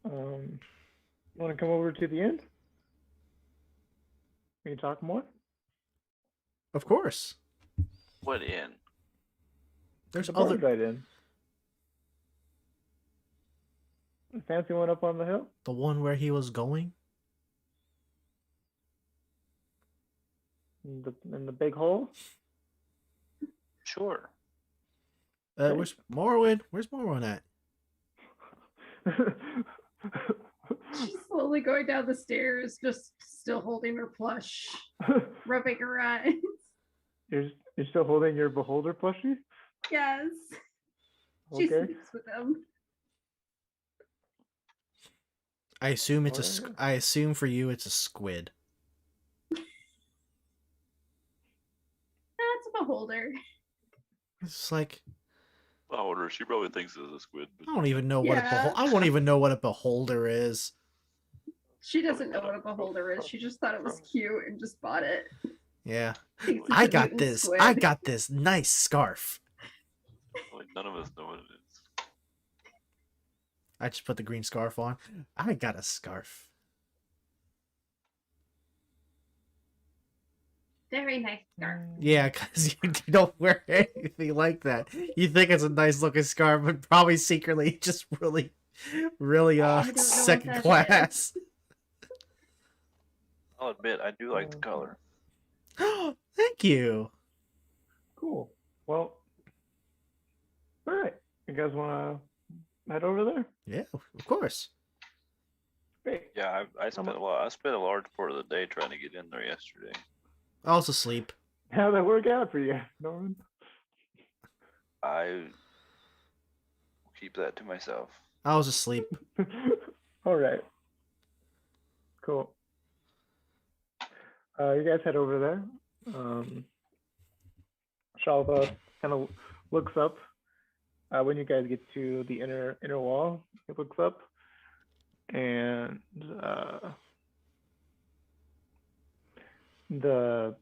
Want to come over to the inn? Can you talk more? Of course. What inn? There's The other... Right in. The fancy one up on the hill? The one where he was going? In the big hole? Sure. Where's Morrowind? Where's Morrowind at? She's slowly going down the stairs, just still holding her plush, rubbing her eyes. You're still holding your beholder plushie? Yes. She Okay. sleeps with him. I assume it's Alright. I assume for you it's a squid. That's a beholder. It's like Beholder, she probably thinks it's a squid. I don't even know what Yeah. I won't even know what a beholder is. She doesn't know what a beholder is. She just thought it was cute and just bought it. Yeah. Thinks it's I a got mutant this. squid. I got this nice scarf. Like, none of us know what it is. I just put the green scarf on. I got a scarf. Very nice scarf. Yeah, because you don't wear anything like that. You think it's a nice looking scarf, but probably secretly just really, really I don't know what second that class. I'll admit, I do like the color. Thank you. Cool. Well, You guys want to head over there? Yeah, of course. Great. Yeah, I spent I spent a large part of the day trying to get in there yesterday. I was asleep. How'd that work out for you, Norman? I keep that to myself. I was asleep. All right. Cool. You guys head over there. Shalva kind of looks up when you guys get to the inner wall. It looks up, and the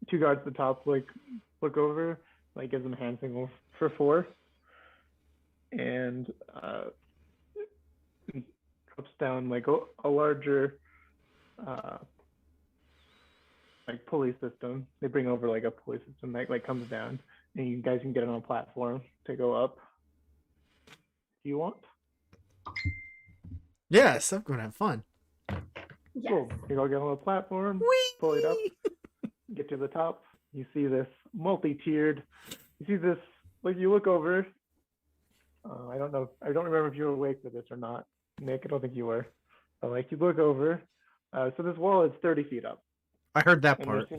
two guards at the top look over, like gives them a hand signal for 4, and drops down like a larger like pulley system. They bring over like a pulley system that like comes down, and you guys can get on a platform to go up. Do you want? Yes, I'm gonna have fun. Yes. Cool. You all get on the platform, pull it up, get to the top. You see this multi-tiered. You see this, like you look over. I don't know. I don't remember if you were awake for this or not, Nick. I don't think you were. But like you look over. So this wall is 30 feet up. I heard that And part.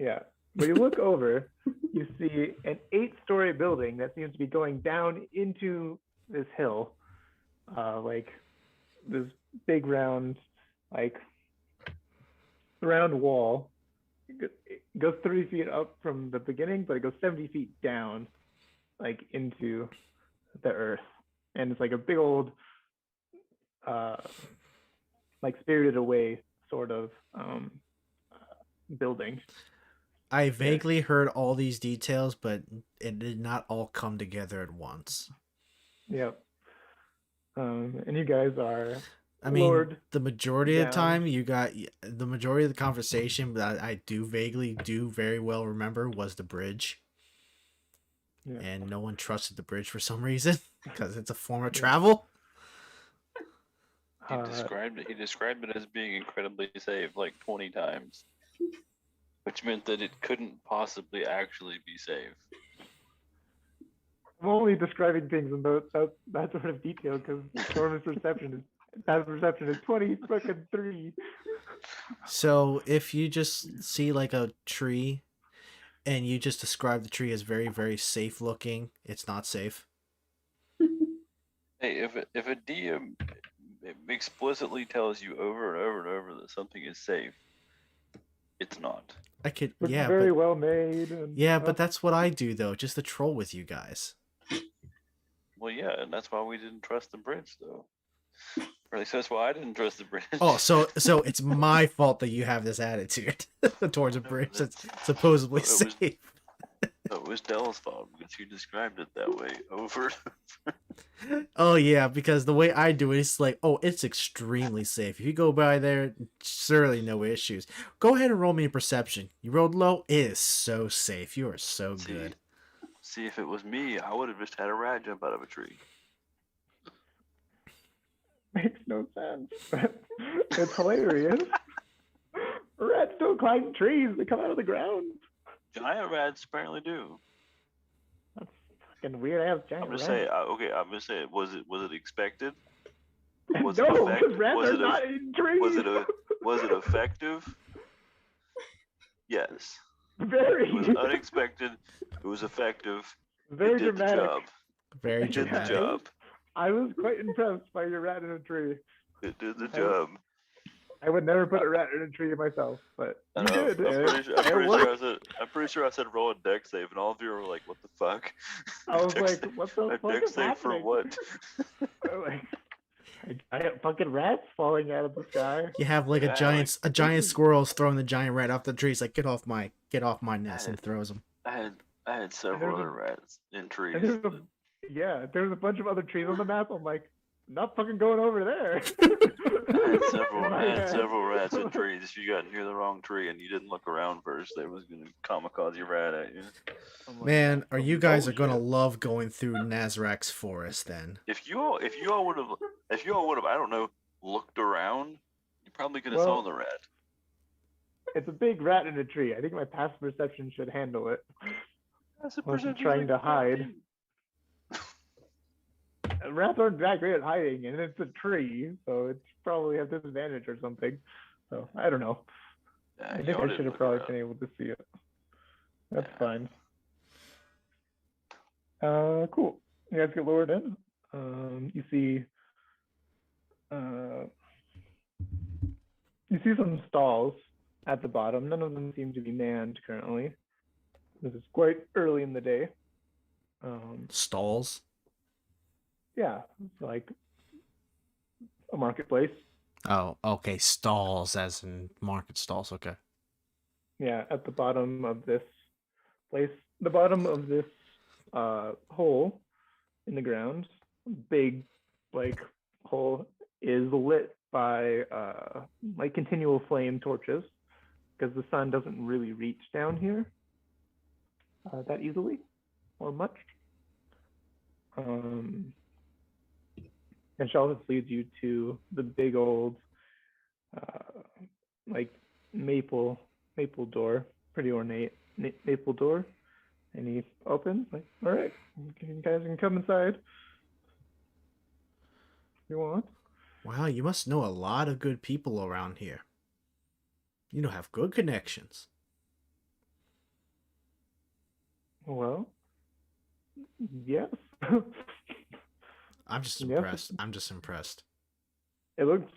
yeah. When you look over, you see an 8-story building that seems to be going down into this hill, like this big round, like round wall. It goes 30 feet up from the beginning, but it goes 70 feet down, like into the earth, and it's like a big old, like spirited away sort of building. I vaguely heard all these details, but it did not all come together at once. Yep. And you guys are. I mean, lowered the majority of the down. time, you got the majority of the conversation that I do very well remember was the bridge. Yeah. And no one trusted the bridge for some reason because it's a form of Yeah. travel. He described it as being incredibly safe like 20 times, which meant that it couldn't possibly actually be safe. I'm only describing things in that sort of detail because Norman's perception is 20 fucking 3. So if you just see like a tree and you just describe the tree as very, very safe looking, it's not safe. Hey, if a DM explicitly tells you over and over and over that something is safe, it's not. I could, It's yeah, very but, well made. And yeah, but that's what I do though, just to troll with you guys. Well, yeah, and that's why we didn't trust the bridge, though. Or at least that's why I didn't trust the bridge. Oh, so it's my fault that you have this attitude towards a bridge that's supposedly safe. It was Dell's fault because he described it that way over. Oh yeah, because the way I do it, it's like, oh, it's extremely safe. If you go by there, surely no issues. Go ahead and roll me a perception. You rolled low. It is so safe. You are so good. See, if it was me, I would have just had a rat jump out of a tree. makes no sense. It's hilarious. Rats don't climb trees; they come out of the ground. Giant rats apparently do. That's fucking weird ass giant I'm just rats. saying. Okay, I'm just saying. Was it expected? No, Was it effective? because rats Was are it not in trees. Was it effective? Yes. Very. It was unexpected. It was effective. Very It did dramatic. the job. Very It did the dramatic. job. I was quite impressed by your rat in a tree. It did the job. I would never put a rat in a tree myself, but I you know. did. I'm pretty sure I said roll a deck save, and all of you were like, "What the fuck?" I was Deck like, save- what the a fuck deck is save for happening? what? Like, I got fucking rats falling out of the sky. You have like Yeah, a giant squirrel's throwing the giant rat off the tree. It's like, get off my nest, and Right. throws him. I had several other rats in trees. And there was a bunch of other trees on the map. I'm like, not fucking going over there. I had several rats in trees. If you got near the wrong tree and you didn't look around first, they was gonna kamikaze rat at you. I'm like, Man, are you guys are gonna bullshit. love going through Nazrak's forest then? If you all would have, I don't know, looked around, you probably could have Well, saw the rat. It's a big rat in a tree. I think my passive perception should handle it. That's a Wasn't perception trying like to hide. 13. rats aren't that great at hiding, and it's a tree, so it's probably has disadvantage or something. So I don't know. Yeah, I think y'all I didn't should have look probably around. been able to see it. That's Yeah. fine. Cool. You guys get lowered in. You see some stalls at the bottom. None of them seem to be manned currently. This is quite early in the day. Stalls. Yeah, it's like a marketplace. Oh, okay. Stalls, as in market stalls. Okay. Yeah, at the bottom of this place, the bottom of this hole in the ground, big like hole, is lit by like continual flame torches because the sun doesn't really reach down here that easily or much. And Shelvis leads you to the big old like maple door, pretty ornate maple door, and he opens like, all right, you guys can come inside if you want. Wow, you must know a lot of good people around here. You don't have good connections. Well, yes. I'm just Yes. impressed. I'm just impressed. It looks,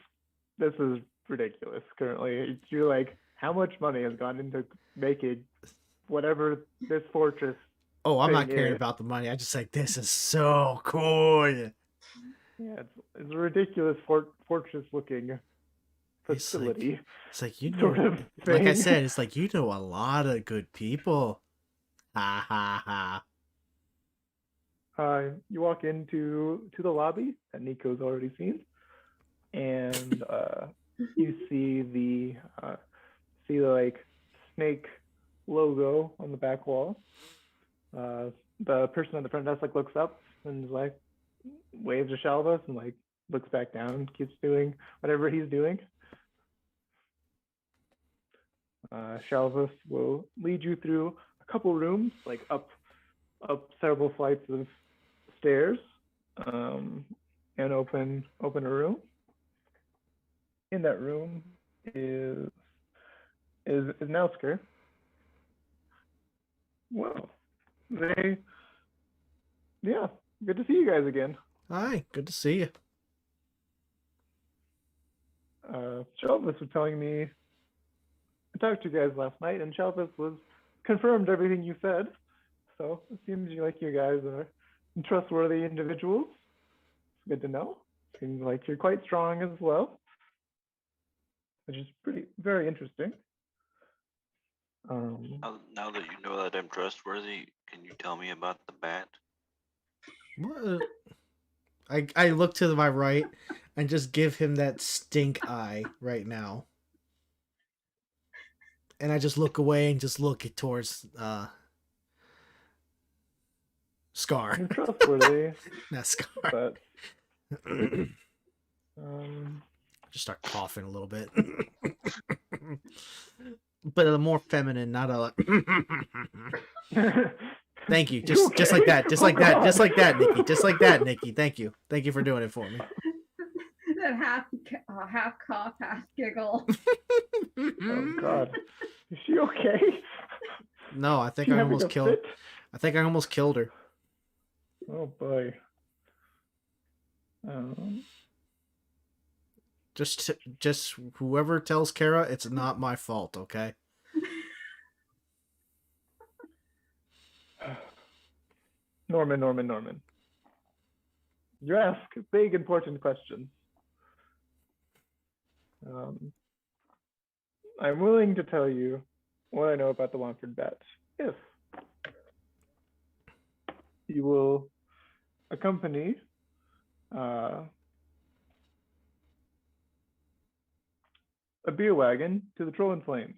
this is ridiculous currently. You're like, how much money has gone into making whatever this fortress? Oh, I'm not thing caring is. about the money. I just like, this is so cool. Yeah, it's a ridiculous fortress looking facility. It's like, you know, sort of like I thing. said, it's like, you know a lot of good people. Ha ha ha. You walk into the lobby that Nico's already seen, and you see the like snake logo on the back wall. The person at the front desk like looks up and is like waves to Shelvis and like looks back down, keeps doing whatever he's doing. Shelvis will lead you through a couple rooms, like up several flights of stairs, and open a room. In that room is Nelsker. Well, yeah, good to see you guys again. Hi, good to see you. Shelvis was telling me, I talked to you guys last night, and Shelvis was confirmed everything you said. So it seems like you guys are trustworthy individuals. It's good to know. Seems like you're quite strong as well, which is very interesting. Now that you know that I'm trustworthy, can you tell me about the bat? What? I look to my right and just give him that stink eye right now. And I just look away and just look towards Scar. You're trustworthy, Not Scar. but Just start coughing a little bit. But a more feminine, not a Thank you. Just like that. Just like that. Just like that, Nikki. Just like that, Nikki. Thank you. Thank you for doing it for me. That half cough, half giggle. Oh God, is she okay? No, I think She I having almost a killed. fit? I think I almost killed her. Oh boy. Just whoever tells Kara, it's not my fault, okay? Norman. You ask big, important questions. I'm willing to tell you what I know about the Womford Bat if you will accompany a beer wagon to the Troll and Flames,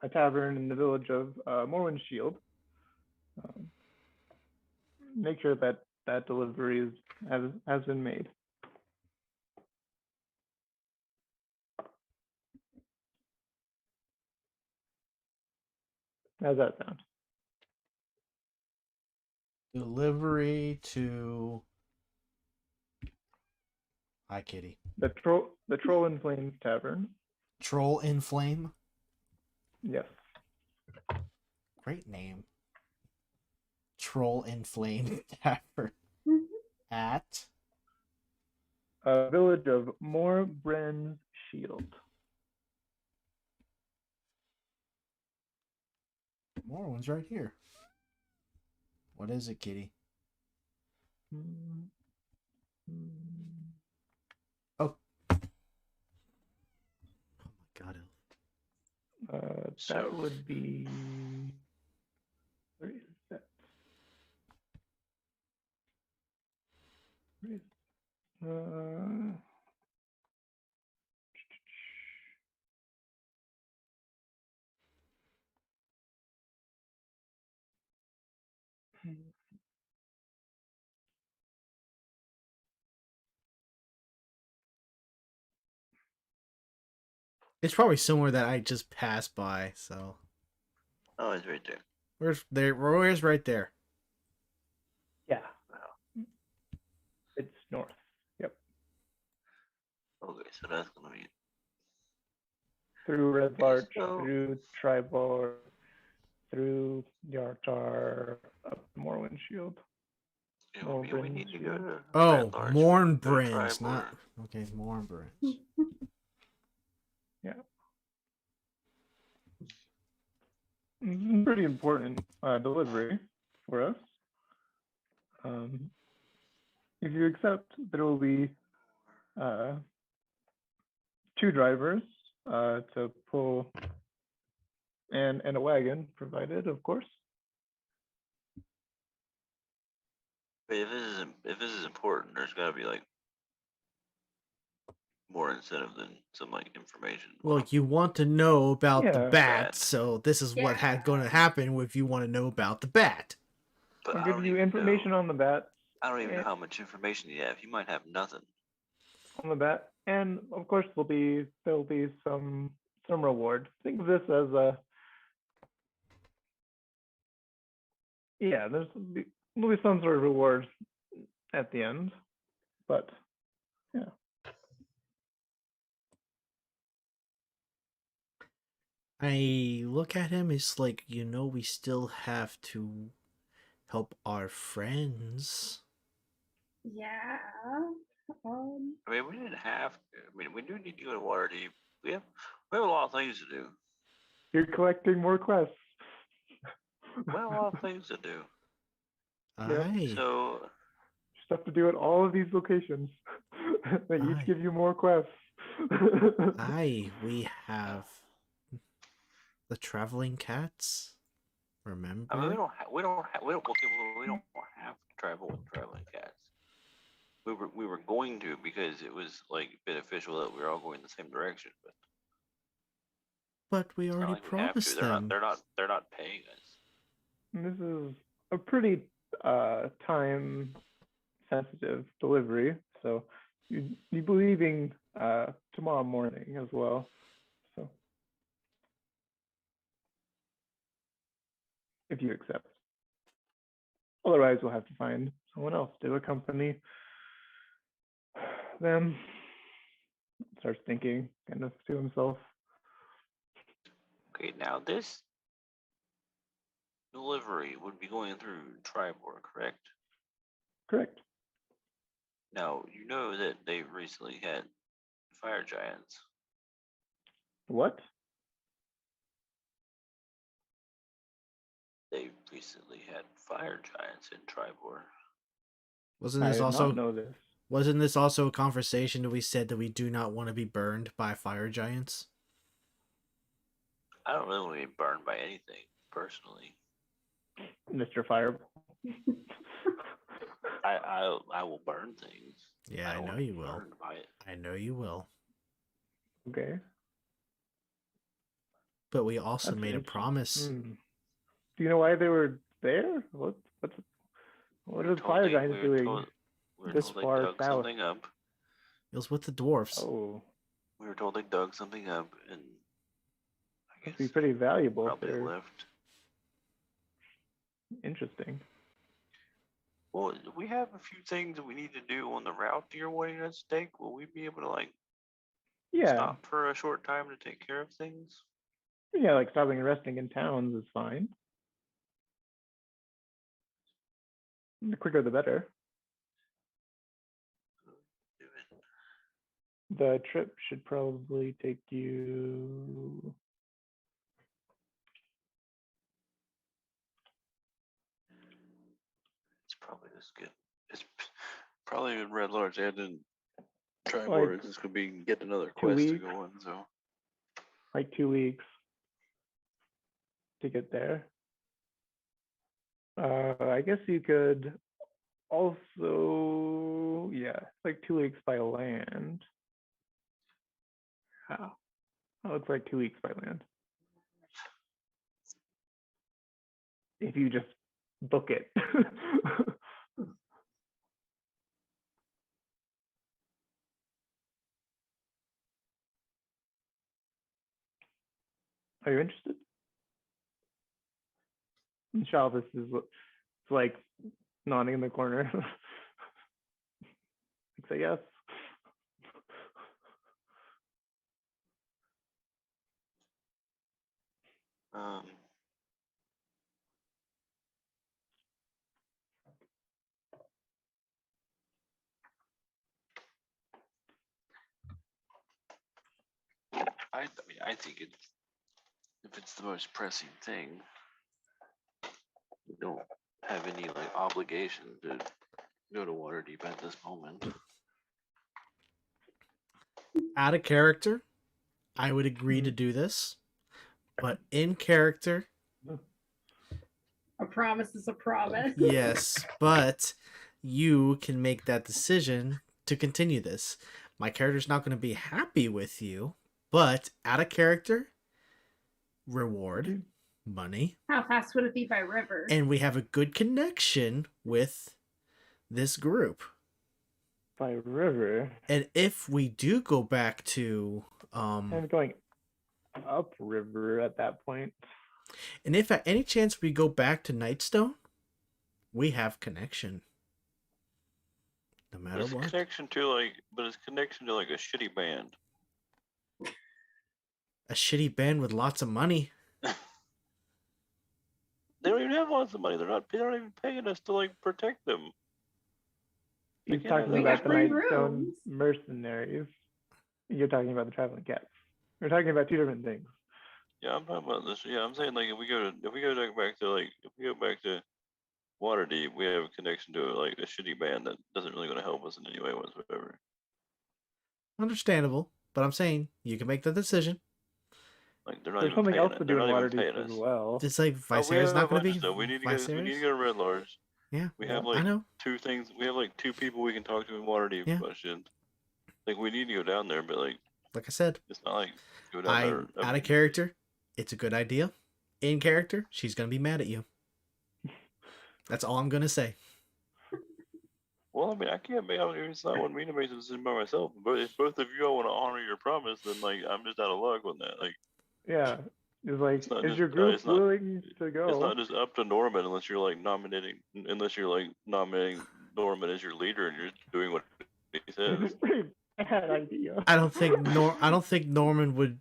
a tavern in the village of Morwin Shield. Make sure that delivery has been made. How's that sound? Delivery to. Hi, Kitty. The Troll in Flames Tavern. Troll in Flame. Yes. Great name. Troll in Flame Tavern. At. Village of Moorbren's Shield. More one's right here. What is it, Kitty? Oh. Oh my god. That would be. Where is that? Where is, It's probably somewhere that I just passed by, so. Oh, it's right there. Where's right there? yeah. It's north. Yep. Okay, so that's gonna be Through Red Larch, so- through Tribor, through Yartar, up to Morrowind Shield. we need to go to Oh, Red Larch, Mornbrins, Tribor. not okay. Mornbrins. Yeah. This is a pretty important delivery for us. If you accept, there will be 2 drivers to pull and a wagon provided, of course. But if this is important, there's gotta be like more incentive than some like information. Well, you want to know about the Yeah. bat, so this is what had going to happen if you want to know about the bat. But I'll I give don't you even information know. on the bat. I don't even know and- how much information you have. You might have nothing. On the bat, and of course there'll be some reward. Think of this as a there'll be some sort of reward at the end, but yeah. I look at him, it's like, we still have to help our friends. Yeah. I mean, we didn't have. I mean, we do need to go to Waterdeep. We have a lot of things to do. You're collecting more quests. We have a lot of things to do. Yeah. Aye. So Just have to do at all of these locations. They Aye. each give you more quests. Aye, we have the traveling cats. Remember? I mean, we don't have to travel with traveling cats. We were going to because it was like beneficial that we were all going the same direction, but But we it's not already like we have to. promised They're them. they're not paying us. This is a pretty time sensitive delivery, so you'd be leaving tomorrow morning as well. So if you accept. Otherwise we'll have to find someone else to accompany them. Starts thinking kind of to himself. Okay, now this delivery would be going through Tribor, correct? Correct. Now you know that they recently had fire giants. What? They recently had fire giants in Tribor. Wasn't I this did also not know this. wasn't this also a conversation that we said that we do not want to be burned by fire giants? I don't really want to be burned by anything personally. Mr. Fireball. I will burn things. Yeah, I don't know wanna you be will. burned by it. I know you will. Okay. But we also That's made a interesting. promise. Do you know why they were there? What We were is told fire they- giants we were doing told- we were this told they far dug south? something up. It was with the dwarfs. Oh, We were told they dug something up, and I must be guess pretty valuable if probably they're left. interesting. Well, we have a few things that we need to do on the route you're wanting us to take. Will we be able to like Yeah, stop for a short time to take care of things? yeah, like stopping and resting in towns is fine. The quicker the better. Do it. The trip should probably take you. It's probably this good. It's probably in Red Large and in Tribord. Like It's just gonna be get another 2 quest to weeks. go on. So Like 2 weeks to get there. I guess you could also, yeah, like 2 weeks by land. How? That looks like 2 weeks by land. If you just book it. Are you interested? Shalvis is like nodding in the corner. Say yes. mean, I think it's if it's the most pressing thing, we don't have any like obligation to go to Waterdeep at this moment. Out of character, I would agree to do this, but in character, A promise is a promise. yes, but you can make that decision to continue this. My character's not going to be happy with you, but out of character, reward, money, How fast would it be by river? and we have a good connection with this group. By river. And if we do go back to And going up river at that point. and if at any chance we go back to Nightstone, we have connection. No matter It's what. connection to like, but it's connection to like a shitty band. A shitty band with lots of money. They don't even have lots of money. They're not even paying us to like protect them. He's Yeah, talking we about got the free Nightstone rooms. mercenaries. You're talking about the traveling cats. We're talking about two different things. Yeah, I'm talking about this. Yeah, I'm saying like if we go back to Waterdeep, we have a connection to like a shitty band that doesn't really going to help us in any way whatsoever. Understandable, but I'm saying you can make the decision. Like they're not There's even something paying else it. to They're do in not even Waterdeep paying as us. well. It's like Oh, we Viserys is have not a going to bunch be of stuff. We need to Viserys. go to Red Lars. Yeah, We have Yeah. like I know. two things. We have like two people we can talk to in Waterdeep Yeah. about shit. Like we need to go down there, but like Like I said, it's not like go down there. out of character, it's a good idea. In character, she's going to be mad at you. That's all I'm going to say. Well, I mean, I can't make. I mean, it's not one me to make the decision by myself. But if both of you all want to honor your promise, then like I'm just out of luck on that. Like Yeah. It's like, It's not is just- your group it's not- willing to go? it's not just up to Norman unless you're like nominating Norman as your leader and you're doing what he It's says. a pretty bad idea. I don't think Norman would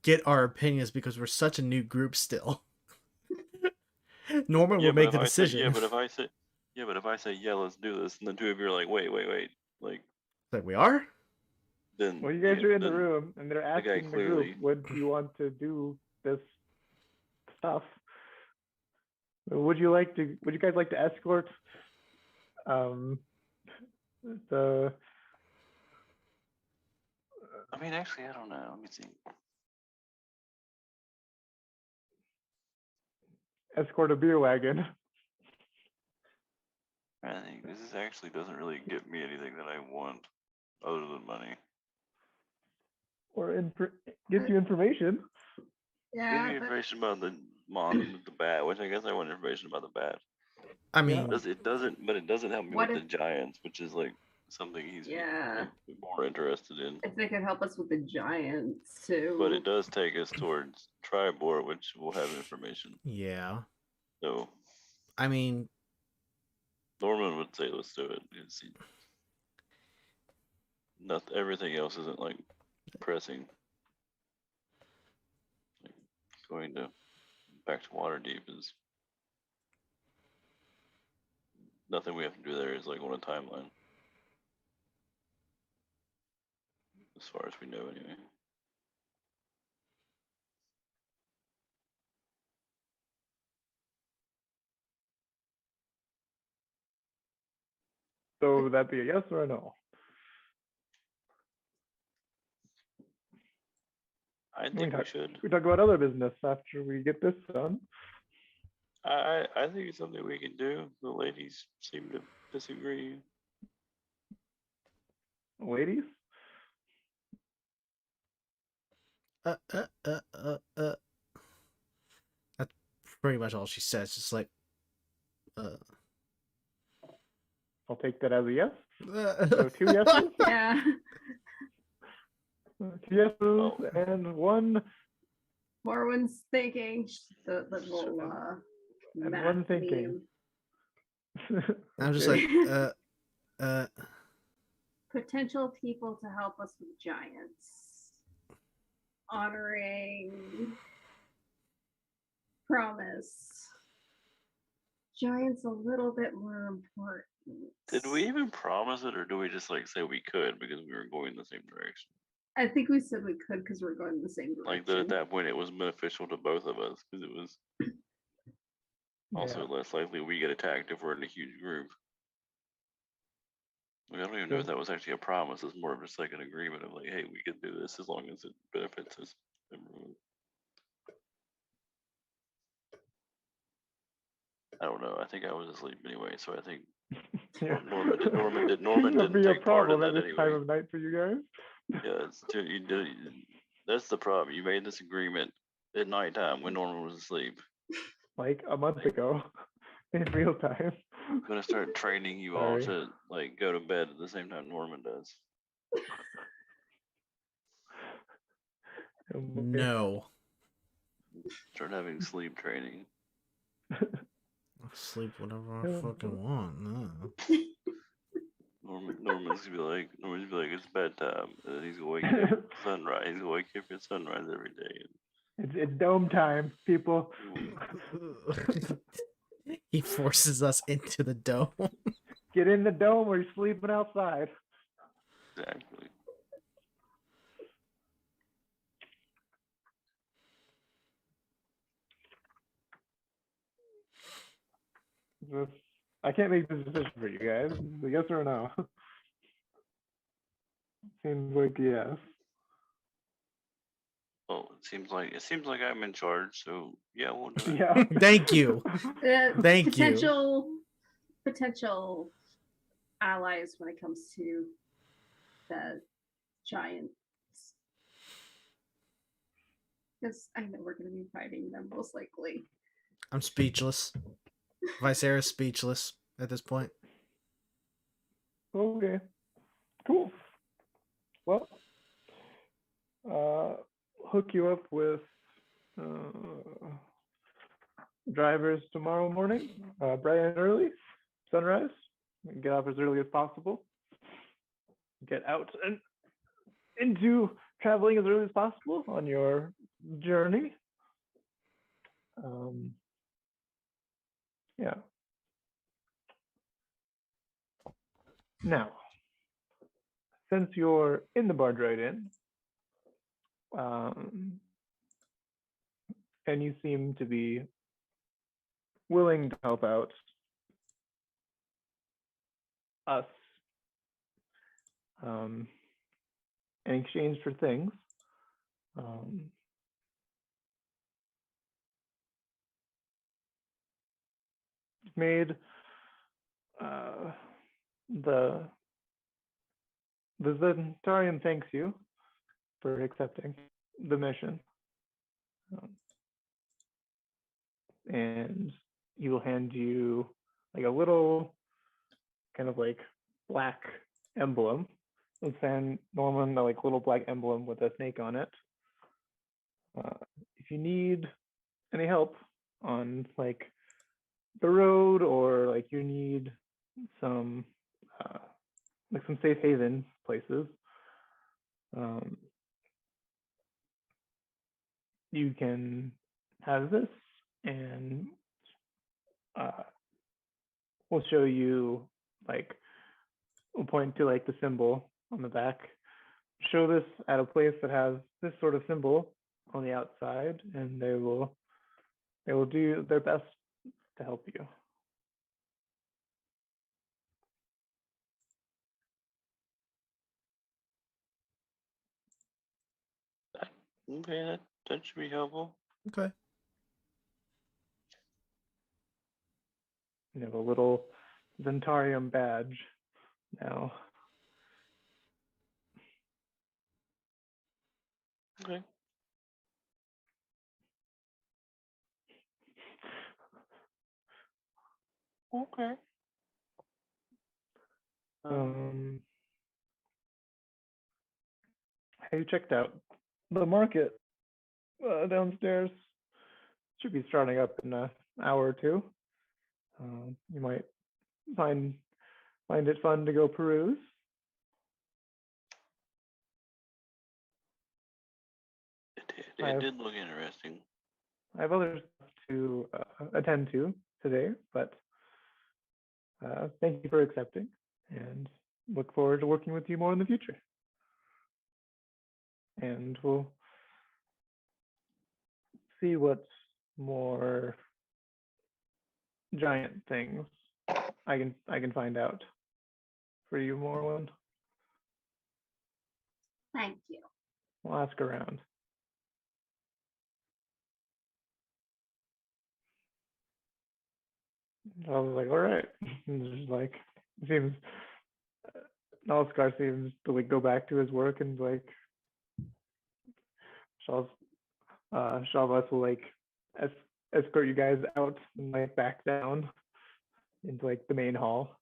get our opinions because we're such a new group still. Norman will but make if the I say- decision. but if I say yeah, let's do this, and then two of you are like, wait, like Like we are? then Well, you guys yeah, are in the then- room and they're the guy asking the clearly- group, would you want to do this stuff? Would you guys like to escort the I mean, actually, I don't know. Let me think. escort a beer wagon? I think this actually doesn't really get me anything that I want other than money. Or gives you information? Give Yeah, me but information about the bat, which I guess I want information about the bat. I mean, It doesn't help me What with if- the giants, which is like something he's Yeah. more interested in. if they could help us with the giants too. But it does take us towards Tribord, which will have information. yeah. So I mean, Norman would say let's do it. Because everything else isn't like pressing. Like, going back to Waterdeep is nothing we have to do there is like on a timeline. As far as we know, anyway. So would that be a yes or a no? I think we should. We talk about other business after we get this done. I think it's something we can do. The ladies seem to disagree. Ladies? That's pretty much all she says. Just like, I'll take that as a yes. So 2 yeses? Yeah. 2 yeses and 1. Morwen's thinking the little And math 1 thinking. I'm just Okay. like, potential people to help us with giants. Honoring promise. Giants a little bit more important. Did we even promise it, or do we just like say we could because we were going the same direction? I think we said we could because we're going in the same direction. Like at that point, it was beneficial to both of us because it was also less likely we get attacked if we're in a huge group. Like, I don't even know if that was actually a promise. It's more of just like an agreement of like, hey, we can do this as long as it benefits us. Everyone. I don't know. I think I was asleep anyway, so I think Yeah. Norman It'll didn't be a take part in problem at that this time anyway. of night for you guys. Yeah, that's the problem. You made this agreement at nighttime when Norman was asleep. Like a month ago, in real time. I'm gonna start training you all to like go to bed at the same time Norman does. no. Start having sleep training. I'll sleep whenever I fucking want. No. Norman's gonna be like, it's bedtime, and then he's gonna wake you up at sunrise. He's gonna wake you up at sunrise every day. It's dome time, people. He forces us into the dome. Get in the dome or you're sleeping outside. Exactly. I can't make this decision for you guys. A yes or a no? Seems like yes. Well, it seems like I'm in charge, so yeah, we'll do it. Yeah. Thank you. Thank Potential allies when it comes to the giants. Because I know we're going to be fighting them most likely. I'm speechless. Visera's speechless at this point. Okay. Cool. Well, hook you up with drivers tomorrow morning, bright and early, sunrise. Get off as early as possible. Get out and into traveling as early as possible on your journey. Yeah. Now, since you're in the barge ride in, and you seem to be willing to help out us in exchange for things, made the Zentarian thanks you for accepting the mission, and he will hand you like a little kind of like black emblem. Let's send Norman the like little black emblem with a snake on it. If you need any help on like the road, or like you need some like some safe haven places. You can have this, and we'll show you, like, we'll point to like the symbol on the back. Show this at a place that has this sort of symbol on the outside, and they will do their best to help you. Okay, that should be helpful. Okay. You have a little Zentarium badge now. Okay. Okay. Have you checked out the market downstairs? Should be starting up in an hour or two. You might find it fun to go peruse. It did look interesting. I have other stuff to attend to today, but thank you for accepting, and look forward to working with you more in the future. And we'll see what more giant things I can find out for you, Morwen. Thank you. We'll ask around. I was like, all right. And just like, seems Nalskar seems to like go back to his work, and like Shavas will like escort you guys out and like back down into like the main hall.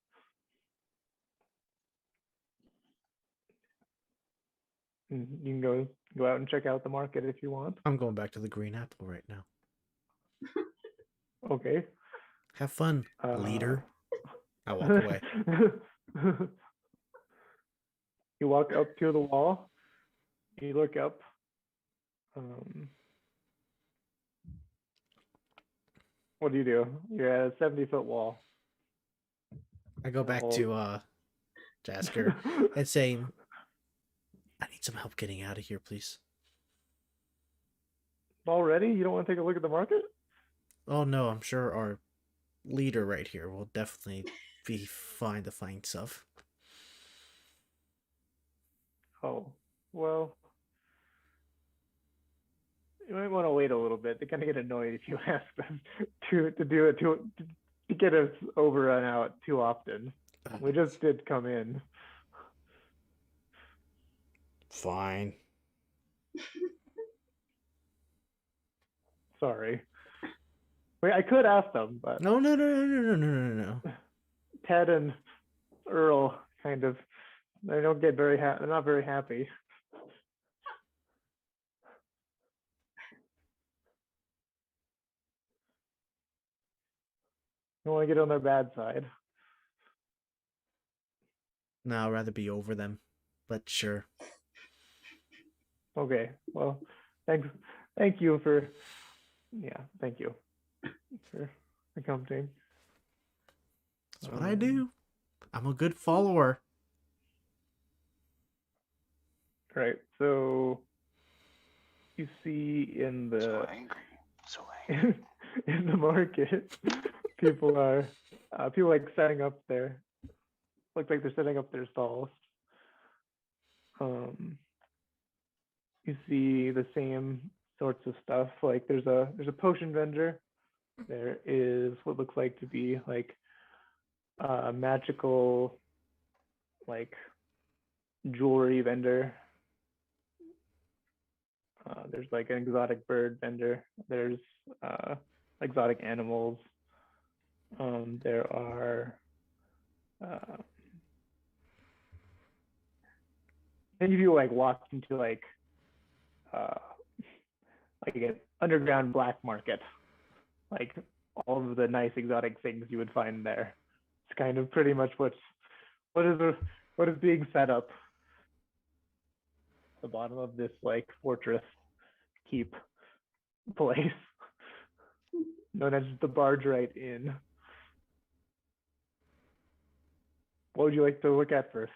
And you can go out and check out the market if you want. I'm going back to the Green Apple right now. Okay. Have fun, leader. I walk away. You walk up to the wall. You look up. What do? You're at a 70-foot wall. I go back to Jasker and saying, I need some help getting out of here, please. Already? You don't want to take a look at the market? Oh no, I'm sure our leader right here will definitely be fine to find stuff. Oh, well, you might want to wait a little bit. They kind of get annoyed if you ask them to do it to get us over and out too often. We just did come in. Fine. Sorry. Wait, I could ask them, but No. Ted and Earl kind of, they don't get very they're not very happy. You want to get on their bad side. No, I'd rather be over them, but sure. Okay, well, thank you for accompanying. That's what I do. I'm a good follower. Right, so you see in the So angry. in the market, people like setting up their, looks like they're setting up their stalls. You see the same sorts of stuff. Like there's a potion vendor. There is what looks like to be like a magical like jewelry vendor. There's like an exotic bird vendor. There's exotic animals. There are many of you like walked into like an underground black market, like all of the nice exotic things you would find there. It's kind of pretty much what is being set up at the bottom of this like fortress keep place known as the Barge Right Inn. What would you like to look at first?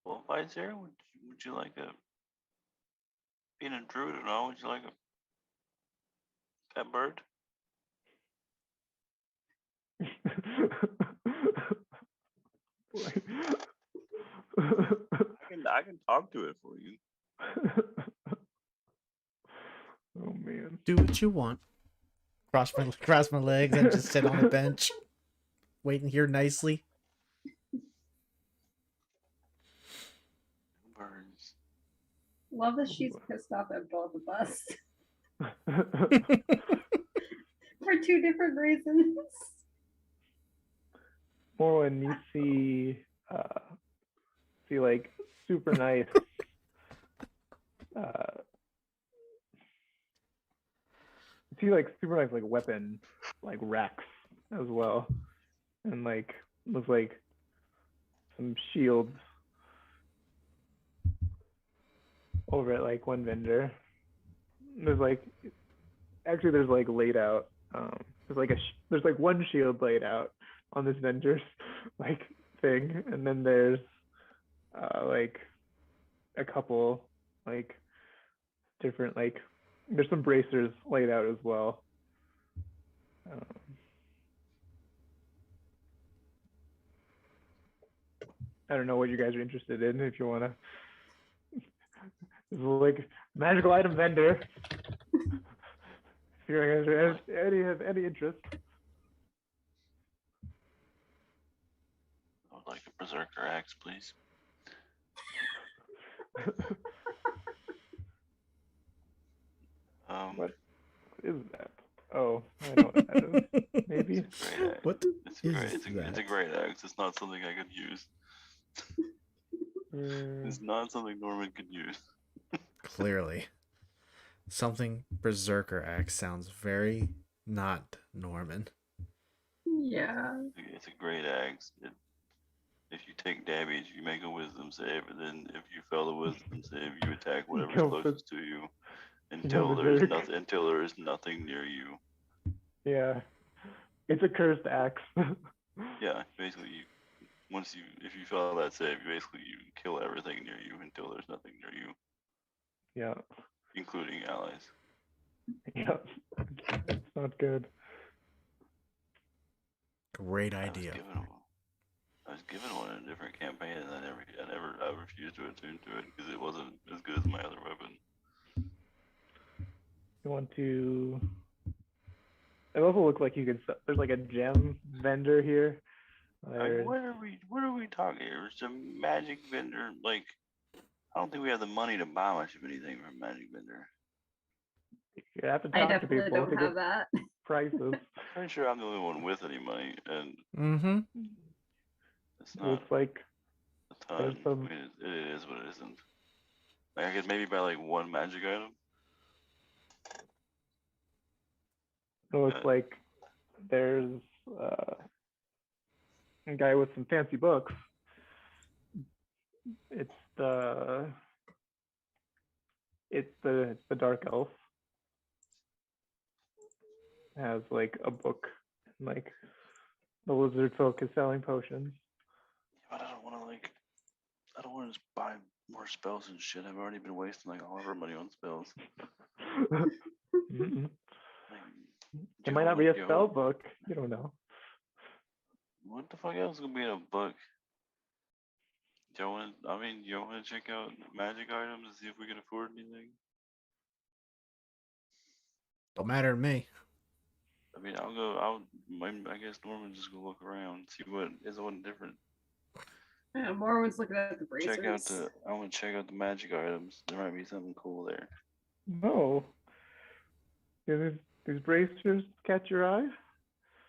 Well, Vizier, would you like a being a druid and all? Would you like a pet bird? I can talk to it for you. Oh man. Do what you want. Cross my legs and just sit on a bench, waiting here nicely. Birds. Love that she's pissed off at both of us for two different reasons. More when you see like super nice like weapon like racks as well, and like looks like some shields over at like one vendor. There's like laid out there's like one shield laid out on this vendor's like thing, and then there's like a couple like different like there's some bracers laid out as well. I don't know what you guys are interested in. If you want to, this is like magical item vendor. If you guys have any interest. I would like a berserker axe, please. What is that? Oh, I know what that is. Maybe. Great axe. What It's is great. that? It's a great axe. It's not something I could use. It's not something Norman could use. Clearly. Something Berserker Axe sounds very not Norman. Yeah. It's a great axe. If you take damage, you make a wisdom save, and then if you fail the wisdom save, you attack whatever's Go closest to you Go until there is nothing near you. Yeah, it's a cursed axe. Yeah, basically, if you fail that save, you kill everything near you until there's nothing near you, Yeah, including allies. yeah, it's not good. Great idea. I was given one in a different campaign, and I refused to attune to it because it wasn't as good as my other weapon. You want to? It also looks like you can. There's like a gem vendor here. What are we talking here? It's a magic vendor. Like, I don't think we have the money to buy much of anything from a magic vendor. You have to I talk to definitely people don't to have get that. prices. Pretty sure I'm the only one with any money, and Mm-hmm. it's It not looks like a ton. there's some- I mean, it is what it isn't. Like, I could maybe buy like one magic item. there's a guy with some fancy books. It's the dark elf. Has like a book, and like the lizard folk is selling potions. But I don't want to just buy more spells and shit. I've already been wasting like all of our money on spells. Mhm. Like, It might not be a spell book. You don't know. What the fuck else is gonna be in a book? Do you want to check out magic items and see if we can afford anything? Don't matter to me. I mean, I guess Norman just go look around, see what is one different. Yeah, Morwen's looking at the bracers. I want to check out the magic items. There might be something cool there. No. These bracers catch your eye?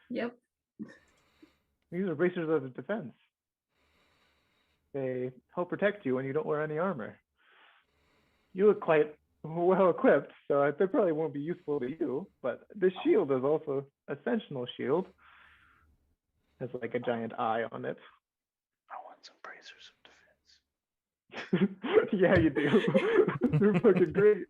Yep. These are bracers of defense. They help protect you when you don't wear any armor. You look quite well equipped, so they probably won't be useful to you. But this shield is also a sentinel shield. Has like a giant eye on it. I want some bracers of defense. Yeah, you do. They're fucking great.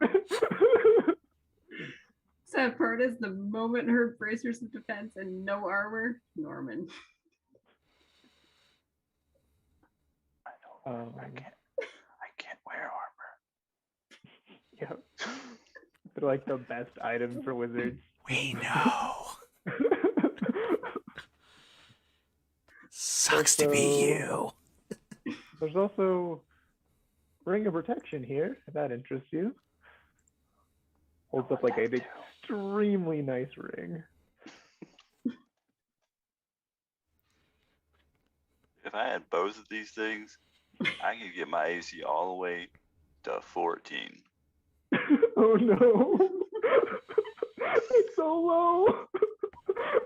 Sad part is the moment her bracers of defense and no armor, Norman. I don't. I can't wear armor. Yeah. They're like the best item for wizards. We know. Sucks to be you. There's also Ring of Protection here, if that interests you. Holds up like an extremely nice ring. If I had both of these things, I could get my AC all the way to 14. Oh no. It's so low.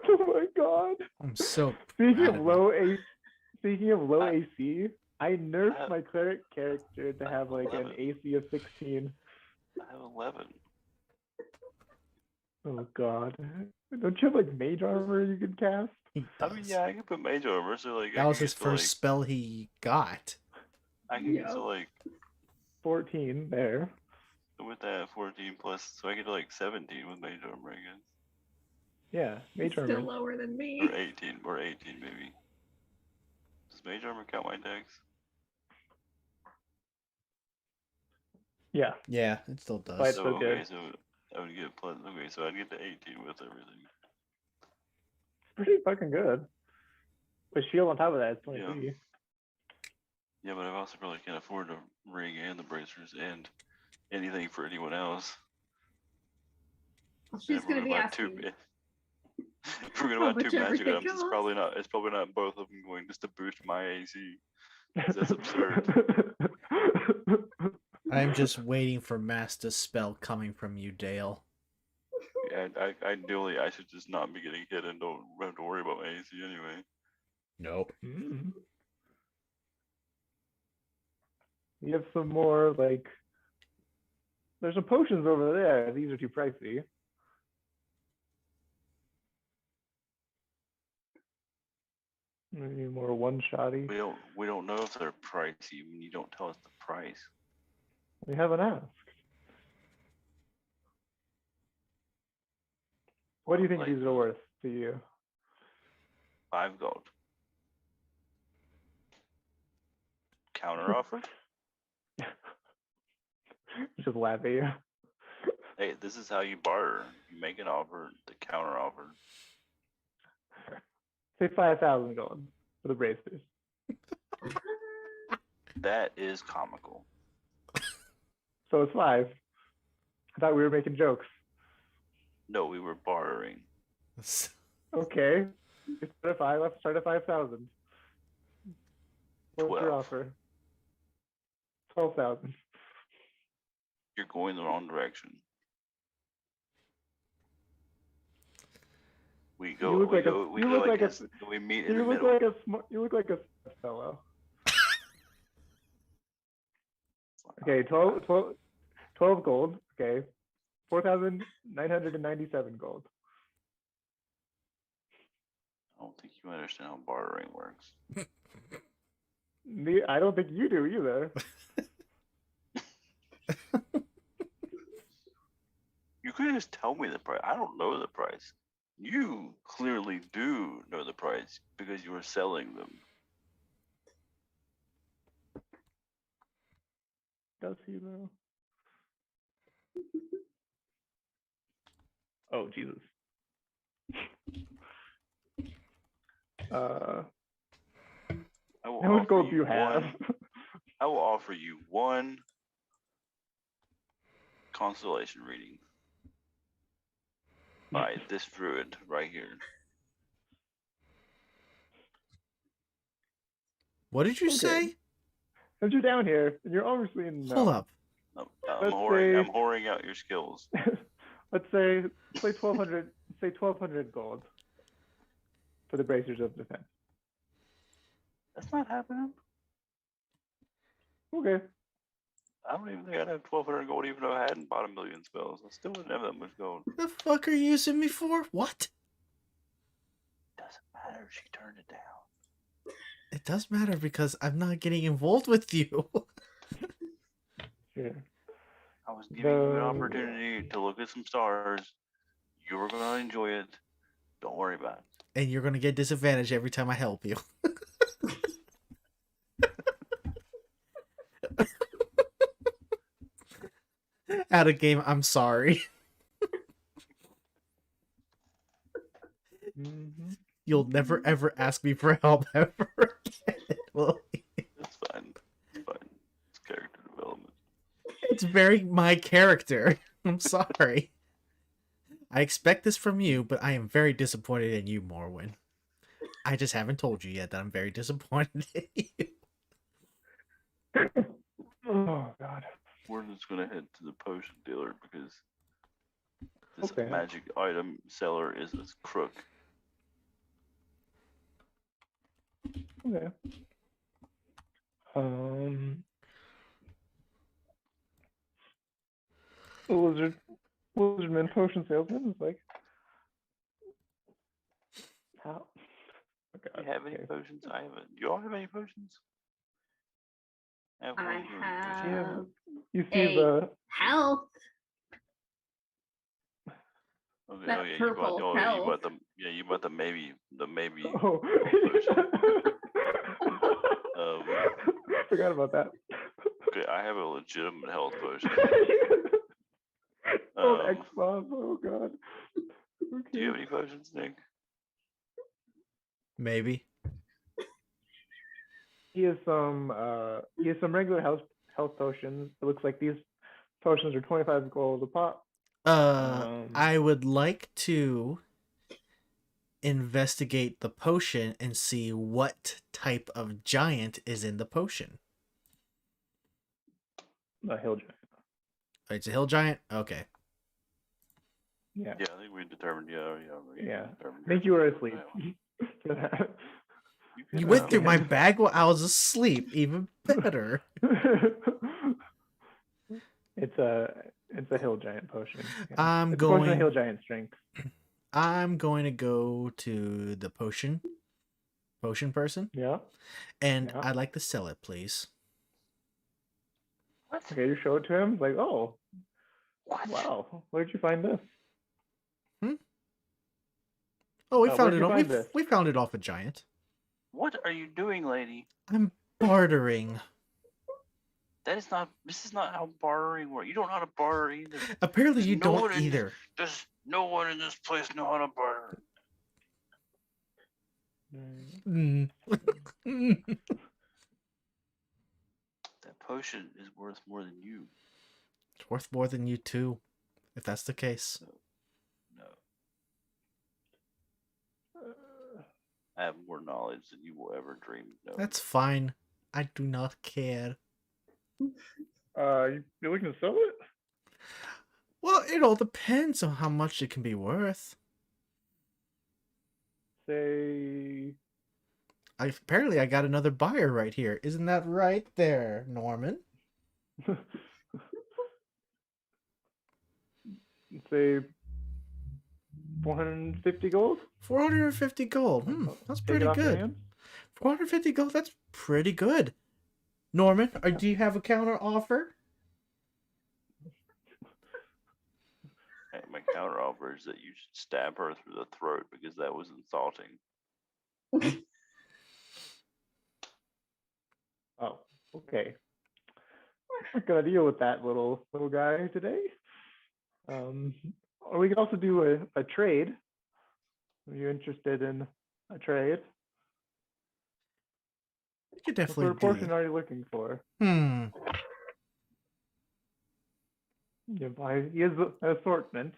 Oh my god. I'm so Speaking proud of of low AC, I nerfed have- my cleric character to have like an 11. AC of 16. I have 11. Oh god. Don't you have like mage armor you can cast? He I mean, does. yeah, I can put mage armor, so like That was his first spell he got. I can get Yeah. to like 14 there. with that 14 plus, so I get to like 17 with mage armor, I guess, Yeah, mage Still armor. lower than me. or 18 maybe. Does mage armor count my dex? Yeah, Yeah, it still does. But- So okay. okay, so I would get plus. Okay, so I'd get to 18 with everything. pretty fucking good. With shield on top of that, it's 23. Yeah, but I also probably can't afford the ring and the bracers and anything for anyone else. Well, she's If we're gonna be buy asking. If we're gonna how buy two much magic everything items, it's costs. probably not. It's probably not both of them going just to boost my AC. That's absurd. I'm just waiting for Master Spell coming from you, Dale. Yeah, ideally, I should just not be getting hit and don't have to worry about my AC anyway. Nope. Mm. You have some more like. There's some potions over there. These are too pricey. Maybe more one-shotty. We don't know if they're pricey when you don't tell us the price. We haven't asked. What do you think Like- these are worth to you? 5 gold. Counter offer? Just laugh at you. Hey, this is how you barter. You make an offer, the counter offer. Say 5,000 gold for the bracers. That is comical. So it's 5. I thought we were making jokes. No, we were bartering. Okay. It's start at 5. Let's start at 5,000. What's your 12. offer? 12,000. You're going the wrong direction. We go. You look we like a- go. We you go look like like a- this. We meet in You the look middle. like a you look like a smart fellow. Okay, 12 gold. Okay, 4,997 gold. I don't think you understand how bartering works. I don't think you do either. You could just tell me the price. I don't know the price. You clearly do know the price because you are selling them. Does he though? Oh Jesus. I will How much offer gold do you have? one- I will offer you one constellation reading by this druid right here. What did you Okay. say? Since you're down here, and you're obviously in. Hold up. I'm Let's whoring. I'm say- whoring out your skills. Let's say 1,200. Say 1,200 gold for the bracers of defense. That's not happening. Okay. I don't even think I'd have 1,200 gold even if I hadn't bought a million spells. I still wouldn't have that much gold. The fuck are you using me for? What? Doesn't matter. She turned it down. It does matter because I'm not getting involved with you. Yeah. I was giving you an The- opportunity to look at some stars. You were gonna enjoy it. Don't worry about it. And you're gonna get disadvantaged every time I help you. Out of game, I'm sorry. Mhm. You'll never ever ask me for help ever again. Well, It's fine. It's fine. It's character development. it's very my character. I'm sorry. I expect this from you, but I am very disappointed in you, Morwin. I just haven't told you yet that I'm very disappointed in you. Oh God. We're just gonna head to the potion dealer because this Okay. magic item seller is a crook. Okay. The lizardman potion salesman is like, how? Oh, Do God, you have any okay. potions? I haven't. Do y'all have any potions? Have I one doing potion. have You see a the health. Okay, That oh yeah, purple you health. bought you bought the maybe oh. Forgot about that. Okay, I have a legitimate health potion. Oh, Um, X-Bob. Oh God. Okay. Do you have any potions, Nick? Maybe. He has some regular health potions. It looks like these potions are 25 gold a pop. I would like to investigate the potion and see what type of giant is in the potion. A hill giant. It's a hill giant? Okay. Yeah. Yeah, I think we determined. Yeah. I think you were asleep. For that. You went through my bag while I was asleep. Even better. It's a hill giant potion. Yeah. I'm It's a potion of going. hill giant strength. I'm going to go to the potion person, Yeah. and Yeah. I'd like to sell it, please. What? Okay, you show it to him. It's like, oh, What? wow, where'd you find this? Oh, we where'd found it. you Off. find this? We found it off a giant. What are you doing, lady? I'm bartering. This is not how bartering works. You don't know how to barter either. Apparently, There's you no don't one in- either. There's no one in this place know how to barter. Mm. That potion is worth more than you. It's worth more than you too, if that's the case. No. I have more knowledge than you will ever dream of knowing. That's fine. I do not care. You're looking to sell it? Well, it all depends on how much it can be worth. Say, Apparently, I got another buyer right here. Isn't that right there, Norman? say 450 gold. 450 gold. That's Take pretty it off your good. hands. 450 gold. That's pretty good. Norman, do you have a counter offer? Hey, my counter offer is that you should stab her through the throat because that was insulting. Oh, okay. I'm not gonna deal with that little guy today. Or we could also do a trade. Are you interested in a trade? You could What sort definitely of do portion that. are you looking for? Yeah, he has an assortment.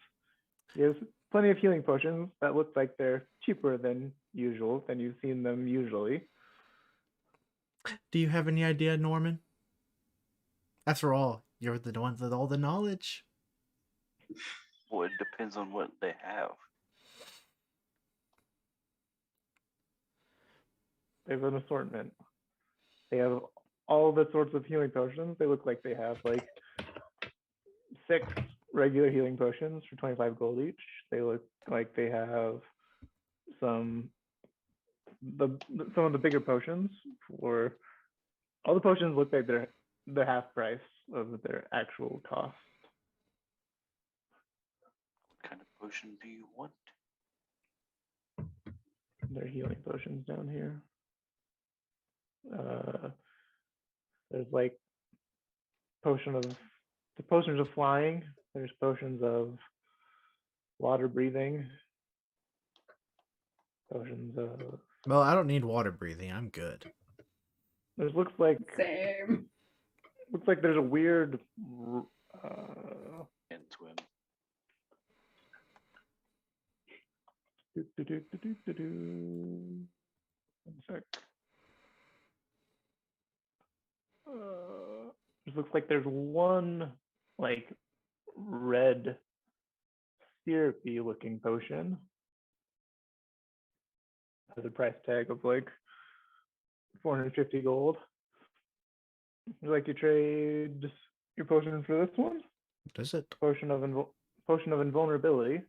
He has plenty of healing potions that look like they're cheaper than usual, than you've seen them usually. Do you have any idea, Norman? After all, you're the one with all the knowledge. Well, it depends on what they have. They have an assortment. They have all the sorts of healing potions. They look like they have like 6 regular healing potions for 25 gold each. They look like they have some of the bigger potions for all the potions look like they're the half price of their actual cost. What kind of potion do you want? They're healing potions down here. There's like the potions of flying. There's potions of water breathing. Potions of Well, I don't need water breathing. I'm good. This looks like Same. there's a weird And swim. One sec. This looks like there's one like red syrupy looking potion. Has a price tag of like 450 gold. Would you like to trade your potion for this one? What is it? Potion of invulnerability.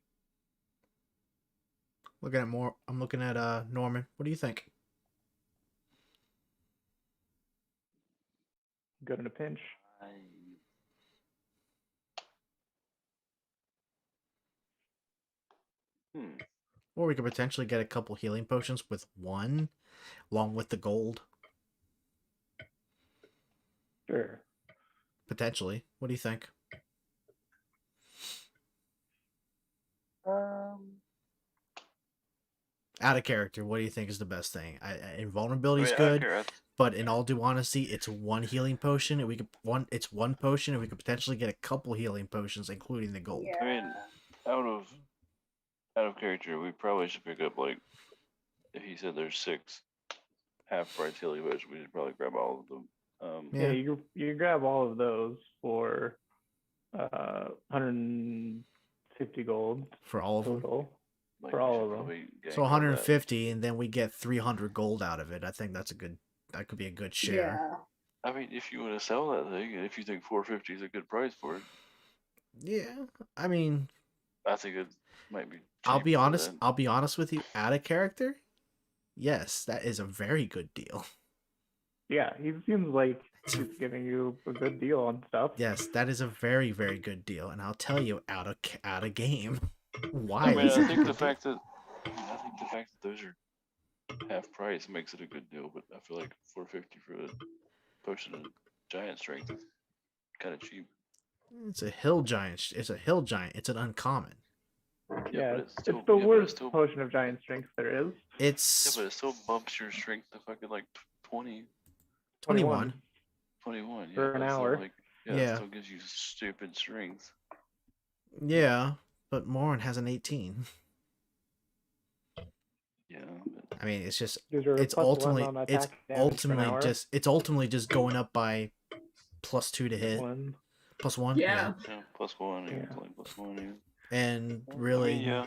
Looking at more. I'm looking at Norman. What do you think? Good in a pinch. Or we could potentially get a couple healing potions with one, along with the gold. Sure. Potentially. What do you think? Out of character, what do you think is the best thing? Invulnerability is good, but in all due honesty, it's one healing potion, and it's one potion, and we could potentially get a couple healing potions, including the gold. Yeah. I mean, out of character, we probably should pick up like if he said there's 6 half price healing potions, we should probably grab all of them. Yeah, you grab all of those for 150 gold For all of them. total. Like, For we all should of them. probably gang So up 150, and then we get 300 gold out of it. I think that could be a good share. Yeah. that. I mean, if you want to sell that thing, and if you think 450 is a good price for it, Yeah, I mean, I think it might be. I'll cheap be for honest. that. I'll be honest with you. Out of character, yes, that is a very good deal. Yeah, he seems like he's giving you a good deal on stuff. Yes, that is a very, very good deal, and I'll tell you out of game why. I mean, it's I a think good the deal. fact that those are half price makes it a good deal, but I feel like 450 for a potion of giant strength is kind of cheap. It's a hill giant. It's a hill giant. It's an uncommon. Yeah, but it's still, the yeah, but it worst still, potion of giant strength there is. yeah, It's but it still bumps your strength to fucking like 20, 21. 21. For an that's still, hour. Like, Yeah. it still gives you stupid strength. Yeah, but Morin has an 18. Yeah, but I mean, it's just Gives her a it's +1 ultimately on it's attack damage for an hour. ultimately just going up by +2 to hit, One. +1. Yeah. yeah, +1, Yeah. it's like +1. Yeah. And I really, mean, yeah.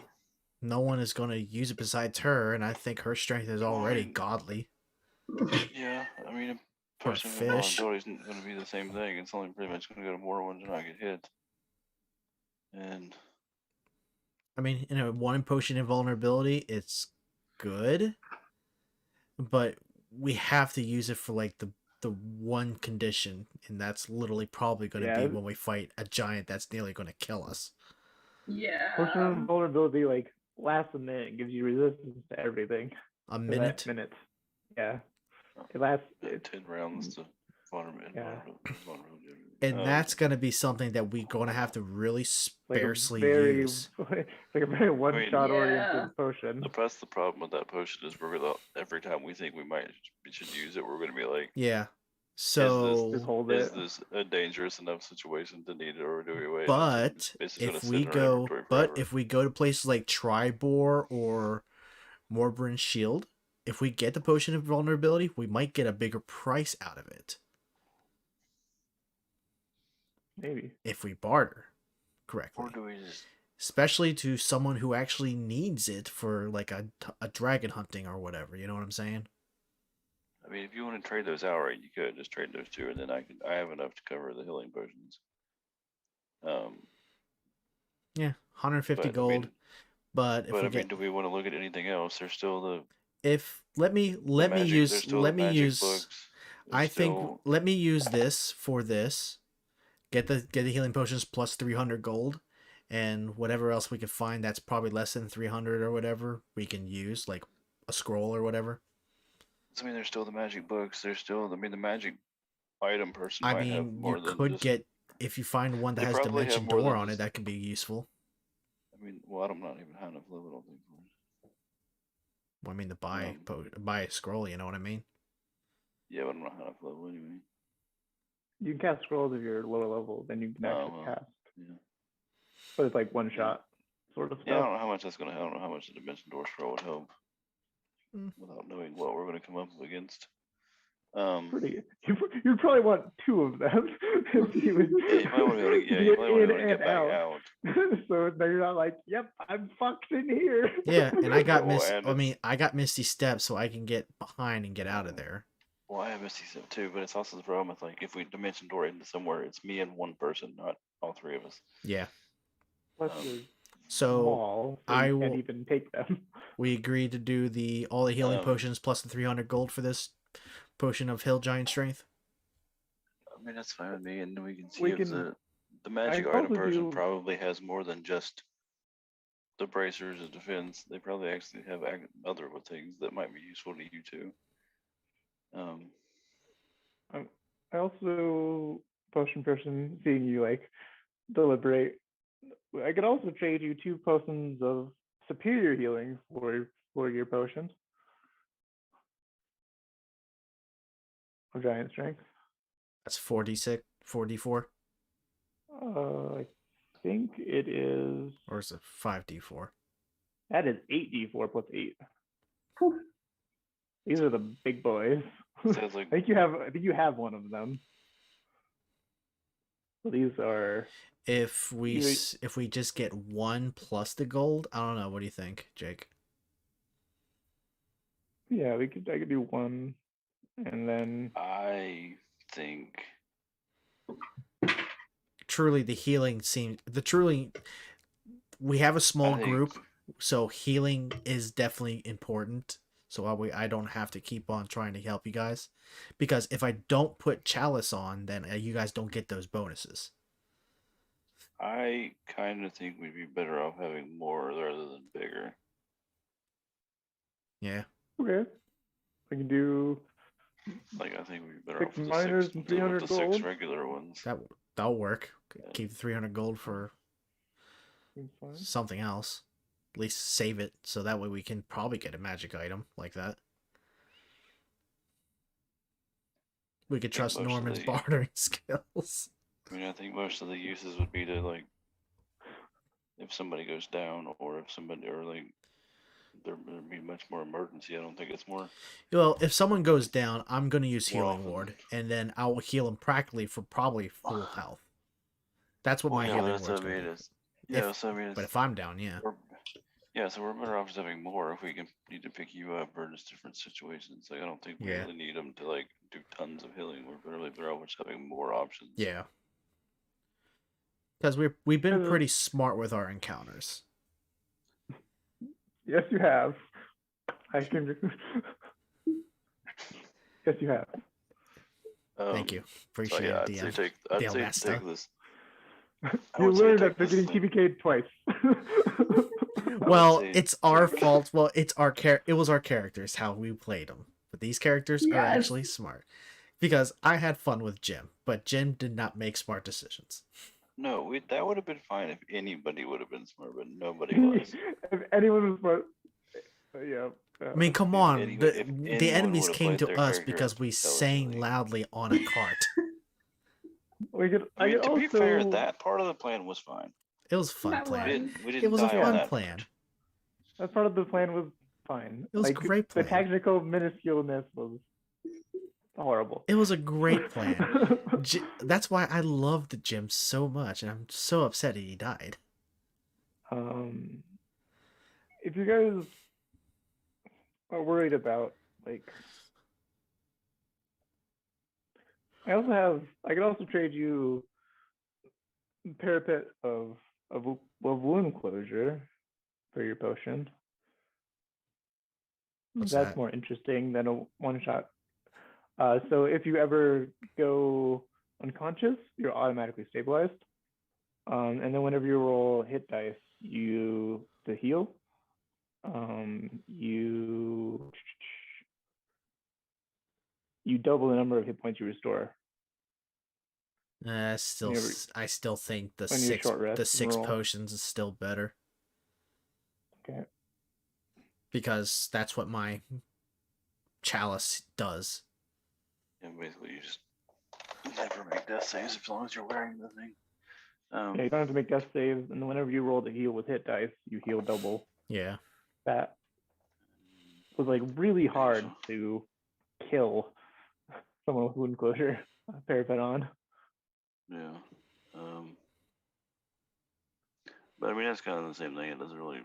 no one is going to use it besides her, and I think her strength is already Fine. godly. Yeah, I mean, a For a person with fish. vulnerability isn't going to be the same thing. It's only pretty much going to go to more ones and not get hit. And I mean, in a one potion invulnerability, it's good, but we have to use it for like the one condition, and that's literally probably going to Yeah. be when we fight a giant that's nearly going to kill us. Yeah. Potion of invulnerability like lasts a minute, gives you resistance to everything. A for minute. that minute. Yeah. It lasts. 10 rounds to vulnerability. Yeah. And that's going to be something that we're going to have to really like sparsely a very, use. like a very one-shot Yeah. oriented potion. That's the problem with that potion is we're gonna every time we think we should use it, we're gonna be like, Yeah. Just So, hold is it. this a dangerous enough situation to need it, or do we wait? but It's gonna if sit we in our go, inventory but forever. if we go to places like Tribor or Morbrin's Shield, if we get the potion of vulnerability, we might get a bigger price out of it Maybe. if we barter correctly. Or do we just Especially to someone who actually needs it for like a dragon hunting or whatever. You know what I'm saying? I I mean, if you want to trade those outright, you could just trade those two, and then I have enough to cover the healing potions. Yeah, 150 But, I gold. mean- But if But we I get mean, do we want to look at anything else? There's still the if let me magic, there's use still let the me magic use books. I There's think still, let me use this for this. Get the healing potions plus 300 gold, and whatever else we can find that's probably less than 300 or whatever we can use, like a scroll or whatever. I mean, there's still the magic books. There's still, I mean, the magic item person I might have mean, more you than could just. get if you find one that They has probably dimension have more door than on it, just- that can be useful. I mean, well, I'm not even high enough level. I don't think. Well, I mean, to buy buy a scroll, you know what I mean? Yeah, but I'm not high enough level anyway. You can cast scrolls if you're lower level, then you can actually well, cast. Yeah. But it's like one shot sort of Yeah, I don't stuff. know how much that's gonna help. I don't know how much the dimension door scroll would help. Mm. Without knowing what we're gonna come up against. Pretty. You'd probably want two of them. If you would, Yeah, you might want to be able to, yeah, you get might want to be in able to get and back out. So then you're not like, yep, I'm fucked in here. Yeah, and I got Well, and I got Misty Step, so I can get behind and get out of there. Well, I have Misty Step too, but it's also the problem with, like, if we dimension door into somewhere, it's me and one person, not all three of us. Yeah. Plus Um, you're So small, so I you can't will- even take them. we agreed to do all the healing Um, potions plus the 300 gold for this potion of Hill Giant Strength. I mean, that's fine with me, and we can see We if can- the magic I item also person do- probably has more than just the bracers of defense. They probably actually have other things that might be useful to you too. I also, potion person, seeing you like deliberate, I could also trade you 2 potions of superior healing for your potions of giant strength. That's 46, 44, I think it is. or is it 5d4? That is 8d4 plus 8. Whew. These are the big boys. Sounds like I think you have one of them. So these are. If we You- if we just get one plus the gold, I don't know. What do you think, Jake? Yeah, I could do one, and then I think Truly, the healing we have a small I think- group, so healing is definitely important. So I don't have to keep on trying to help you guys, because if I don't put Chalice on, then you guys don't get those bonuses. I kind of think we'd be better off having more rather than bigger. Yeah. okay, we can do. Like, I think we'd be better 6 off with minors the 6, and than 300 with the 6 gold. regular ones. That'll work. Yeah. Keep the 300 gold for Seems fine. something else. At least save it so that way we can probably get a magic item like that. We could trust most of Norman's the- bartering skills. I mean, I think most of the uses would be to, like, if somebody goes down, or if somebody, or like, there'd be much more emergency. I don't think it's more. Well, if someone goes down, I'm going to use More Healing often. Ward, and then I will heal him practically for probably full health. That's what my yeah, Healing that's Ward's what I going mean. to do. It's, yeah, If- so I mean, But it's, if I'm down, yeah. so we're better off just having more if we can need to pick you up or just different situations. Like, I don't think we Yeah. really need them to, like, do tons of healing. We're really better off just having more options. Yeah. Because we've been Mhm. pretty smart with our encounters. Yes, you have. I can. Yes, you have. Thank you. So Appreciate yeah, it, I'd say DM. take. I'd Del say Masto. take this. I You would say learned take that they're this getting thing. TPK'd twice. Well, say it's our take- fault. Well, it was our characters, how we played them. But these characters are Yes. actually smart. Because I had fun with Jim, but Jim did not make smart decisions. No, that would have been fine if anybody would have been smart, but nobody was. If anyone was smart, yeah. I mean, come If on. anyone- The, if the anyone enemies would've came played to their us character because we sang intelligently. loudly on a cart. We could. I mean, could to also, be fair, that part of the plan was fine. It was a fun That We plan. was- didn't. We didn't It was a die on fun that plan. part. that part of the plan was fine. It was a great The plan. tactical minusculeness was horrible. It was a great plan. That's why I loved Jim so much, and I'm so upset he died. If you guys are worried about like I could also trade you parapet of wound closure for your potion. What's That's that? more interesting than a one shot. So if you ever go unconscious, you're automatically stabilized. And then whenever you roll hit dice, to heal, you double the number of hit points you restore Still, Whenever- I still think the when you short rest the and 6 roll. potions is still better Okay. because that's what my chalice does. And basically, you just never make death saves as long as you're wearing the thing. Yeah, you don't have to make death saves, and whenever you roll to heal with hit dice, you heal double. Yeah. That was like really hard to kill someone with wound closure parapet on. Yeah. But I mean, that's kind of the same thing. It doesn't really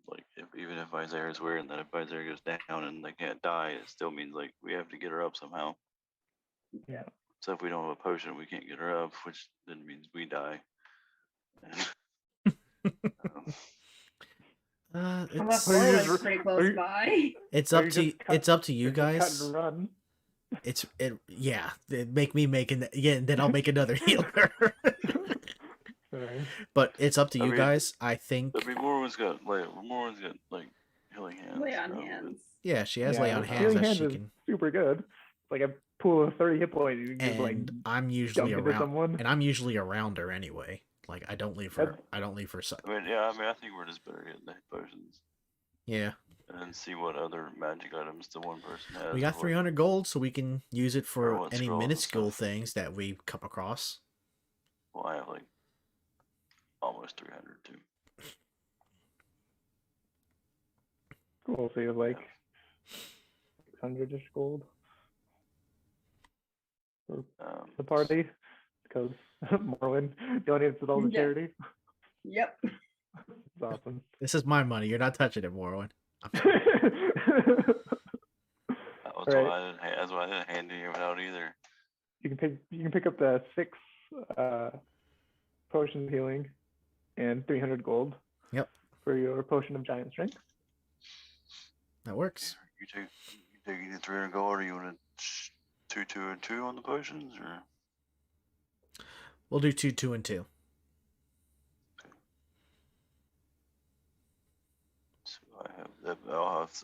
like even if Isaiah is wearing that, if Isaiah goes down and they can't die, it still means like we have to get her up somehow. Yeah. So if we don't have a potion, we can't get her up, which then means we die. Well, that It's Are you floor just- was pretty close are you- by. it's Or up you to just cut- it's up to you or just cut guys. and run. Yeah. Make me make then I'll make another healer. Sorry. But it's up to I you mean- guys. I think. I mean, Morwen's got like healing hands. Lay on so- hands. Yeah, she has Yeah, lay on healing hands that hands she is can. super good. Like a pool of 30 hit points, you can just like And I'm usually jump into around. someone. And I'm usually around her anyway. Like I don't leave her. That's- I don't leave her. I mean, yeah. I mean, I think we're just better getting the potions Yeah. and then see what other magic items the one person has. We got or what- 300 gold, so we can use it for what any scrolls and minuscule stuff. things that we come across. Well, I have like almost 300 too. Cool. So you have like 600-ish gold for the party because Morwen donates it all to Yeah. charity. Yep. It's awesome. This is my money. You're not touching it, Morwen. That's Right. why I didn't hand you it out either. You can pick up the 6 potions of healing and 300 gold. Yep. For your potion of giant strength. That works. You taking the 300 gold, or you want to 2, 2, and 2 on the potions, or? We'll do 2, 2, and 2. So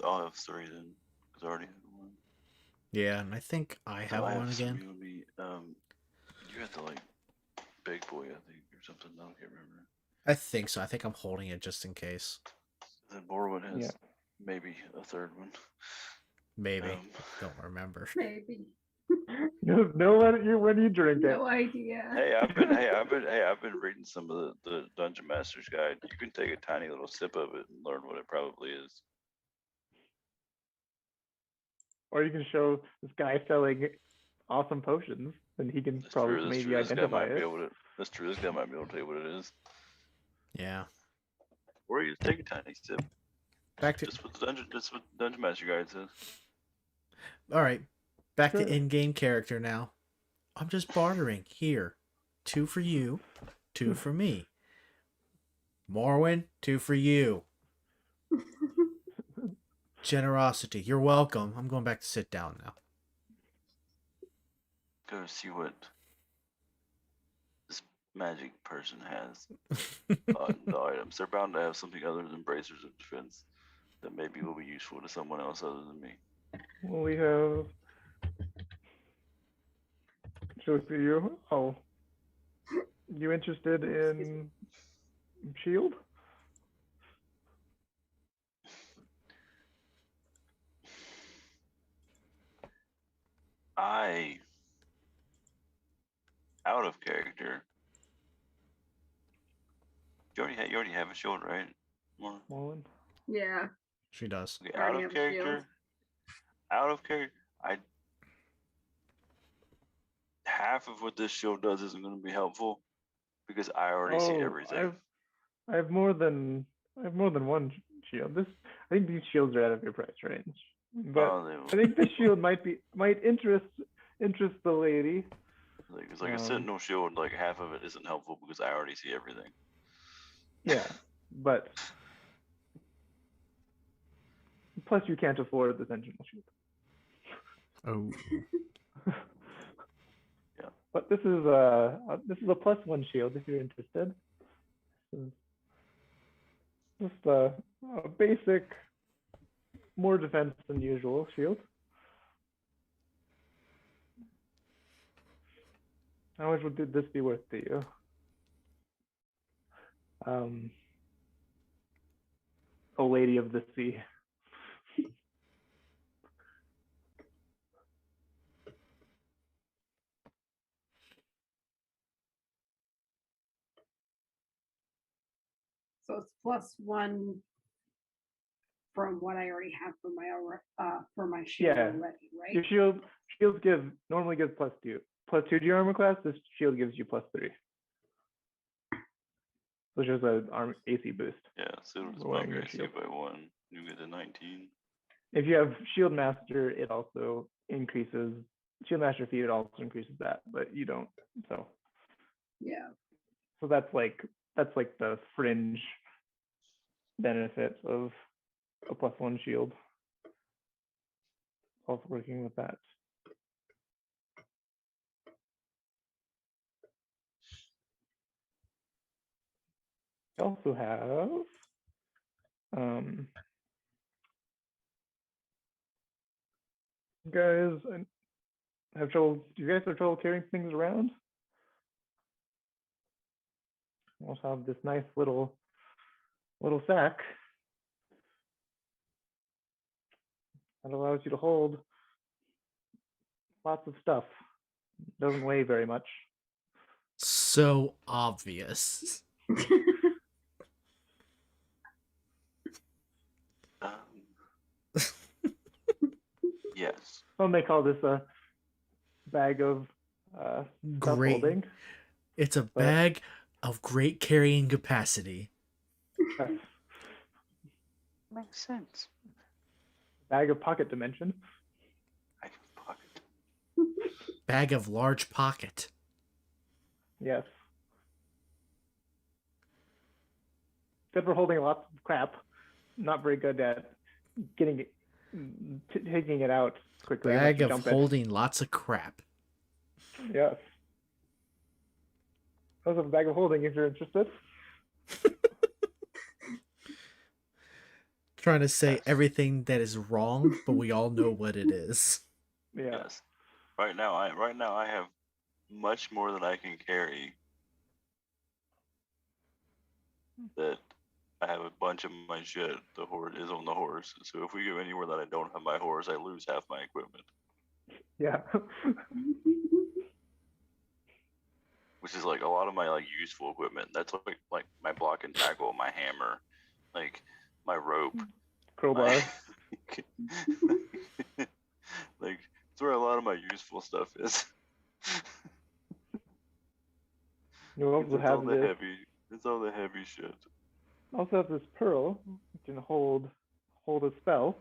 I'll have 3 then, because I already had 1. Yeah, and I think I have So one some, again. you'll be, you had the like big boy, I think, or something. I can't remember. I think so. I think I'm holding it just in case. Then Borwin has Yeah. maybe a third one. Maybe. Um, Don't remember. Maybe. You know when you drink it. No idea. I've been reading some of the Dungeon Master's Guide. You can take a tiny little sip of it and learn what it probably is. Or you can show this guy selling awesome potions, and he can That's probably true. That's maybe true. This guy identify might be it. able to. That's true. This guy might be able to tell you what it is. Yeah. Or you just take a tiny sip. Back to Just what the Dungeon Master Guide says. all right. Back Sure. to in-game character now. I'm just bartering here. 2 for you, 2 for me. Morwen, 2 for you. Generosity. You're welcome. I'm going back to sit down now. Go see what this magic person has on the items. They're bound to have something other than bracers of defense that maybe will be useful to someone else other than me. Well, we have. Show it to you. Oh, you interested in shield? Out of character. You already have a shield, right? Mullen? Yeah. She does. Okay, Already out have of a shield. character. Out of character. Half of what this shield does isn't going to be helpful because I already see everything. I have more than one shield. I think these shields are out of your price range. But Oh, I think the shield might interest the lady. like it's like a sentinel shield. Like half of it isn't helpful because I already see everything. Yeah, but plus you can't afford the sentinel shield. Oh, Yeah. But this is a +1 shield if you're interested. This is just a basic, more defense than usual shield. How much would this be worth to you? A lady of the sea. So it's +1 from what I already have for my shield Yeah. already, right? Your shields normally gives +2. +2 to your armor class. This shield gives you +3. Which is an arm AC boost. Yeah, so it's Wearing my your AC shield. by 1. You get to 19. If you have Shield Master, it also increases Shield Master feat. It also increases that, but you don't. So Yeah. so that's like the fringe benefit of a +1 shield. Also working with that. I also have you guys have trouble. Do you guys have trouble carrying things around? I also have this nice little sack that allows you to hold lots of stuff. Doesn't weigh very much. so obvious. Yes. Some may call this a bag of stuff Great. holding. It's a bag of great carrying capacity. Makes sense. Bag of pocket dimension. I can pocket. Bag of large pocket. Yes. Except for holding lots of crap. Not very good at getting it, taking it out quickly. unless Bag you of dump holding lots of crap. it. Yes. Those are a bag of holding if you're interested. Trying to say Yes. everything that is wrong, but we all know what it is. Yeah. Yes. Right now I have much more than I can carry. That I have a bunch of my shit. The horse is on the horse. So if we go anywhere that I don't have my horse, I lose half my equipment. Yeah. Which is like a lot of my like useful equipment. That's like my block and tackle, my hammer, like my rope, Crowbar. like it's where a lot of my useful stuff is. You also It's all have the this. heavy. It's all the heavy shit. Also have this pearl. You can hold a spell.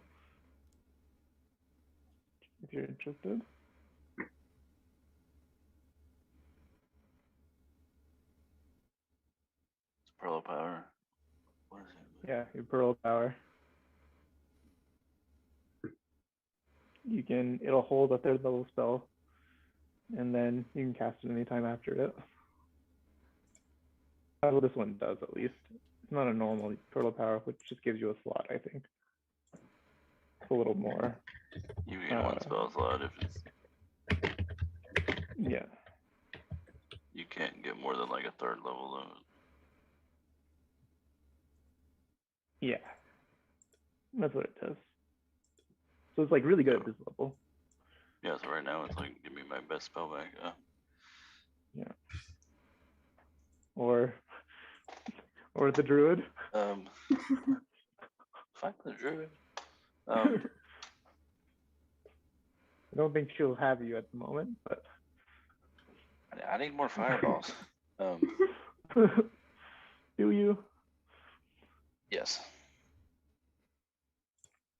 If you're interested. It's pearl of power. What is it? Yeah, your pearl power. It'll hold a 3rd level spell, and then you can cast it anytime after it. That's what this one does, at least. It's not a normal pearl of power, which just gives you a slot, I think. It's a little more. You get one spell slot if it's. Yeah. You can't get more than like a 3rd level limit. Yeah. That's what it does. So it's like really good at this level. Yeah, so right now it's like give me my best spell back. Yeah. Or the druid. Fuck the druid. I don't think she'll have you at the moment, but I need more fireballs. do you? Yes.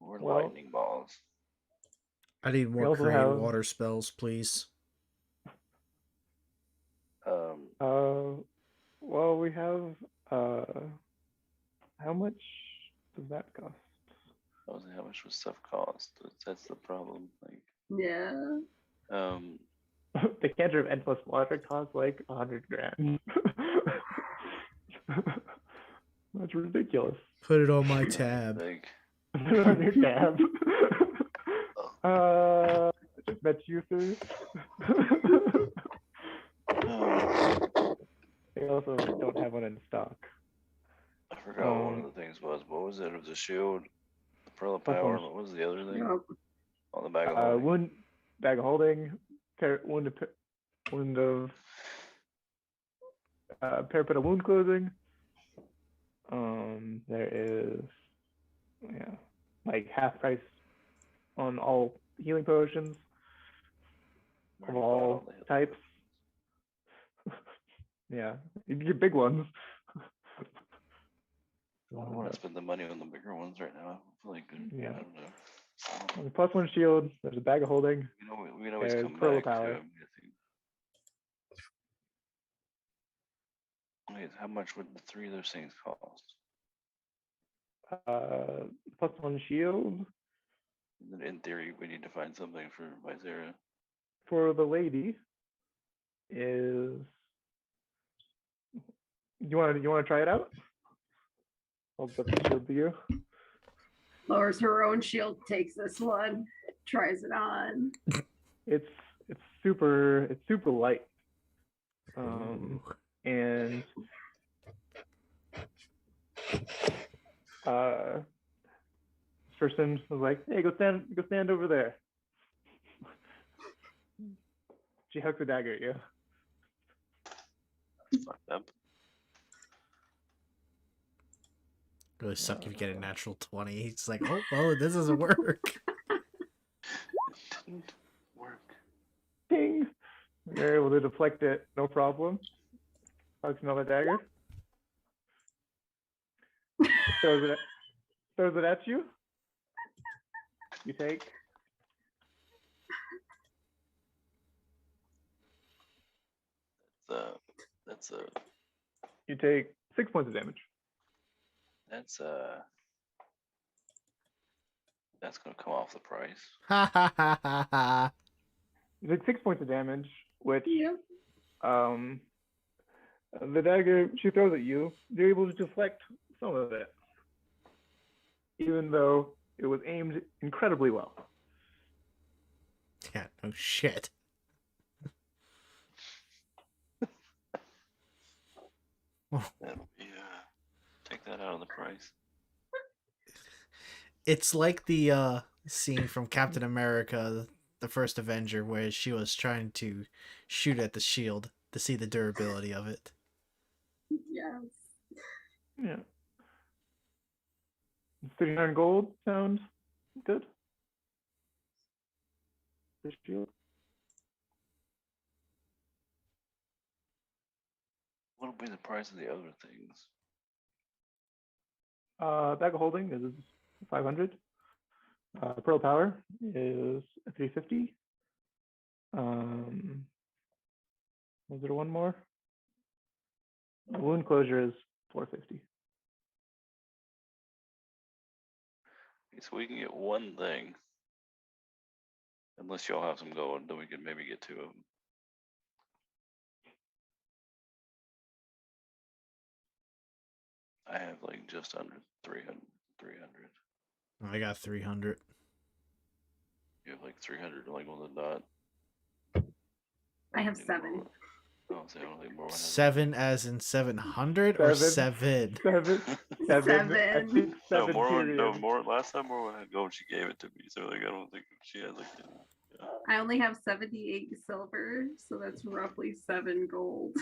More Well, lightning balls. I need more also create have- water spells, please. Well, we have how much does that cost? I was like, how much would stuff cost? That's the problem. Like, Yeah. The cancer of endless water costs like 100 grand. That's ridiculous. Put it on my tab. like, Put it on your tab. I just met you, sir. They also don't have one in stock. I forgot what one of the things was. What was it? It was a shield, the pearl of power. What was the other thing? Yep. On the bag of holding. Wound, bag of holding, wound of parapet of wound closing. There is, like half price on all healing potions Where of do you buy all the types. Yeah, you can get big ones. I don't want to spend the money on the bigger ones right now. I feel like, Yeah. I don't know. +1 shield. There's a bag of holding. We can always There's come pearl of back to power. it, I'm guessing. Wait, how much would the 3 of those things cost? +1 shield And then in theory, we need to find something for Visera. for the lady is. You want to try it out? I'll put the shield to you. Lowers her own shield, takes this one, tries it on. It's super light. And this person was like, "Hey, go stand over there." She hucks a dagger at you. Fucked up. Really suck if you get a natural 20. It's like, oh, well, this doesn't work. It didn't work. Ding! You're able to deflect it, no problem. Hucks another dagger. Throws it at you. You take. That's You take 6 points of damage. that's gonna come off the price. Ha ha ha ha ha. You take 6 points of damage, which Yep. the dagger she throws at you, you're able to deflect some of it, even though it was aimed incredibly well. Yeah, no shit. That'll be take that out of the price. It's like the scene from Captain America, the first Avenger, where she was trying to shoot at the shield to see the durability of it. Yes. Yeah. 39 gold sounds good. The shield. What'll be the price of the other things? Bag of holding is 500. Pearl power is 350. Was there one more? Wound closure is 450. So we can get one thing. Unless y'all have some gold, then we can maybe get 2 of them. I have like just under 300. I got 300. You have like 300, like on the dot. I have think more 7. would- I don't think more would have 7 as in 700 or 7? 7. 7. I Seven. think No, 7 more. period. No, more. Last time Morwen had gold, she gave it to me. So like, I don't think she has like. I only have 78 silver, so that's roughly 7 gold.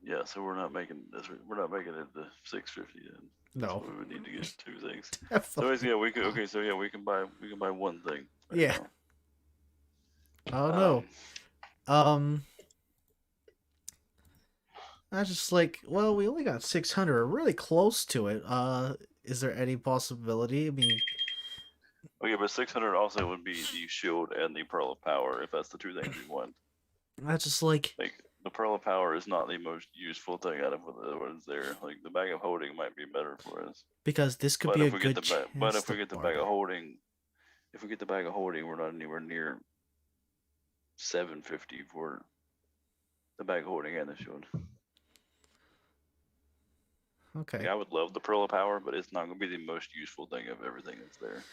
Yeah, so we're not making this. We're not making it to 650 then. No. So we would need to get 2 things. So Definitely. anyways, yeah, we could. Okay, so yeah, we can buy one thing. right Yeah. now. Oh no. I just like, well, we only got 600. We're really close to it. Is there any possibility? I mean, Okay, but 600 also would be the shield and the pearl of power, if that's the two things we want. That's just like, Like the pearl of power is not the most useful thing out of what the other ones there. Like the bag of holding might be better for us. because this could But be a if we get good the chance but if to we get the bag barter. of holding, if we get the bag of holding, we're not anywhere near 750 for the bag of holding and the shield. Okay. Like, I would love the pearl of power, but it's not going to be the most useful thing of everything that's there.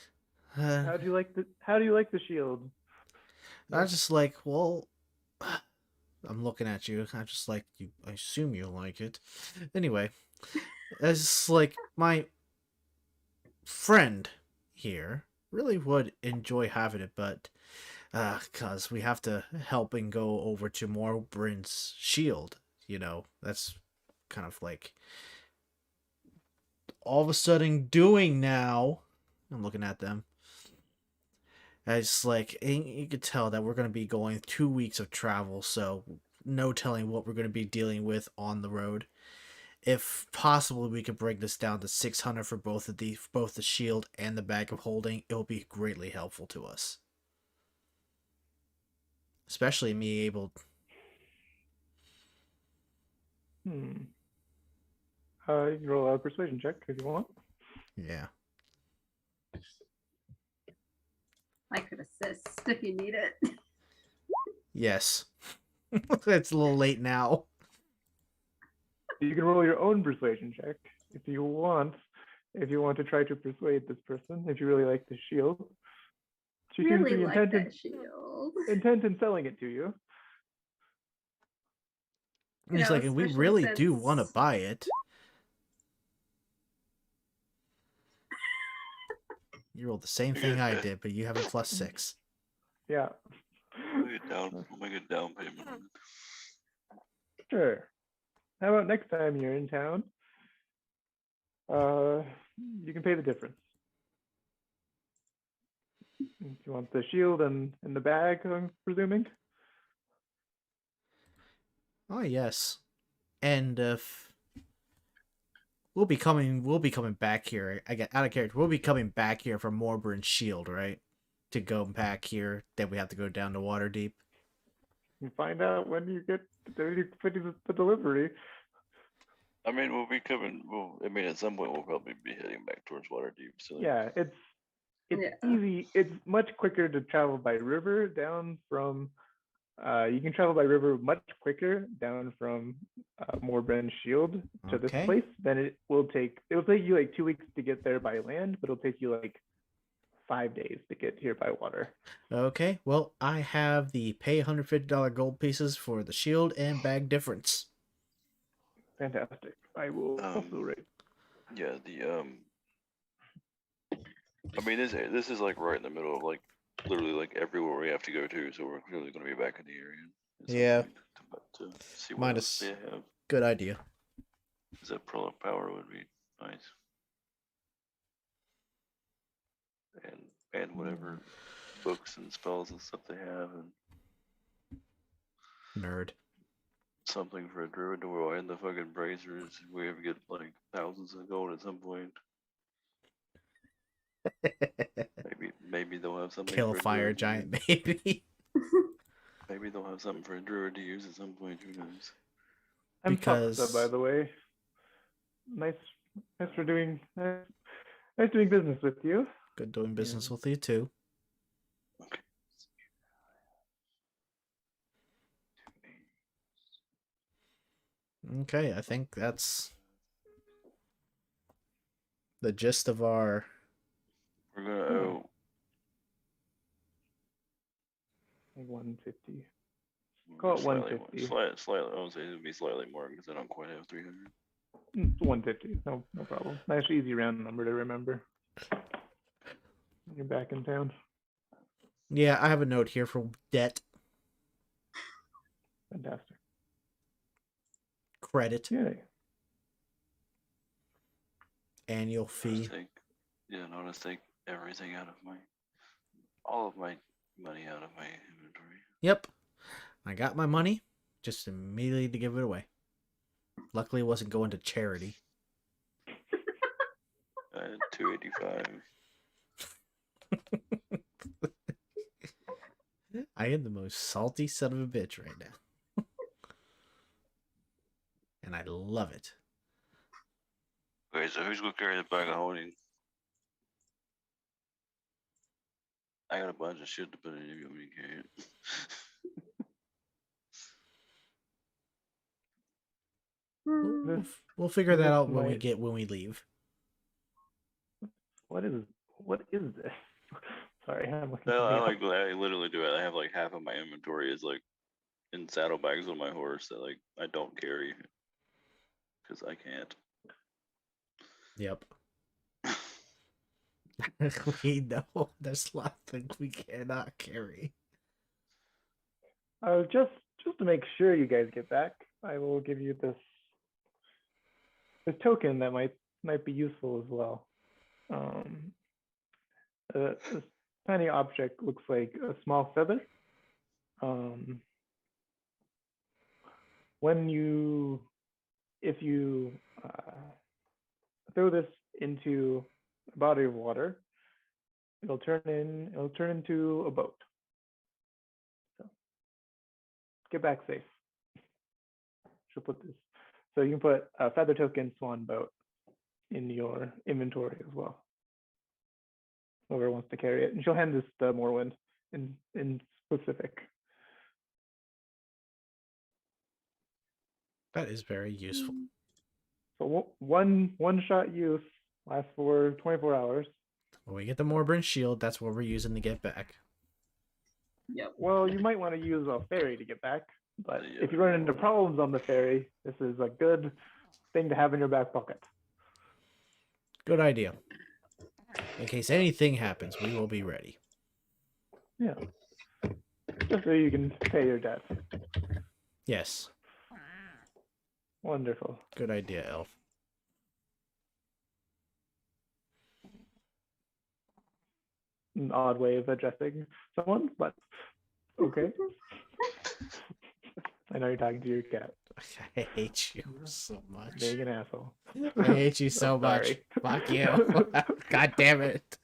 How do you like the shield? I just like, well, I'm looking at you. I'm just like, you. I assume you like it. Anyway, it's like my friend here really would enjoy having it, but cause we have to help and go over to Morbrin's shield. You know, that's kind of like all of a sudden doing now. I'm looking at them. It's like you could tell that we're going to be going 2 weeks of travel, so no telling what we're going to be dealing with on the road. If possible, we could bring this down to 600 for both the shield and the bag of holding. It will be greatly helpful to us, especially me able. You can roll a persuasion check if you want. Yeah. I could assist if you need it. Yes. It's a little late now. You can roll your own persuasion check if you want. If you want to try to persuade this person, if you really like the shield. She seems to Really be like that shield. intent in selling it to you. And he's like, and we especially really do since- want to buy it. You rolled the same thing I did, but you have a +6. Yeah. We'll make a down payment on it. Sure. How about next time you're in town? You can pay the difference. If you want the shield and the bag, I'm presuming. Oh yes, and if we'll be coming back here. I get out of character. We'll be coming back here from Morbrin's shield, right? To go back here, then we have to go down to Waterdeep. You find out when you get the delivery. I mean, we'll be coming. At some point, we'll probably be heading back towards Waterdeep. So Yeah, it's easy. It's much quicker to travel by river down from. You can travel by river much quicker down from Morbrin's shield to this Okay. place than it will take. It'll take you like 2 weeks to get there by land, but it'll take you like 5 days to get here by water. Okay, well, I have the pay $150 gold pieces for the shield and bag difference. Fantastic. I will also rate. Yeah, I mean, this is like right in the middle of like literally like everywhere we have to go to, so we're clearly going to be back in the area. at some Yeah. point to see what Minus- else they have. Good idea. Because that pearl of power would be nice. And whatever books and spells and stuff they have, and Nerd. something for a druid to roll, and the fucking bracers. We have to get like thousands of gold at some point. Maybe they'll have something. Kill for a fire druid to giant use. baby. Maybe they'll have something for a druid to use at some point. Who knows? I'm Because- Foxa, by the way. Nice doing business with you. Good doing business with you too. Okay. Okay, I think that's the gist of our. We're gonna owe. 150. Call it 150. Slightly. I would say it would be slightly more because I don't quite have 300. 150. No problem. Nice, easy round number to remember. You're back in town. Yeah, I have a note here for debt Fantastic. credit Yay. annual fee. I'll just take everything out of all of my money out of my inventory. Yep, I got my money, just immediately to give it away. Luckily, it wasn't going to charity. 285. I am the most salty son of a bitch right now. And I love it. Okay, so who's gonna carry the bag of holding? I got a bunch of shit to put in if you want me to carry it. We'll figure that This out might- when we leave. What is this? Sorry, I'm looking. No, I something up. I literally do it. I have like half of my inventory is like in saddlebags on my horse that like I don't carry because I can't. Yep. We know there's a lot of things we cannot carry. Just to make sure you guys get back, I will give you this token that might be useful as well. This tiny object looks like a small feather. If you throw this into a body of water, it'll turn into a boat. So get back safe. She'll put this. So you can put a feather token swan boat in your inventory as well. Whoever wants to carry it, and she'll hand this to Morwind in specific. That is very useful. So one shot use lasts for 24 hours. When we get the Morbin shield, that's what we're using to get back. Yep. Well, you might want to use a ferry to get back, but Yeah. if you run into problems on the ferry, this is a good thing to have in your back pocket. Good idea. In case anything happens, we will be ready. Yeah. Just so you can pay your debt. Yes. Wonderful. Good idea, Elf. An odd way of addressing someone, but okay. I know you're talking to your cat. I hate you so much. Being an asshole. I hate you so I'm much. sorry. Fuck you. God damn it.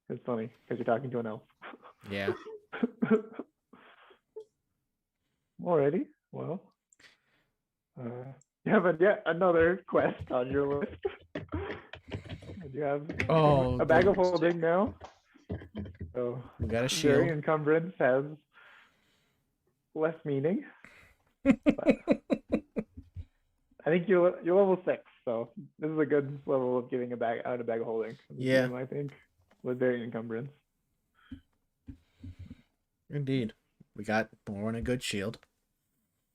It's funny because you're talking to an elf. Yeah. Alrighty. Well, you have yet another quest on your list. You have a bag of holding now. So We got a very shield. encumbrance has less meaning. But I think you're level 6, so this is a good level of giving a bag of holding. Yeah. I think with very encumbrance. Indeed. We got more and a good shield.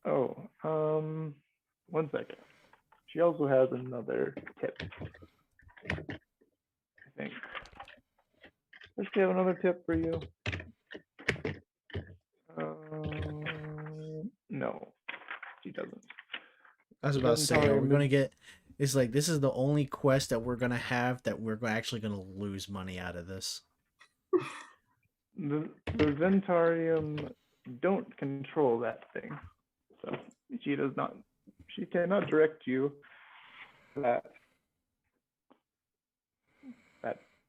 Oh, 1 second. She also has another tip. I think. Does she have another tip for you? No, she doesn't. I was about to say, are we going to get... It's like, this is the only quest that we're going to have that we're actually going to lose money out of this. The Zentarium don't control that thing. So she cannot direct you to that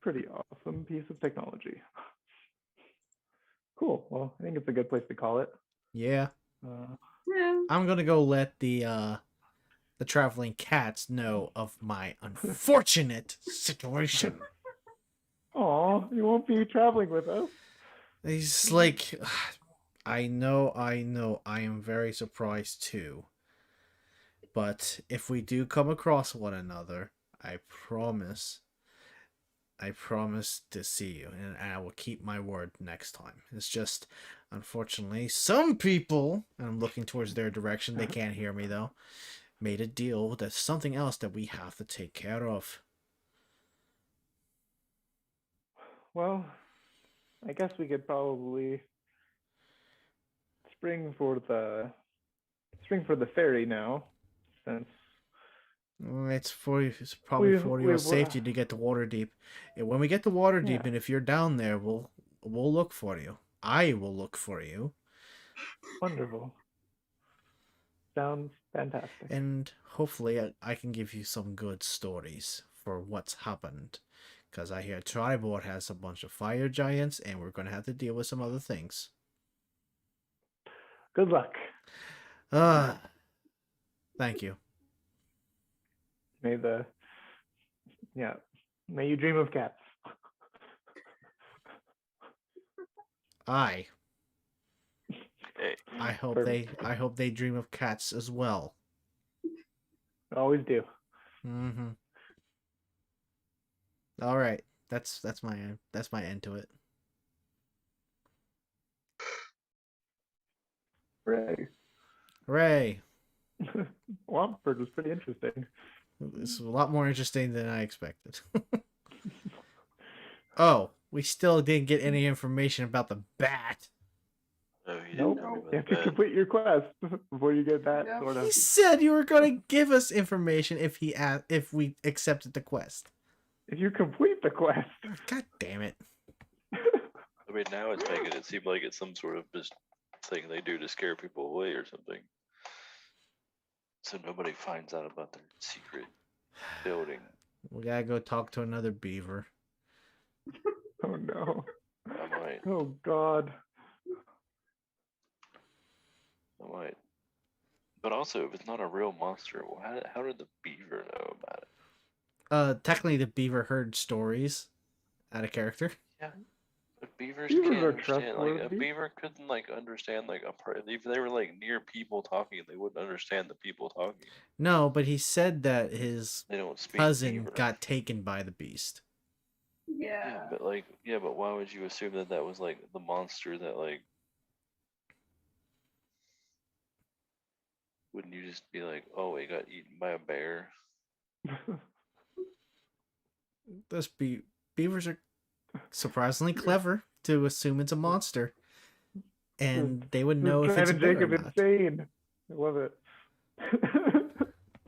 pretty awesome piece of technology. Cool. Well, I think it's a good place to call it. Yeah. Yeah. I'm going to go let the traveling cats know of my unfortunate situation. Aw, you won't be traveling with us. He's like, I know, I am very surprised too. But if we do come across one another, I promise to see you, and I will keep my word next time. It's just, unfortunately, some people, and I'm looking towards their direction, they can't hear me though, made a deal that's something else that we have to take care of. Well, I guess we could probably spring for the ferry now, since It's probably for your we- safety to get to Waterdeep. And when we get to Waterdeep, Yeah. and if you're down there, we'll look for you. I will look for you. Wonderful. Sounds fantastic. And hopefully I can give you some good stories for what's happened. Because I hear Tribord has a bunch of fire giants, and we're going to have to deal with some other things. Good luck. Thank you. May you dream of cats. Hey, Hey, I hope they dream of cats as well. Always do. Mm-hmm. All right, that's my end to it. Hooray. Hooray! Womford was pretty interesting. This is a lot more interesting than I expected. Oh, we still didn't get any information about the bat. oh, you Nope. didn't tell me You about have to that. complete your quest before you get that Yeah. sort He of. said you were going to give us information if we accepted the quest. If you complete the quest. God damn it! I mean, now it's making it seem like it's some sort of just thing they do to scare people away or something. So nobody finds out about their secret building. We gotta go talk to another beaver. Oh no. I might. Oh god. But also, if it's not a real monster, well, how did the beaver know about it? Technically, the beaver heard stories out of character. Yeah. But beavers Beavers can't are understand. Like, a trustworthy. beaver couldn't, like, understand, like, if they were, like, near people talking, they wouldn't understand the people talking. No, but he said that his They don't speak cousin beaver. got taken by the beast. Yeah. But why would you assume that that was, like, the monster that, like, wouldn't you just be like, oh, it got eaten by a bear? Those beavers are surprisingly clever to assume it's a monster, and they would know if it's a driving bear or Jacob not. insane. I love it.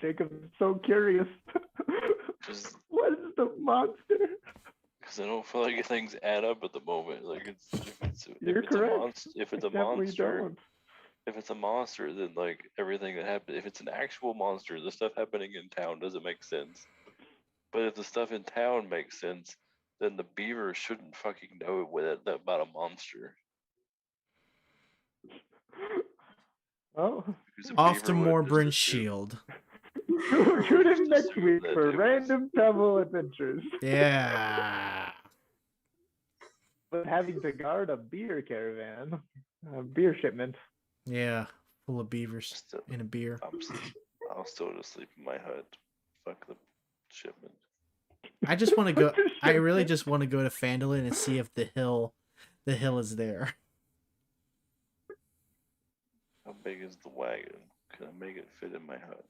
Jacob's so curious. Just What is the monster? because I don't feel like things add up at the moment. Like, You're correct. if it's a Definitely monster, don't. if it's a monster, then like everything that happened. If it's an actual monster, the stuff happening in town doesn't make sense. But if the stuff in town makes sense, then the beaver shouldn't fucking know about a monster. Oh, Because a Off to beaver would just Morbrin's assume- shield. tune in next assume week that for it was- random travel adventures. Yeah. But having to guard a beer caravan, a beer shipment. Yeah. Full of beavers Still- in a beer. I'll still just sleep in my hut. Fuck the shipment. I just want to go. What the I really shit? just want to go to Phandalin and see if the hill is there. How big is the wagon? Can I make it fit in my hut?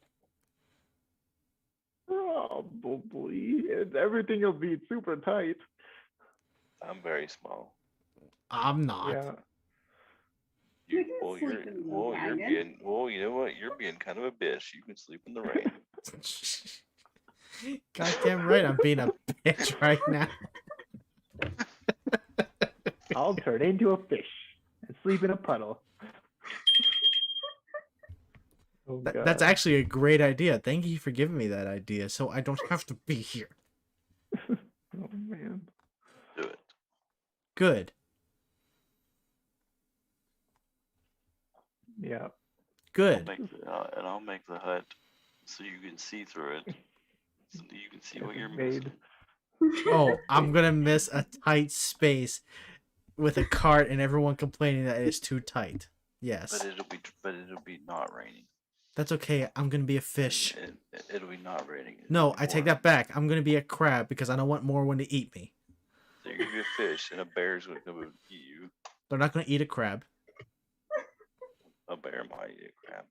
Probably. Everything will be super tight. I'm very small. I'm not. Yeah. You can sleep in the wagon. You know what? You're being kind of a bitch. You can sleep in the rain. Goddamn right, I'm being a bitch right now. I'll turn into a fish and sleep in a puddle. Oh, That's God. actually a great idea. Thank you for giving me that idea, so I don't have to be here. Oh, man. Do it. Good. Yeah. Good. I'll make the hut so you can see through it. So you can see what you're Made. missing. Oh, I'm gonna miss a tight space with a cart and everyone complaining that it's too tight. Yes. But it'll be not raining. That's okay. I'm gonna be a fish. It'll be not raining. No, I take that back. I'm gonna be a crab because I don't want Morwen to eat me. So you're gonna be a fish, and a bear's gonna come and eat you. They're not gonna eat a crab. A bear might eat a crab.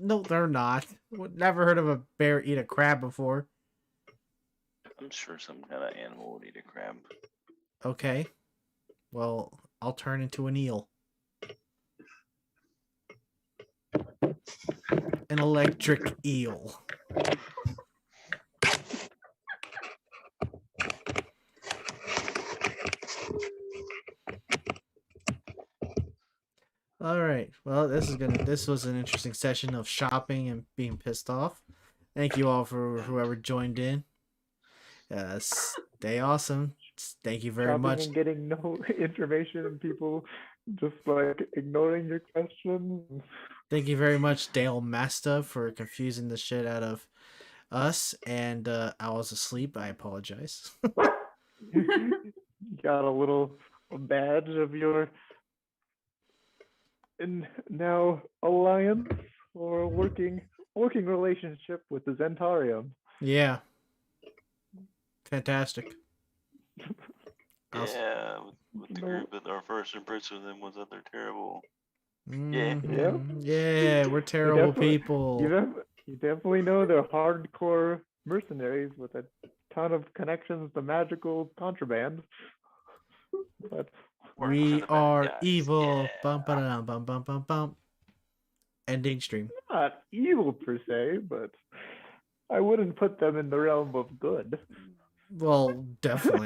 No, they're not. Never heard of a bear eat a crab before. I'm sure some kind of animal would eat a crab. Okay. Well, I'll turn into an eel. An electric eel. All right. Well, this was an interesting session of shopping and being pissed off. Thank you all for whoever joined in. Stay awesome. Thank you very Shopping much. and getting no information, and people just like ignoring your questions. Thank you very much, Dale Masta, for confusing the shit out of us. And I was asleep. I apologize. Got a little badge of your now alliance or working relationship with the Zentarium. Yeah. Fantastic. Yeah, with the No. group that our first impression of them was that they're terrible. Mhm. Yeah, we're terrible definitely- people. You definitely know they're hardcore mercenaries with a ton of connections to magical contraband. But Work for We the bad are guys, evil. yeah. Bum, ba-dum, bum, bum, bum, bum. Ending stream. not evil per se, but I wouldn't put them in the realm of good. Well, definitely.